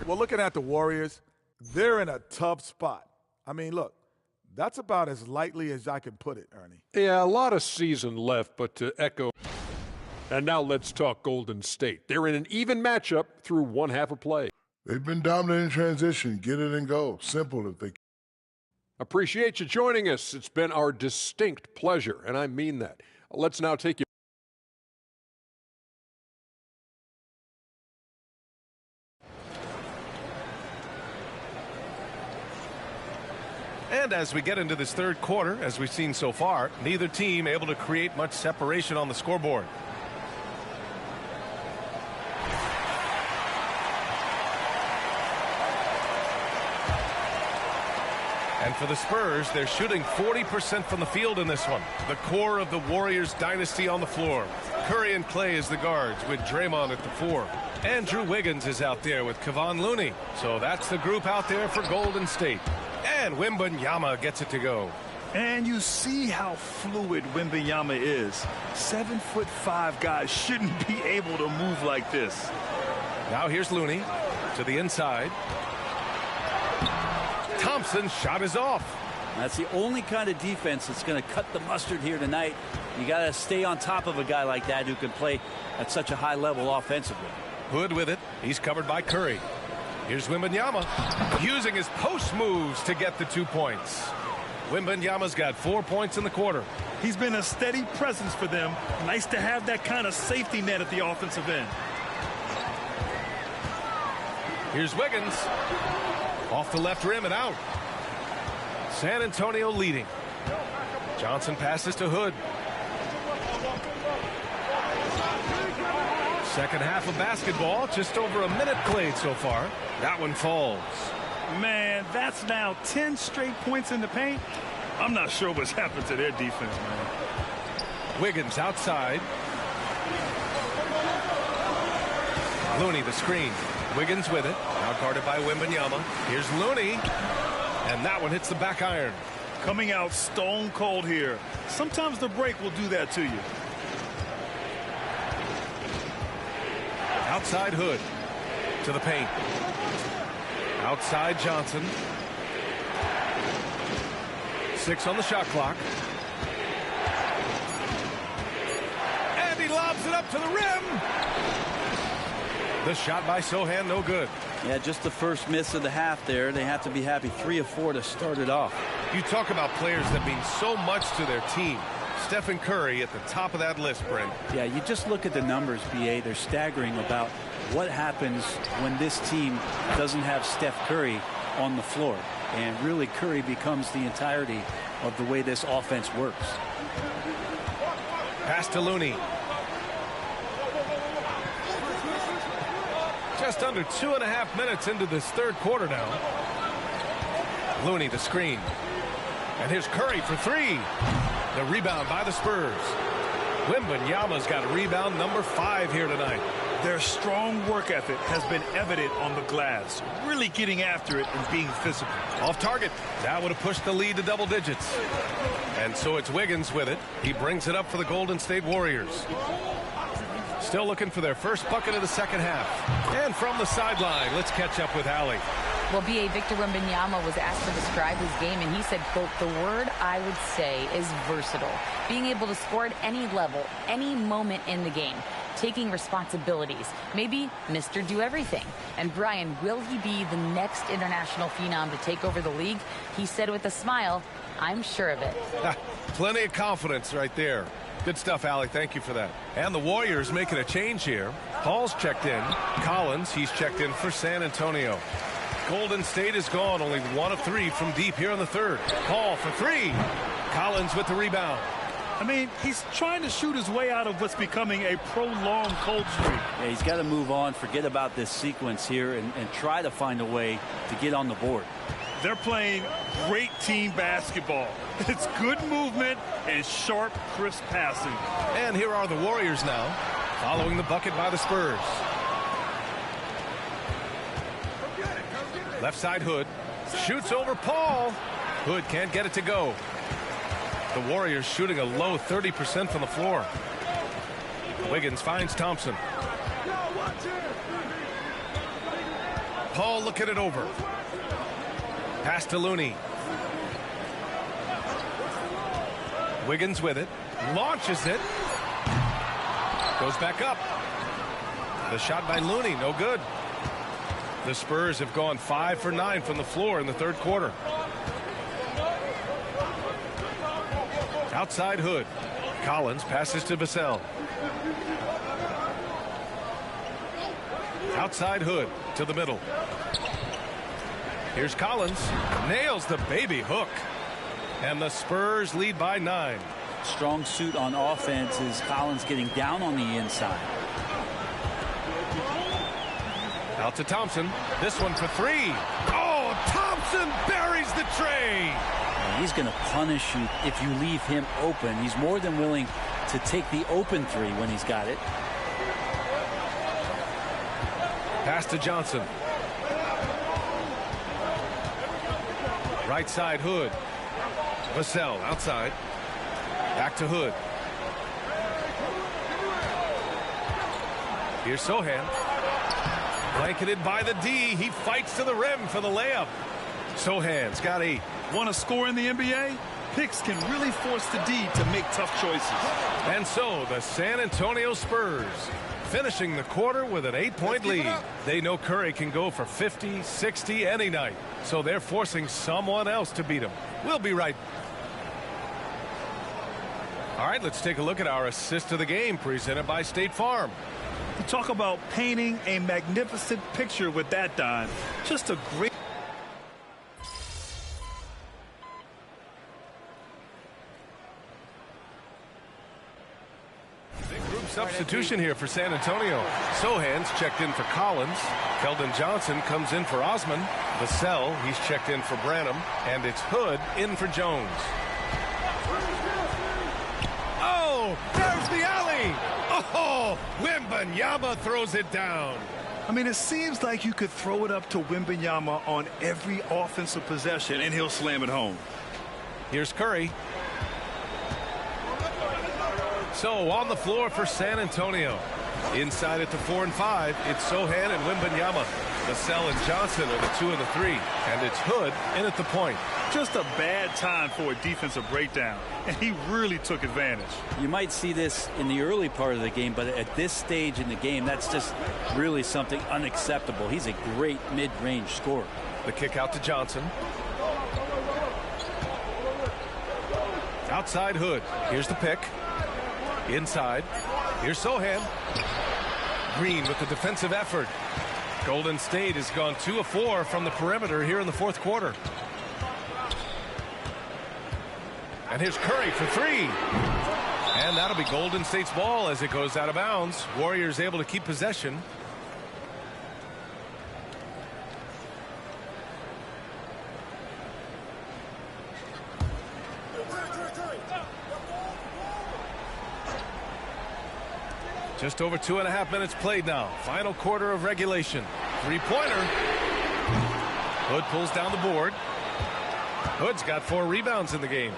Well, looking at the Warriors, they're in a tough spot. I mean, look, that's about as lightly as I can put it, Ernie. Yeah, a lot of season left, but to echo. And now let's talk Golden State. They're in an even matchup through one half of play. They've been dominant in transition. Get it and go. Simple if they can. Appreciate you joining us. It's been our distinct pleasure, and I mean that. Let's now take you. And as we get into this third quarter, as we've seen so far, neither team able to create much separation on the scoreboard. And for the Spurs, they're shooting 40% from the field in this one. The core of the Warriors dynasty on the floor. Curry and Clay as the guards with Draymond at the 4. Andrew Wiggins is out there with Kevon Looney. So that's the group out there for Golden State. And Wembanyama gets it to go. And you see how fluid Wembanyama is. 7'5" guys shouldn't be able to move like this. Now here's Looney to the inside. Thompson's shot is off. That's the only kind of defense that's going to cut the mustard here tonight. You got to stay on top of a guy like that who can play at such a high level offensively. Hood with it. He's covered by Curry. Here's Wembanyama using his post moves to get the 2 points. Wembanyama's got 4 points in the quarter. He's been a steady presence for them. Nice to have that kind of safety net at the offensive end. Here's Wiggins. Off the left rim and out. San Antonio leading. Johnson passes to Hood. Second half of basketball, just over a minute played so far. That one falls. Man, that's now 10 straight points in the paint. I'm not sure what's happened to their defense, man. Wiggins outside. Looney the screen. Wiggins with it. Now guarded by Wembanyama. Here's Looney. And that one hits the back iron. Coming out stone cold here. Sometimes the break will do that to you. Outside Hood to the paint. Outside Johnson. 6 on the shot clock. And he lobs it up to the rim. The shot by Sochan, no good. Yeah, just the first miss of the half there. They have to be happy. 3 of 4 to start it off. You talk about players that mean so much to their team. Stephen Curry at the top of that list, Brent. Yeah, you just look at the numbers, BA. They're staggering about what happens when this team doesn't have Steph Curry on the floor. And really, Curry becomes the entirety of the way this offense works. Pass to Looney. Just under 2.5 minutes into this third quarter now. Looney the screen. And here's Curry for 3. The rebound by the Spurs. Wembanyama's got rebound number 5 here tonight. Their strong work ethic has been evident on the glass. Really getting after it and being physical. Off target. That would have pushed the lead to double digits. And so it's Wiggins with it. He brings it up for the Golden State Warriors. Still looking for their first bucket of the second half. And from the sideline, let's catch up with Allie. Well, B.A. Victor Wembanyama was asked to describe his game, and he said, quote, "The word I would say is versatile. Being able to score at any level, any moment in the game. Taking responsibilities. Maybe Mr. Do Everything." And Brian, will he be the next international phenom to take over the league? He said with a smile, "I'm sure of it." Plenty of confidence right there. Good stuff, Allie. Thank you for that. And the Warriors making a change here. Paul's checked in. Collins, he's checked in for San Antonio. Golden State is gone. Only 1 of 3 from deep here in the third. Paul for 3. Collins with the rebound. I mean, he's trying to shoot his way out of what's becoming a prolonged cold streak. Yeah, he's got to move on, forget about this sequence here, and try to find a way to get on the board. They're playing great team basketball. It's good movement and sharp, crisp passing. And here are the Warriors now, following the bucket by the Spurs. Left side Hood. Shoots over Paul. Hood can't get it to go. The Warriors shooting a low 30% from the floor. Wiggins finds Thompson. Paul looking it over. Pass to Looney. Wiggins with it. Launches it. Goes back up. The shot by Looney, no good. The Spurs have gone 5 for 9 from the floor in the third quarter. Outside Hood. Collins passes to Vassell. Outside Hood to the middle. Here's Collins. Nails the baby hook. And the Spurs lead by 9. Strong suit on offense is Collins getting down on the inside. Out to Thompson. This one for 3. Oh, Thompson buries the tray. And he's going to punish you if you leave him open. He's more than willing to take the open 3 when he's got it. Pass to Johnson. Right side Hood. Vassell outside. Back to Hood. Here's Sochan. Blanketed by the D. He fights to the rim for the layup. Sochan's got 8. Want to score in the NBA? Picks can really force the D to make tough choices. And so the San Antonio Spurs finishing the quarter with an 8-point lead. They know Curry can go for 50, 60 any night, so they're forcing someone else to beat him. We'll be right. All right, let's take a look at our assist of the game presented by State Farm. You talk about painting a magnificent picture with that, Don. Just a great. Substitution here for San Antonio. Sohan's checked in for Collins. Keldon Johnson comes in for Osman. Vassell, he's checked in for Branham. And it's Hood in for Jones. Oh, there's the alley. Oh, Wembanyama throws it down. I mean, it seems like you could throw it up to Wembanyama on every offensive possession, and he'll slam it home. Here's Curry. So on the floor for San Antonio. Inside at the 4 and 5, it's Sohan and Wembanyama. Vassell and Johnson are the 2 and the 3. And it's Hood in at the point. Just a bad time for a defensive breakdown. And he really took advantage. You might see this in the early part of the game, but at this stage in the game, that's just really something unacceptable. He's a great mid-range scorer. The kick out to Johnson. Outside Hood. Here's the pick. Inside. Here's Sohan. Green with the defensive effort. Golden State has gone 2 of 4 from the perimeter here in the fourth quarter. And here's Curry for 3. And that'll be Golden State's ball as it goes out of bounds. Warriors able to keep possession. Just over 2.5 minutes played now. Final quarter of regulation. 3-pointer. Hood pulls down the board. Hood's got 4 rebounds in the game.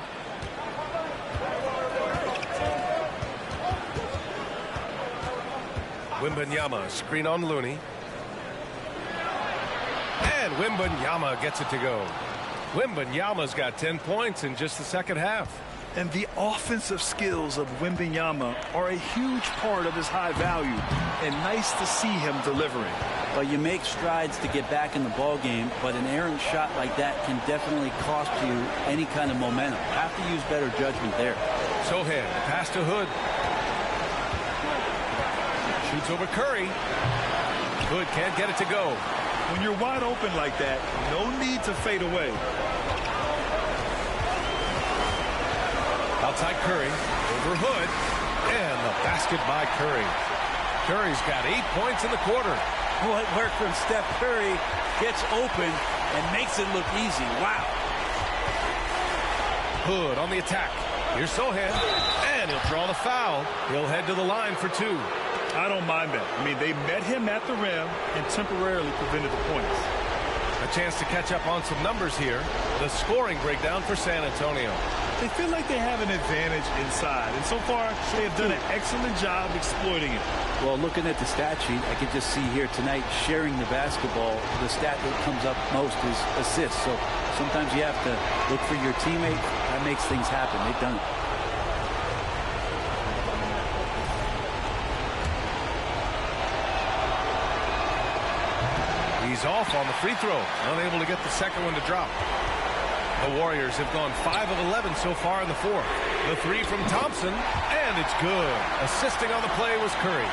Wembanyama, screen on Looney. And Wembanyama gets it to go. Wembanyama's got 10 points in just the second half. And the offensive skills of Wembanyama are a huge part of his high value. And nice to see him delivering. Well, you make strides to get back in the ball game, but an errant shot like that can definitely cost you any kind of momentum. Have to use better judgment there. Sohan, pass to Hood. Shoots over Curry. Hood can't get it to go. When you're wide open like that, no need to fade away. Outside Curry, over Hood, and the basket by Curry. Curry's got 8 points in the quarter. What work from Steph Curry, gets open and makes it look easy. Wow. Hood on the attack. Here's Sohan, and he'll draw the foul. He'll head to the line for 2. I don't mind that. I mean, they met him at the rim and temporarily prevented the points. A chance to catch up on some numbers here. The scoring breakdown for San Antonio. They feel like they have an advantage inside, and so far they have done an excellent job exploiting it. Well, looking at the stat sheet, I could just see here tonight sharing the basketball. The stat that comes up most is assists. So sometimes you have to look for your teammate. That makes things happen. They've done it. He's off on the free throw, unable to get the second one to drop. The Warriors have gone 5 of 11 so far in the fourth. The 3 from Thompson, and it's good. Assisting on the play was Curry.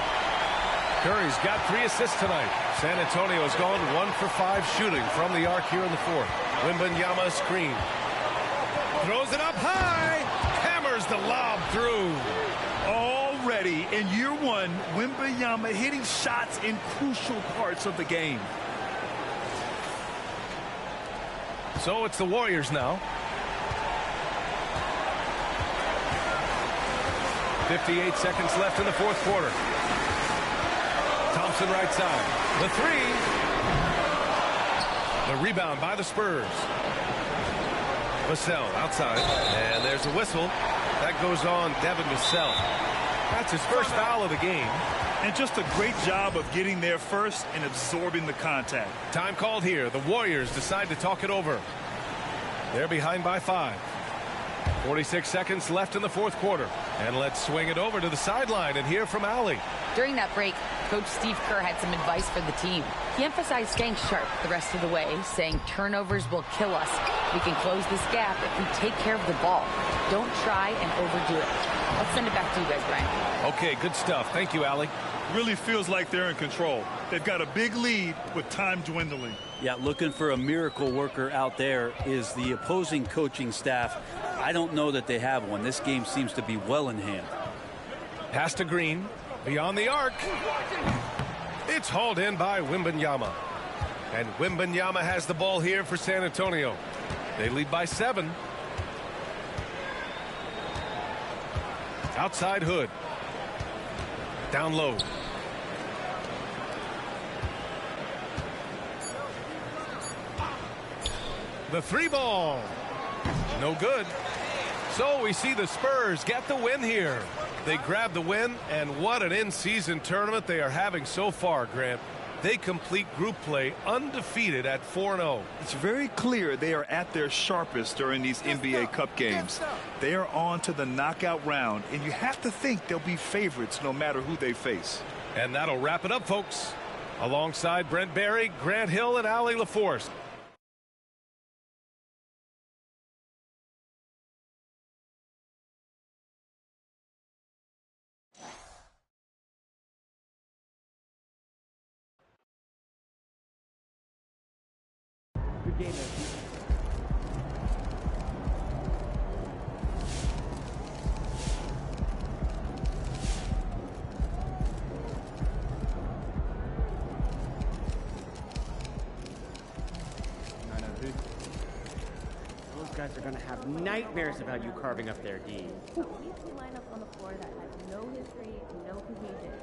Curry's got 3 assists tonight. San Antonio has gone 1 for 5 shooting from the arc here in the fourth. Wembanyama screen. Throws it up high. Hammers the lob through. Already in year 1, Wembanyama hitting shots in crucial parts of the game. So it's the Warriors now. 58 seconds left in the fourth quarter. Thompson right side. The 3. The rebound by the Spurs. Vassell outside. And there's a whistle. That goes on Devin Vassell. That's his first foul of the game. And just a great job of getting there first and absorbing the contact. Time called here. The Warriors decide to talk it over. They're behind by 5. 46 seconds left in the fourth quarter. And let's swing it over to the sideline and hear from Allie. During that break, Coach Steve Kerr had some advice for the team. He emphasized staying sharp the rest of the way, saying turnovers will kill us. We can close this gap if we take care of the ball. Don't try and overdo it. Let's send it back to you guys, Brian. Okay, good stuff. Thank you, Allie. Really feels like they're in control. They've got a big lead with time dwindling. Yeah, looking for a miracle worker out there is the opposing coaching staff. I don't know that they have one. This game seems to be well in hand. Pass to Green. Beyond the arc. It's hauled in by Wembanyama. And Wembanyama has the ball here for San Antonio. They lead by 7. Outside Hood. Down low. The 3 ball. No good. So we see the Spurs get the win here. They grab the win, and what an in-season tournament they are having so far, Grant. They complete group play undefeated at 4-0. It's very clear they are at their sharpest during these NBA Cup games. They are on to the knockout round, and you have to think they'll be favorites no matter who they face. And that'll wrap it up, folks. Alongside Brent Barry, Grant Hill, and Allie LaForce. Good game, MP. Those guys are going to have nightmares about you carving up their D. We line up on the floor that has no history, no contagion.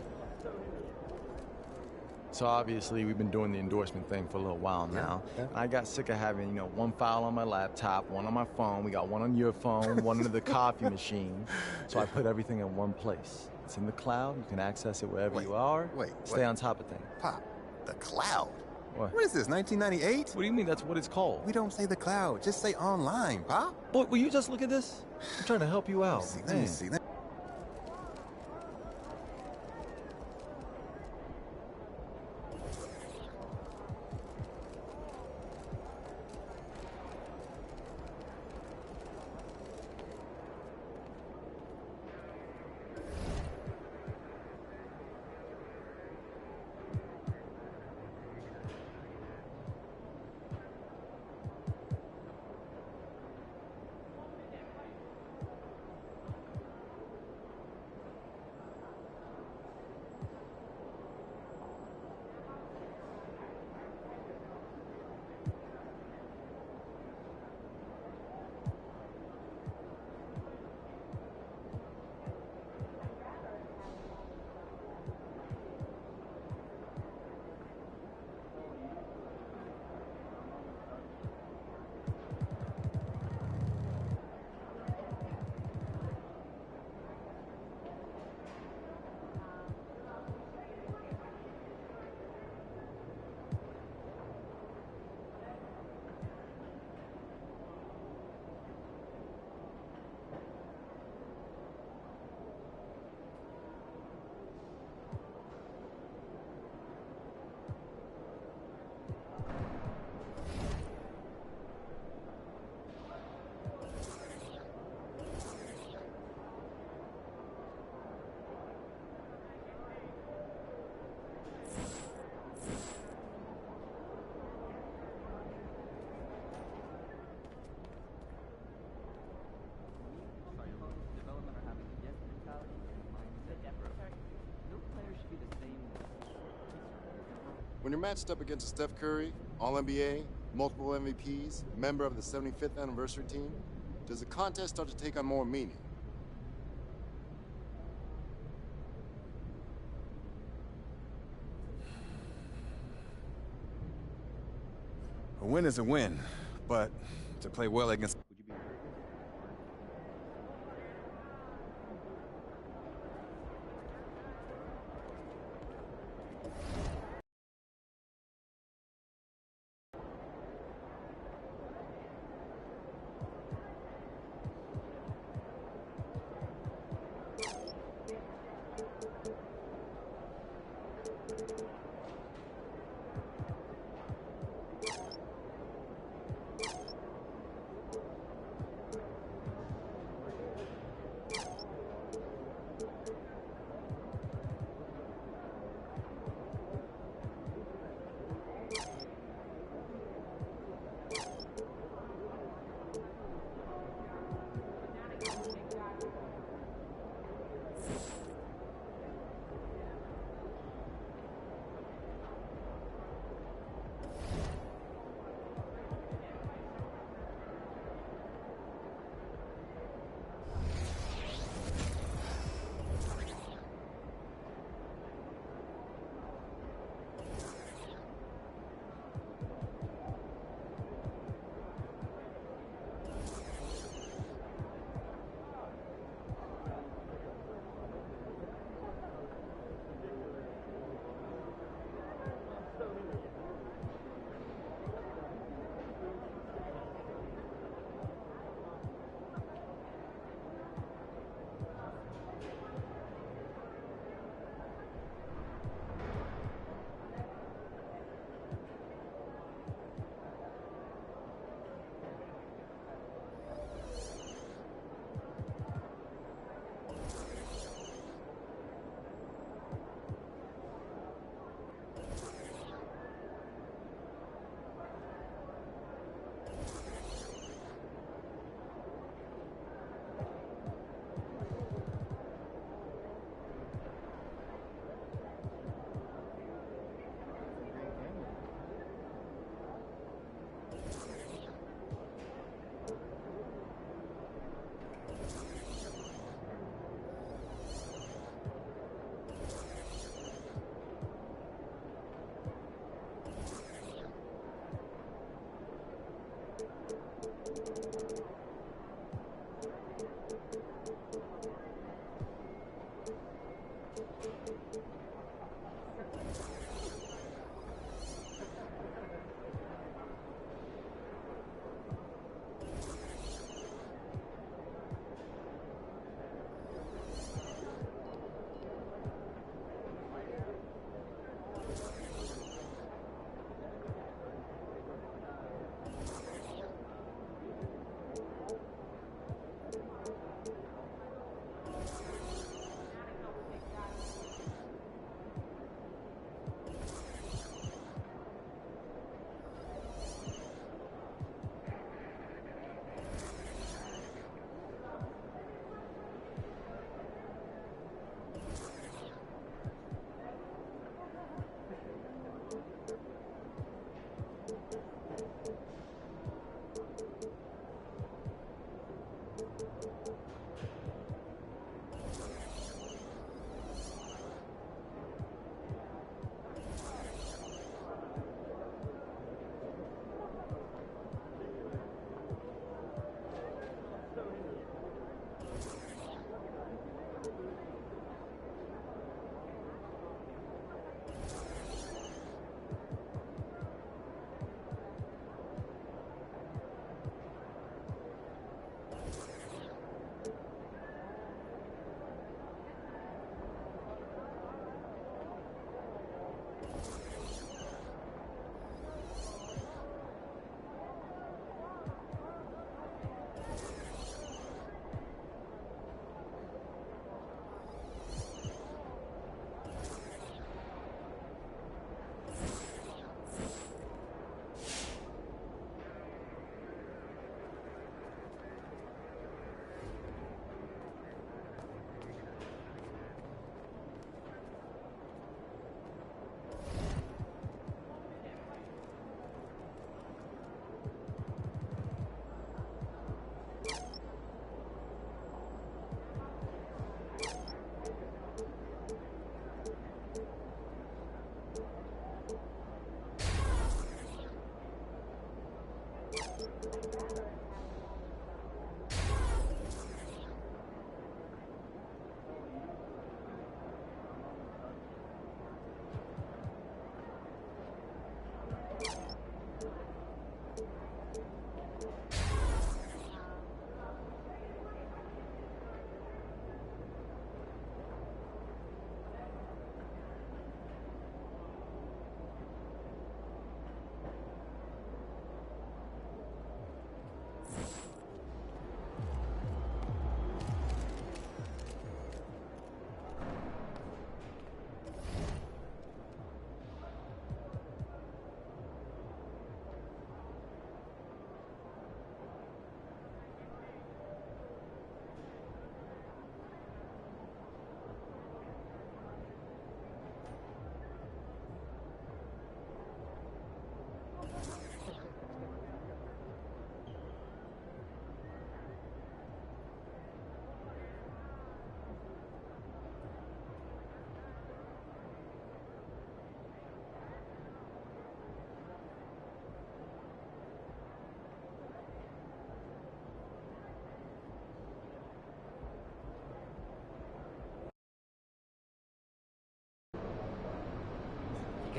So obviously we've been doing the endorsement thing for a little while now. I got sick of having, one file on my laptop, one on my phone. We got one on your phone, one under the coffee machine. So I put everything in one place. It's in the cloud. You can access it wherever you are. Stay on top of things. Pop, the cloud? What is this, 1998? What do you mean that's what it's called? We don't say the cloud. Just say online, Pop. Boy, will you just look at this? I'm trying to help you out. Let me see. When you're matched up against Steph Curry, All-NBA, multiple MVPs, member of the 75th anniversary team, does the contest start to take on more meaning? A win is a win, but to play well against...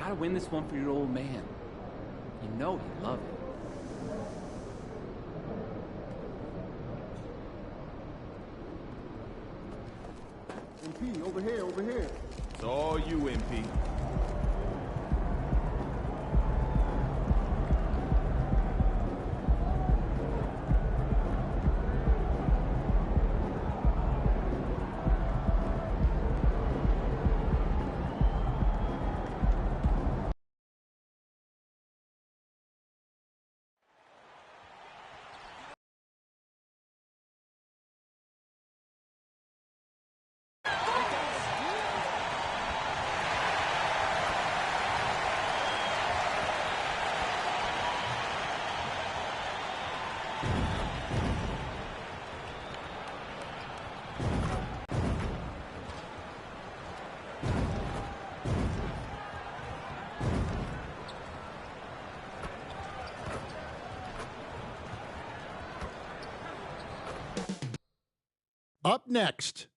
gotta win this one for your old man. You know he'd love it. MP, over here, over here. It's all you, MP. Up next.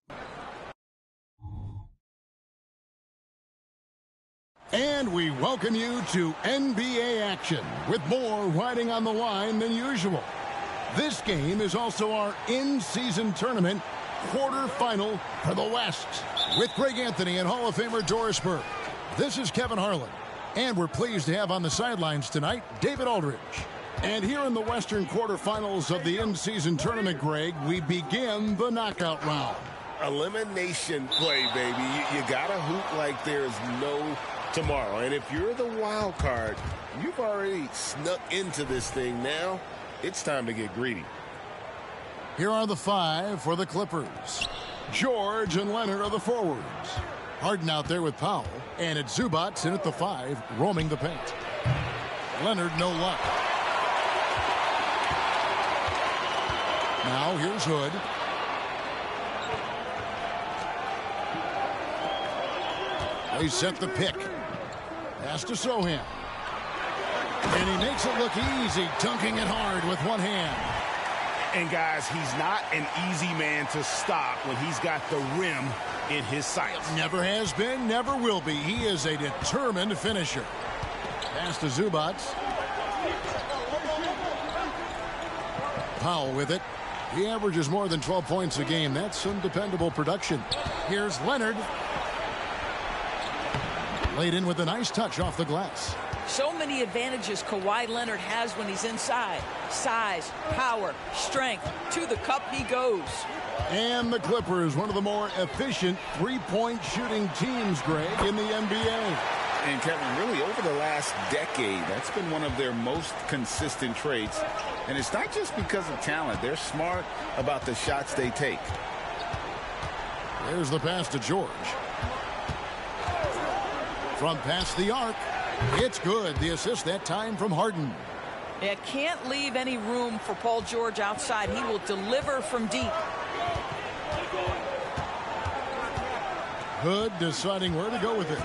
And we welcome you to NBA action with more riding on the line than usual. This game is also our in-season tournament quarterfinal for the West. With Greg Anthony and Hall of Famer Doris Burke, this is Kevin Harlan. And we're pleased to have on the sidelines tonight David Aldridge. And here in the Western quarterfinals of the in-season tournament, Greg, we begin the knockout round. Elimination play, baby. You got to hoop like there's no tomorrow. And if you're the wild card, you've already snuck into this thing now. It's time to get greedy. Here are the five for the Clippers. George and Leonard are the forwards. Harden out there with Powell. And it's Zubac in at the 5, roaming the paint. Leonard, no luck. Now here's Hood. They set the pick. Pass to Sohan. And he makes it look easy, dunking it hard with one hand. And guys, he's not an easy man to stop when he's got the rim in his sights. Never has been, never will be. He is a determined finisher. Pass to Zubac. Powell with it. He averages more than 12 points a game. That's some dependable production. Here's Leonard. Laid in with a nice touch off the glass. So many advantages Kawhi Leonard has when he's inside. Size, power, strength. To the cup he goes. And the Clippers, one of the more efficient three-point shooting teams, Greg, in the NBA. And Kevin, really over the last decade, that's been one of their most consistent traits. And it's not just because of talent. They're smart about the shots they take. There's the pass to George. From past the arc, it's good. The assist that time from Harden. Yeah, can't leave any room for Paul George outside. He will deliver from deep. Hood deciding where to go with it.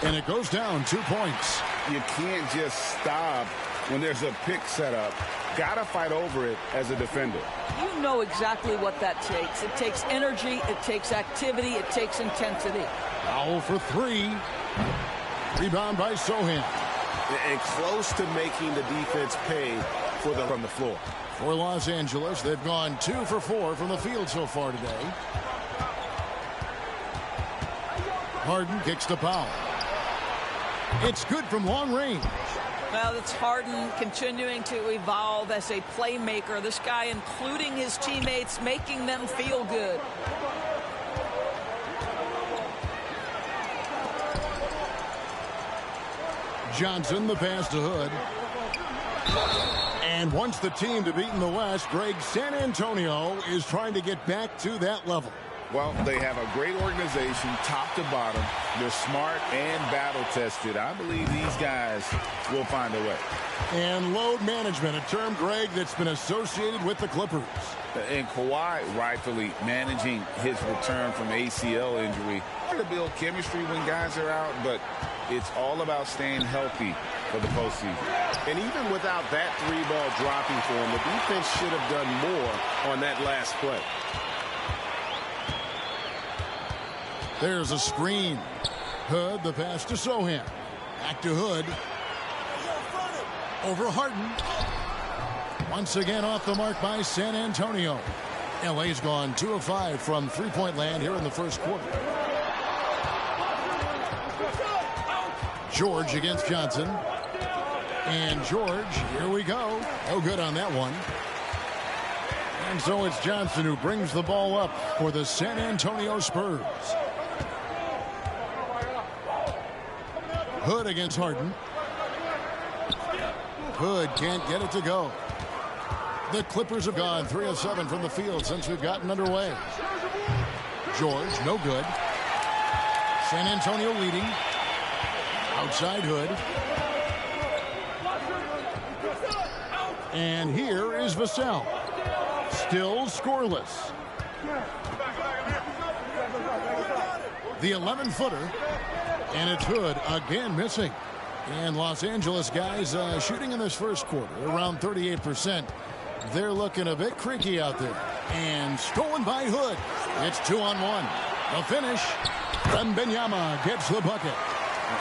And it goes down 2 points. You can't just stop when there's a pick set up. Gotta fight over it as a defender. You know exactly what that takes. It takes energy, it takes activity, it takes intensity. Foul for 3. Rebound by Sohan. And close to making the defense pay for them from the floor. For Los Angeles, they've gone 2 for 4 from the field so far today. Harden kicks to Powell. It's good from long range. Well, it's Harden continuing to evolve as a playmaker. This guy, including his teammates, making them feel good. Johnson, the pass to Hood. And once the team to beat in the West, Greg, San Antonio is trying to get back to that level. Well, they have a great organization, top to bottom. They're smart and battle-tested. I believe these guys will find a way. And load management, a term, Greg, that's been associated with the Clippers. And Kawhi rightfully managing his return from ACL injury. To build chemistry when guys are out, but it's all about staying healthy for the postseason. And even without that 3-ball dropping for him, the defense should have done more on that last play. There's a screen. Hood, the pass to Sohan. Back to Hood. Over Harden. Once again off the mark by San Antonio. LA's gone 2 of 5 from three-point land here in the first quarter. George against Johnson. And George, here we go. No good on that one. And so it's Johnson who brings the ball up for the San Antonio Spurs. Hood against Harden. Hood can't get it to go. The Clippers have gone 3 of 7 from the field since we've gotten underway. George, no good. San Antonio leading. Outside Hood. And here is Vassell. Still scoreless. The 11-footer. And it's Hood again missing. And Los Angeles guys shooting in this first quarter around 38%. They're looking a bit creaky out there. And stolen by Hood. It's 2-on-1. The finish. Wembanyama gets the bucket.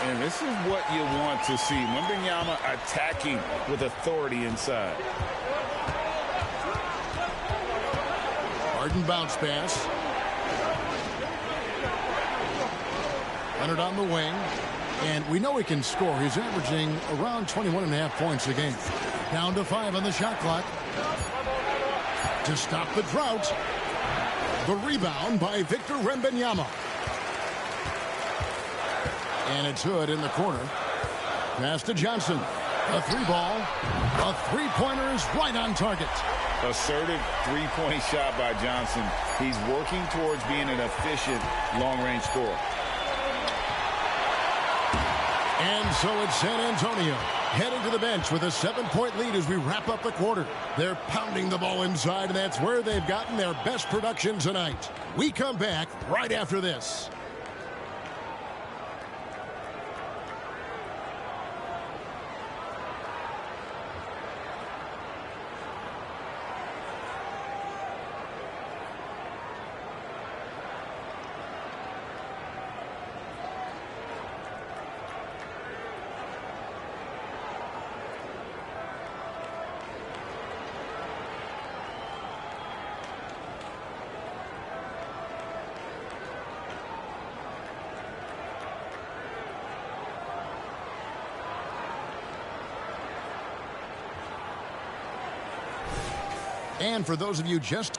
And this is what you want to see. Wembanyama attacking with authority inside. Harden bounce pass. Leonard on the wing. And we know he can score. He's averaging around 21.5 points a game. Down to 5 on the shot clock. To stop the drought. The rebound by Victor Wembanyama. And it's Hood in the corner. Pass to Johnson. A 3-ball. A 3-pointer is right on target. Assertive 3-point shot by Johnson. He's working towards being an efficient long-range scorer. And so it's San Antonio heading to the bench with a 7-point lead as we wrap up the quarter. They're pounding the ball inside, and that's where they've gotten their best production tonight. We come back right after this. And for those of you just...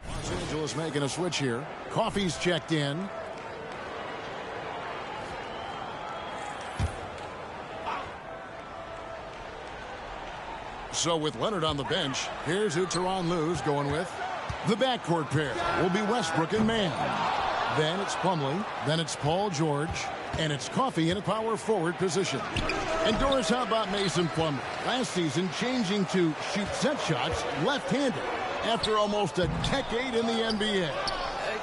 Los Angeles making a switch here. Coffey's checked in. So with Leonard on the bench, here's who Tyronn Lue's going with. The backcourt pair will be Westbrook and Mann. Then it's Plumlee, then it's Paul George, and it's Coffey in a power forward position. And Doris, how about Mason Plumlee? Last season changing to shoot set shots left-handed after almost a decade in the NBA.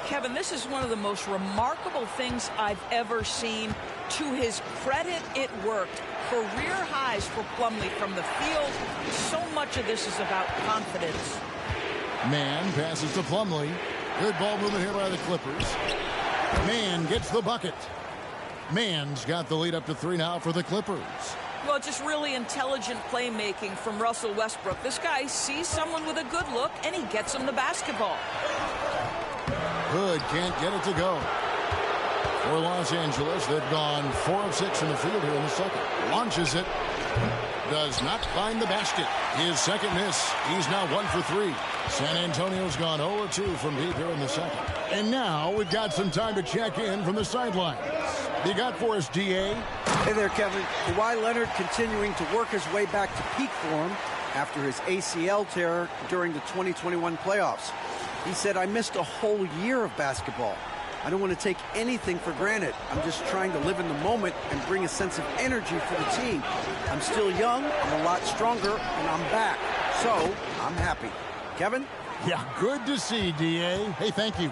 Kevin, this is one of the most remarkable things I've ever seen. To his credit, it worked. Career highs for Plumlee from the field. So much of this is about confidence. Mann passes to Plumlee. Good ball movement here by the Clippers. Mann gets the bucket. Mann's got the lead up to 3 now for the Clippers. Well, just really intelligent playmaking from Russell Westbrook. This guy sees someone with a good look, and he gets him the basketball. Hood can't get it to go. For Los Angeles, they've gone 4 of 6 in the field here in the second. Launches it. Does not find the basket. His second miss. He's now 1 for 3. San Antonio's gone 0 of 2 from deep here in the second. And now we've got some time to check in from the sidelines. You got for us, D.A.? Hey there, Kevin. Kawhi Leonard continuing to work his way back to peak form after his ACL tear during the 2021 playoffs. He said, "I missed a whole year of basketball. I don't want to take anything for granted. I'm just trying to live in the moment and bring a sense of energy for the team. I'm still young, I'm a lot stronger, and I'm back. So, I'm happy." Kevin? Yeah, good to see, D.A. Hey, thank you.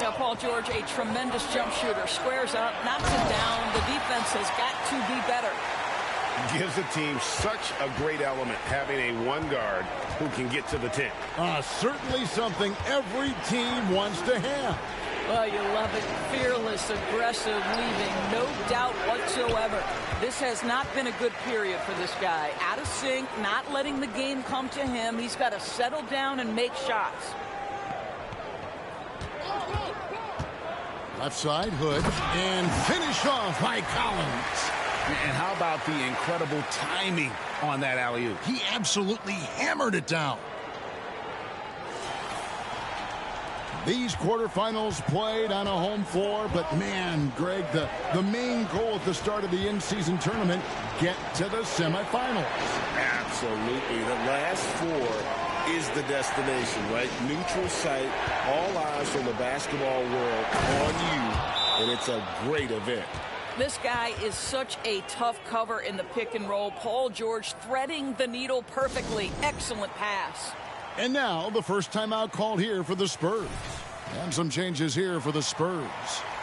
Now, Paul George, a tremendous jump shooter. Squares up, knocks it down. The defense has got to be better. Gives the team such a great element having a one guard who can get to the 10. Certainly something every team wants to have. Well, you love it. Fearless, aggressive, leaving. No doubt whatsoever. This has not been a good period for this guy. Out of sync, not letting the game come to him. He's got to settle down and make shots. Left side, Hood, and finish off by Collins. And how about the incredible timing on that alley-oop? He absolutely hammered it down. These quarterfinals played on a home floor, but man, Greg, the main goal at the start of the in-season tournament, get to the semifinals. Absolutely. The last four is the destination, right? Neutral site, all eyes from the basketball world on you, and it's a great event. This guy is such a tough cover in the pick and roll. Paul George threading the needle perfectly. Excellent pass. And now the first timeout called here for the Spurs. And some changes here for the Spurs.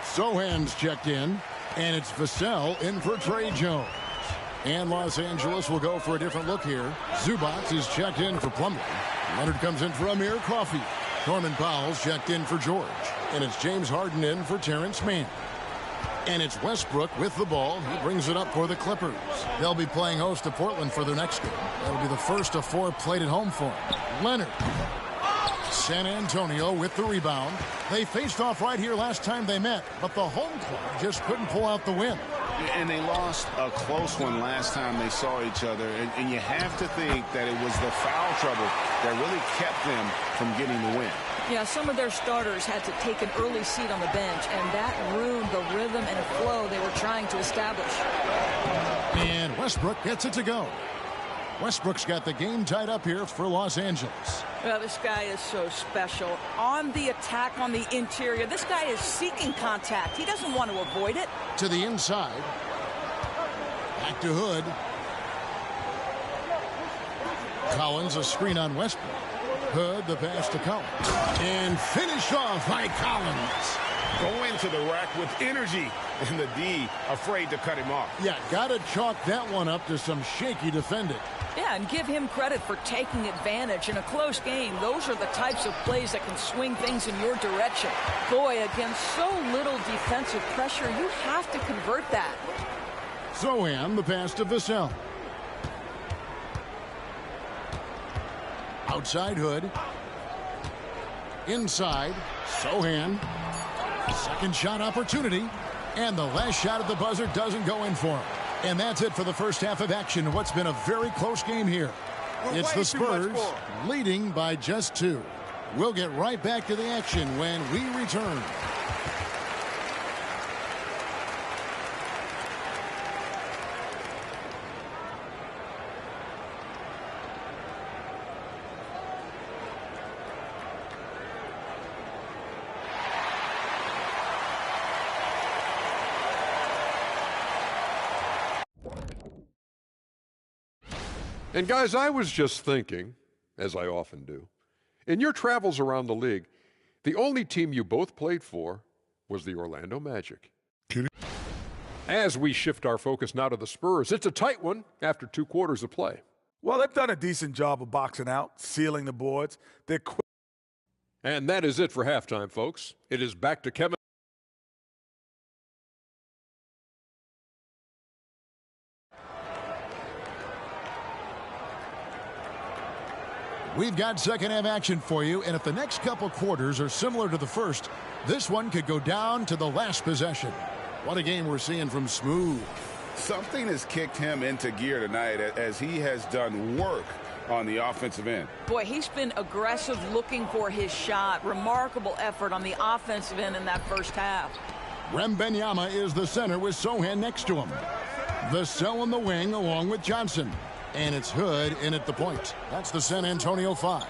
Sohan's checked in, and it's Vassell in for Trey Jones. And Los Angeles will go for a different look here. Zubac is checked in for Plumlee. Leonard comes in for Amir Coffey. Norman Powell's checked in for George. And it's James Harden in for Terrence Mann. And it's Westbrook with the ball. He brings it up for the Clippers. They'll be playing host to Portland for their next game. That'll be the first of 4 played at home for them. Leonard. San Antonio with the rebound. They faced off right here last time they met, but the home club just couldn't pull out the win. And they lost a close one last time they saw each other. And you have to think that it was the foul trouble that really kept them from getting the win. Yeah, some of their starters had to take an early seat on the bench, and that ruined the rhythm and flow they were trying to establish. And Westbrook gets it to go. Westbrook's got the game tied up here for Los Angeles. Well, this guy is so special. On the attack on the interior, this guy is seeking contact. He doesn't want to avoid it. To the inside. Back to Hood. Collins, a screen on Westbrook. Hood, the pass to Collins. And finish off by Collins. Go into the rack with energy, and the D afraid to cut him off. Yeah, got to chalk that one up to some shaky defending. Yeah, and give him credit for taking advantage in a close game. Those are the types of plays that can swing things in your direction. Boy, against so little defensive pressure, you have to convert that. Sohan, the pass to Vassell. Outside Hood. Inside, Sohan. Second shot opportunity. And the last shot at the buzzer doesn't go in for him. And that's it for the first half of action. What's been a very close game here. It's the Spurs leading by just 2. We'll get right back to the action when we return. And guys, I was just thinking, as I often do, in your travels around the league, the only team you both played for was the Orlando Magic. As we shift our focus now to the Spurs, it's a tight one after 2 quarters of play. Well, they've done a decent job of boxing out, sealing the boards. They're quick. And that is it for halftime, folks. It is back to Kevin. We've got second half action for you, and if the next couple quarters are similar to the first, this one could go down to the last possession. What a game we're seeing from Smooth. Something has kicked him into gear tonight as he has done work on the offensive end. Boy, he's been aggressive looking for his shot. Remarkable effort on the offensive end in that first half. Wembanyama is the center with Sohan next to him. Vassell in the wing along with Johnson. And it's Hood in at the point. That's the San Antonio 5.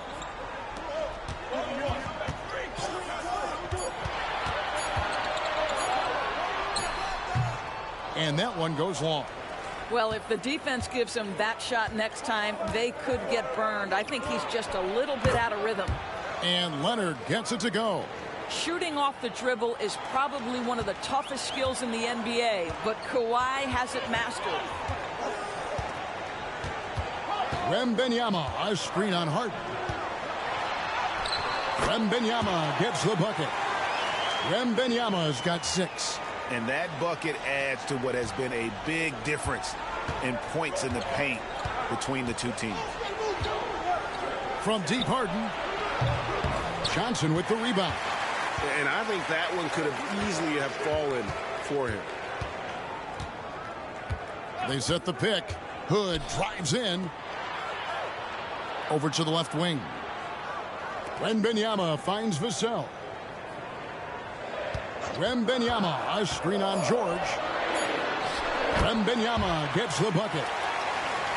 And that one goes long. Well, if the defense gives him that shot next time, they could get burned. I think he's just a little bit out of rhythm. And Leonard gets it to go. Shooting off the dribble is probably one of the toughest skills in the NBA, but Kawhi has it mastered. Wembanyama, a screen on Harden. Wembanyama gets the bucket. Wembanyama's got 6. And that bucket adds to what has been a big difference in points in the paint between the two teams. From deep, Harden. Johnson with the rebound. And I think that one could have easily have fallen for him. They set the pick. Hood drives in. Over to the left wing. Wembanyama finds Vassell. Wembanyama, a screen on George. Wembanyama gets the bucket.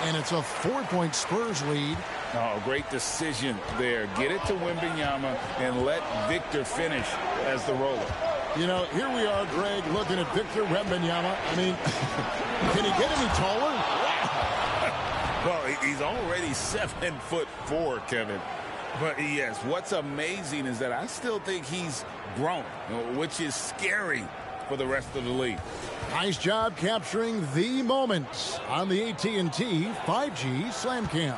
And it's a 4-point Spurs lead. Oh, great decision there. Get it to Wembanyama and let Victor finish as the roller. You know, here we are, Greg, looking at Victor Wembanyama. I mean, can he get any taller? Well, he's already 7'4", Kevin. But yes, what's amazing is that I still think he's grown, which is scary for the rest of the league. Nice job capturing the moments on the AT&T 5G Slam Cam.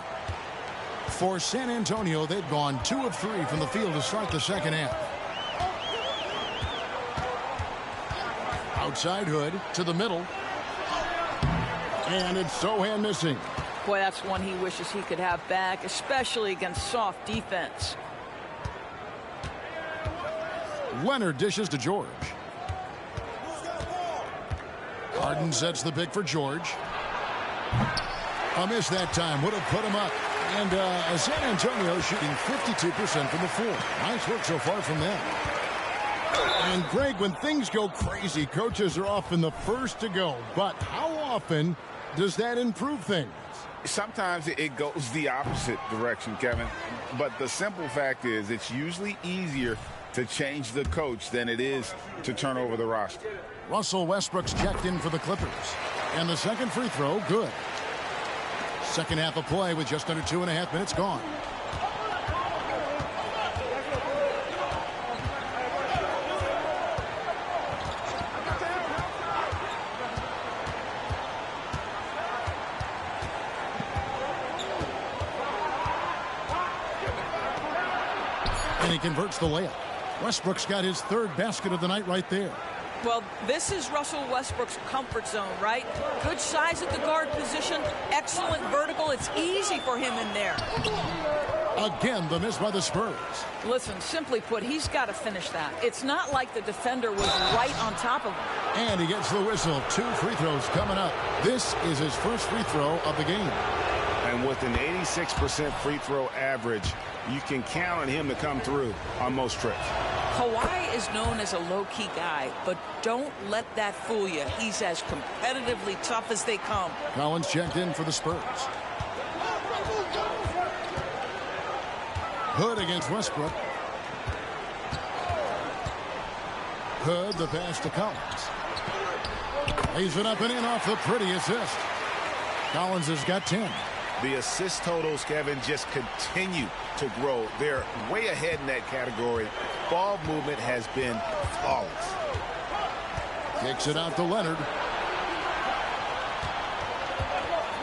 For San Antonio, they've gone 2 of 3 from the field to start the second half. Outside Hood to the middle. And it's Sochan missing. Boy, that's one he wishes he could have back, especially against soft defense. Leonard dishes to George. Harden sets the pick for George. A miss that time. Would have put him up. And San Antonio shooting 52% from the floor. Nice work so far from them. And Greg, when things go crazy, coaches are often the first to go. But how often does that improve things? Sometimes it goes the opposite direction, Kevin. But the simple fact is it's usually easier to change the coach than it is to turn over the roster. Russell Westbrook's checked in for the Clippers. And the second free throw, good. Second half of play with just under 2.5 minutes gone. And he converts the layup. Westbrook's got his 3rd basket of the night right there. Well, this is Russell Westbrook's comfort zone, right? Good size at the guard position, excellent vertical. It's easy for him in there. Again, the miss by the Spurs. Listen, simply put, he's got to finish that. It's not like the defender was right on top of him. And he gets the whistle. 2 free throws coming up. This is his first free throw of the game. And with an 86% free throw average, you can count on him to come through on most trips. Kawhi is known as a low-key guy, but don't let that fool you. He's as competitively tough as they come. Collins checked in for the Spurs. Hood against Westbrook. Hood, the pass to Collins. Lays it up and in off the pretty assist. Collins has got 10. The assist totals, Kevin, just continue to grow. They're way ahead in that category. Ball movement has been flawless. Kicks it out to Leonard.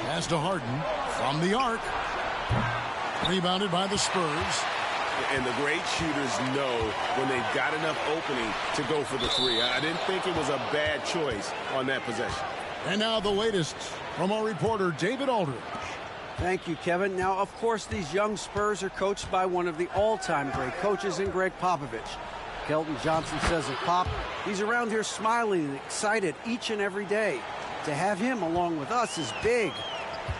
Pass to Harden from the arc. Rebounded by the Spurs. And the great shooters know when they've got enough opening to go for the 3. I didn't think it was a bad choice on that possession. And now the latest from our reporter, David Aldridge. Thank you, Kevin. Now, of course, these young Spurs are coached by one of the all-time great coaches in Greg Popovich. Keldon Johnson says of Pop, he's around here smiling and excited each and every day. To have him along with us is big.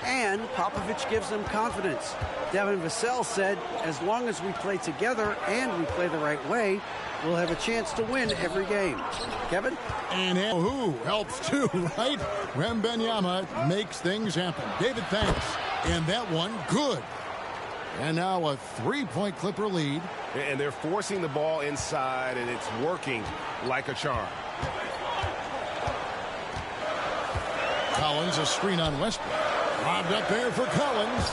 And Popovich gives them confidence. Devin Vassell said, as long as we play together and we play the right way, we'll have a chance to win every game. Kevin? And who helps too, right? Wembanyama makes things happen. David, thanks. And that one, good. And now a 3-point Clipper lead. And they're forcing the ball inside, and it's working like a charm. Collins, a screen on Westbrook. Lobbed up there for Collins.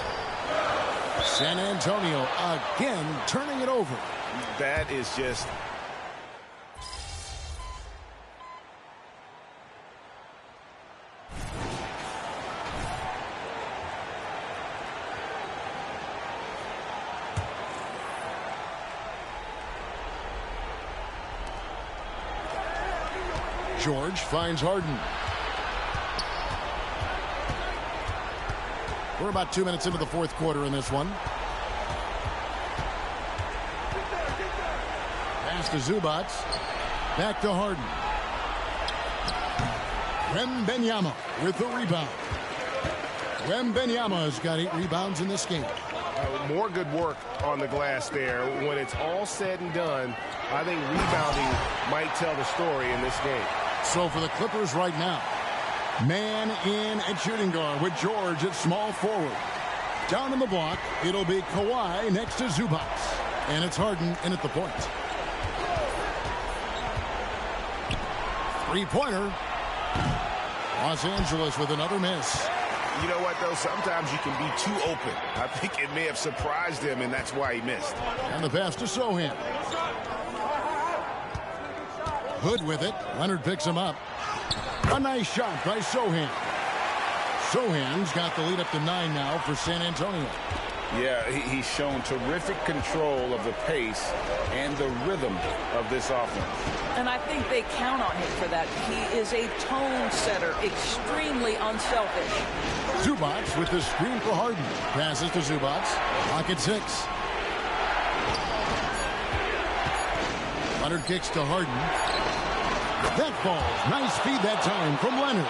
San Antonio again turning it over. That is just... George finds Harden. We're about 2 minutes into the fourth quarter in this one. Pass to Zubac. Back to Harden. Wembanyama with the rebound. Wembanyama has got 8 rebounds in this game. More good work on the glass there. When it's all said and done, I think rebounding might tell the story in this game. So for the Clippers right now, man in at shooting guard with George at small forward. Down in the block, it'll be Kawhi next to Zubac. And it's Harden in at the point. Three-pointer. Los Angeles with another miss. You know what, though? Sometimes you can be too open. I think it may have surprised him, and that's why he missed. And the pass to Sohan. Hood with it. Leonard picks him up. A nice shot by Sohan. Sohan's got the lead up to 9 now for San Antonio. Yeah, he's shown terrific control of the pace and the rhythm of this offense. And I think they count on him for that. He is a tone setter, extremely unselfish. Zubac with the screen for Harden. Passes to Zubac. Pocket 6. Leonard kicks to Harden. That falls. Nice feed that time from Leonard.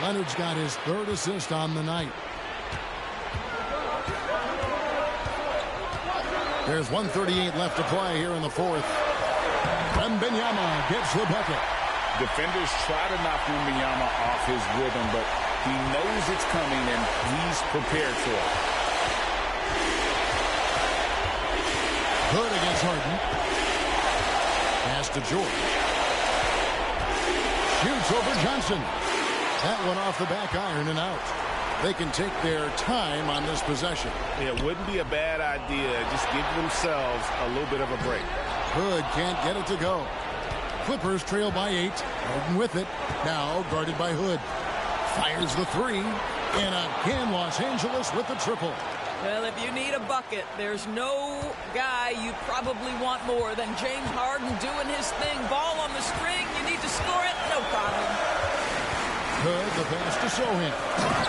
Leonard's got his 3rd assist on the night. There's 1:38 left to play here in the fourth. Wembanyama gets the bucket. Defenders try to knock Wembanyama off his rhythm, but he knows it's coming and he's prepared for it. Hood against Harden. Pass to George. Shoots over Johnson. That one off the back iron and out. They can take their time on this possession. It wouldn't be a bad idea. Just give themselves a little bit of a break. Hood can't get it to go. Clippers trail by 8. Harden with it. Now guarded by Hood. Fires the 3. And again, Los Angeles with the triple. Well, if you need a bucket, there's no guy you probably want more than James Harden doing his thing. Ball on the string. You need to score it. No problem. Hood, the pass to Sohan.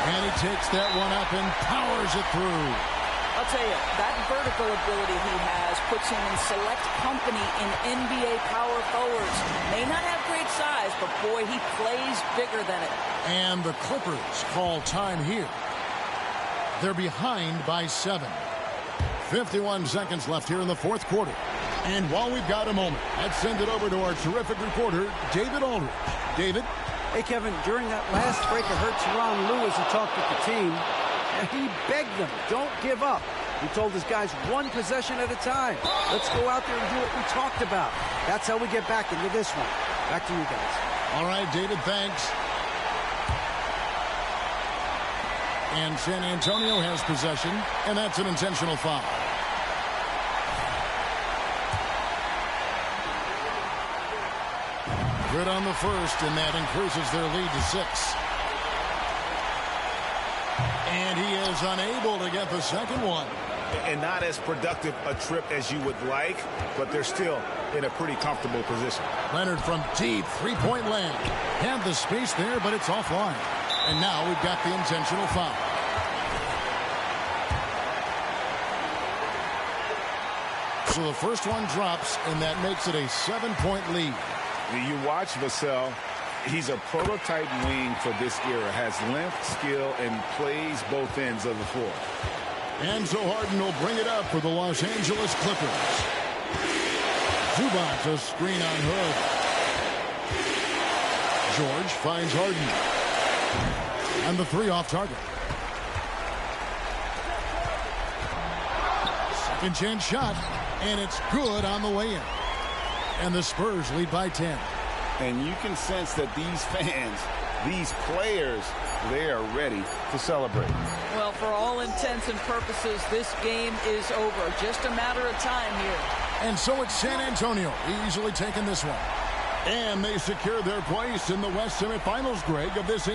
And he takes that one up and powers it through. I'll tell you, that vertical ability he has puts him in select company in NBA power forwards. May not have great size, but boy, he plays bigger than it. And the Clippers call time here. They're behind by 7. 51 seconds left here in the fourth quarter. And while we've got a moment, let's send it over to our terrific reporter, David Aldridge. David? Hey, Kevin, during that last break, I heard Tyronn Lue as he talked with the team, and he begged them, don't give up. He told his guys 1 possession at a time. Let's go out there and do what we talked about. That's how we get back into this one. Back to you guys. All right, David, thanks. And San Antonio has possession, and that's an intentional foul. Good on the first, and that increases their lead to 6. And he is unable to get the second one. And not as productive a trip as you would like, but they're still in a pretty comfortable position. Leonard from deep three-point land. Had the space there, but it's offline. And now we've got the intentional foul. So the first one drops, and that makes it a 7-point lead. You watch Vassell. He's a prototype wing for this era. Has length, skill, and plays both ends of the floor. And so Harden will bring it up for the Los Angeles Clippers. Zubac, a screen on Hood. George finds Harden. And the 3 off target. Second chance shot. And it's good on the way in. And the Spurs lead by 10. And you can sense that these fans, these players, they are ready to celebrate. Well, for all intents and purposes, this game is over. Just a matter of time here. And so it's San Antonio easily taking this one. And they secure their place in the West semifinals, Greg, of this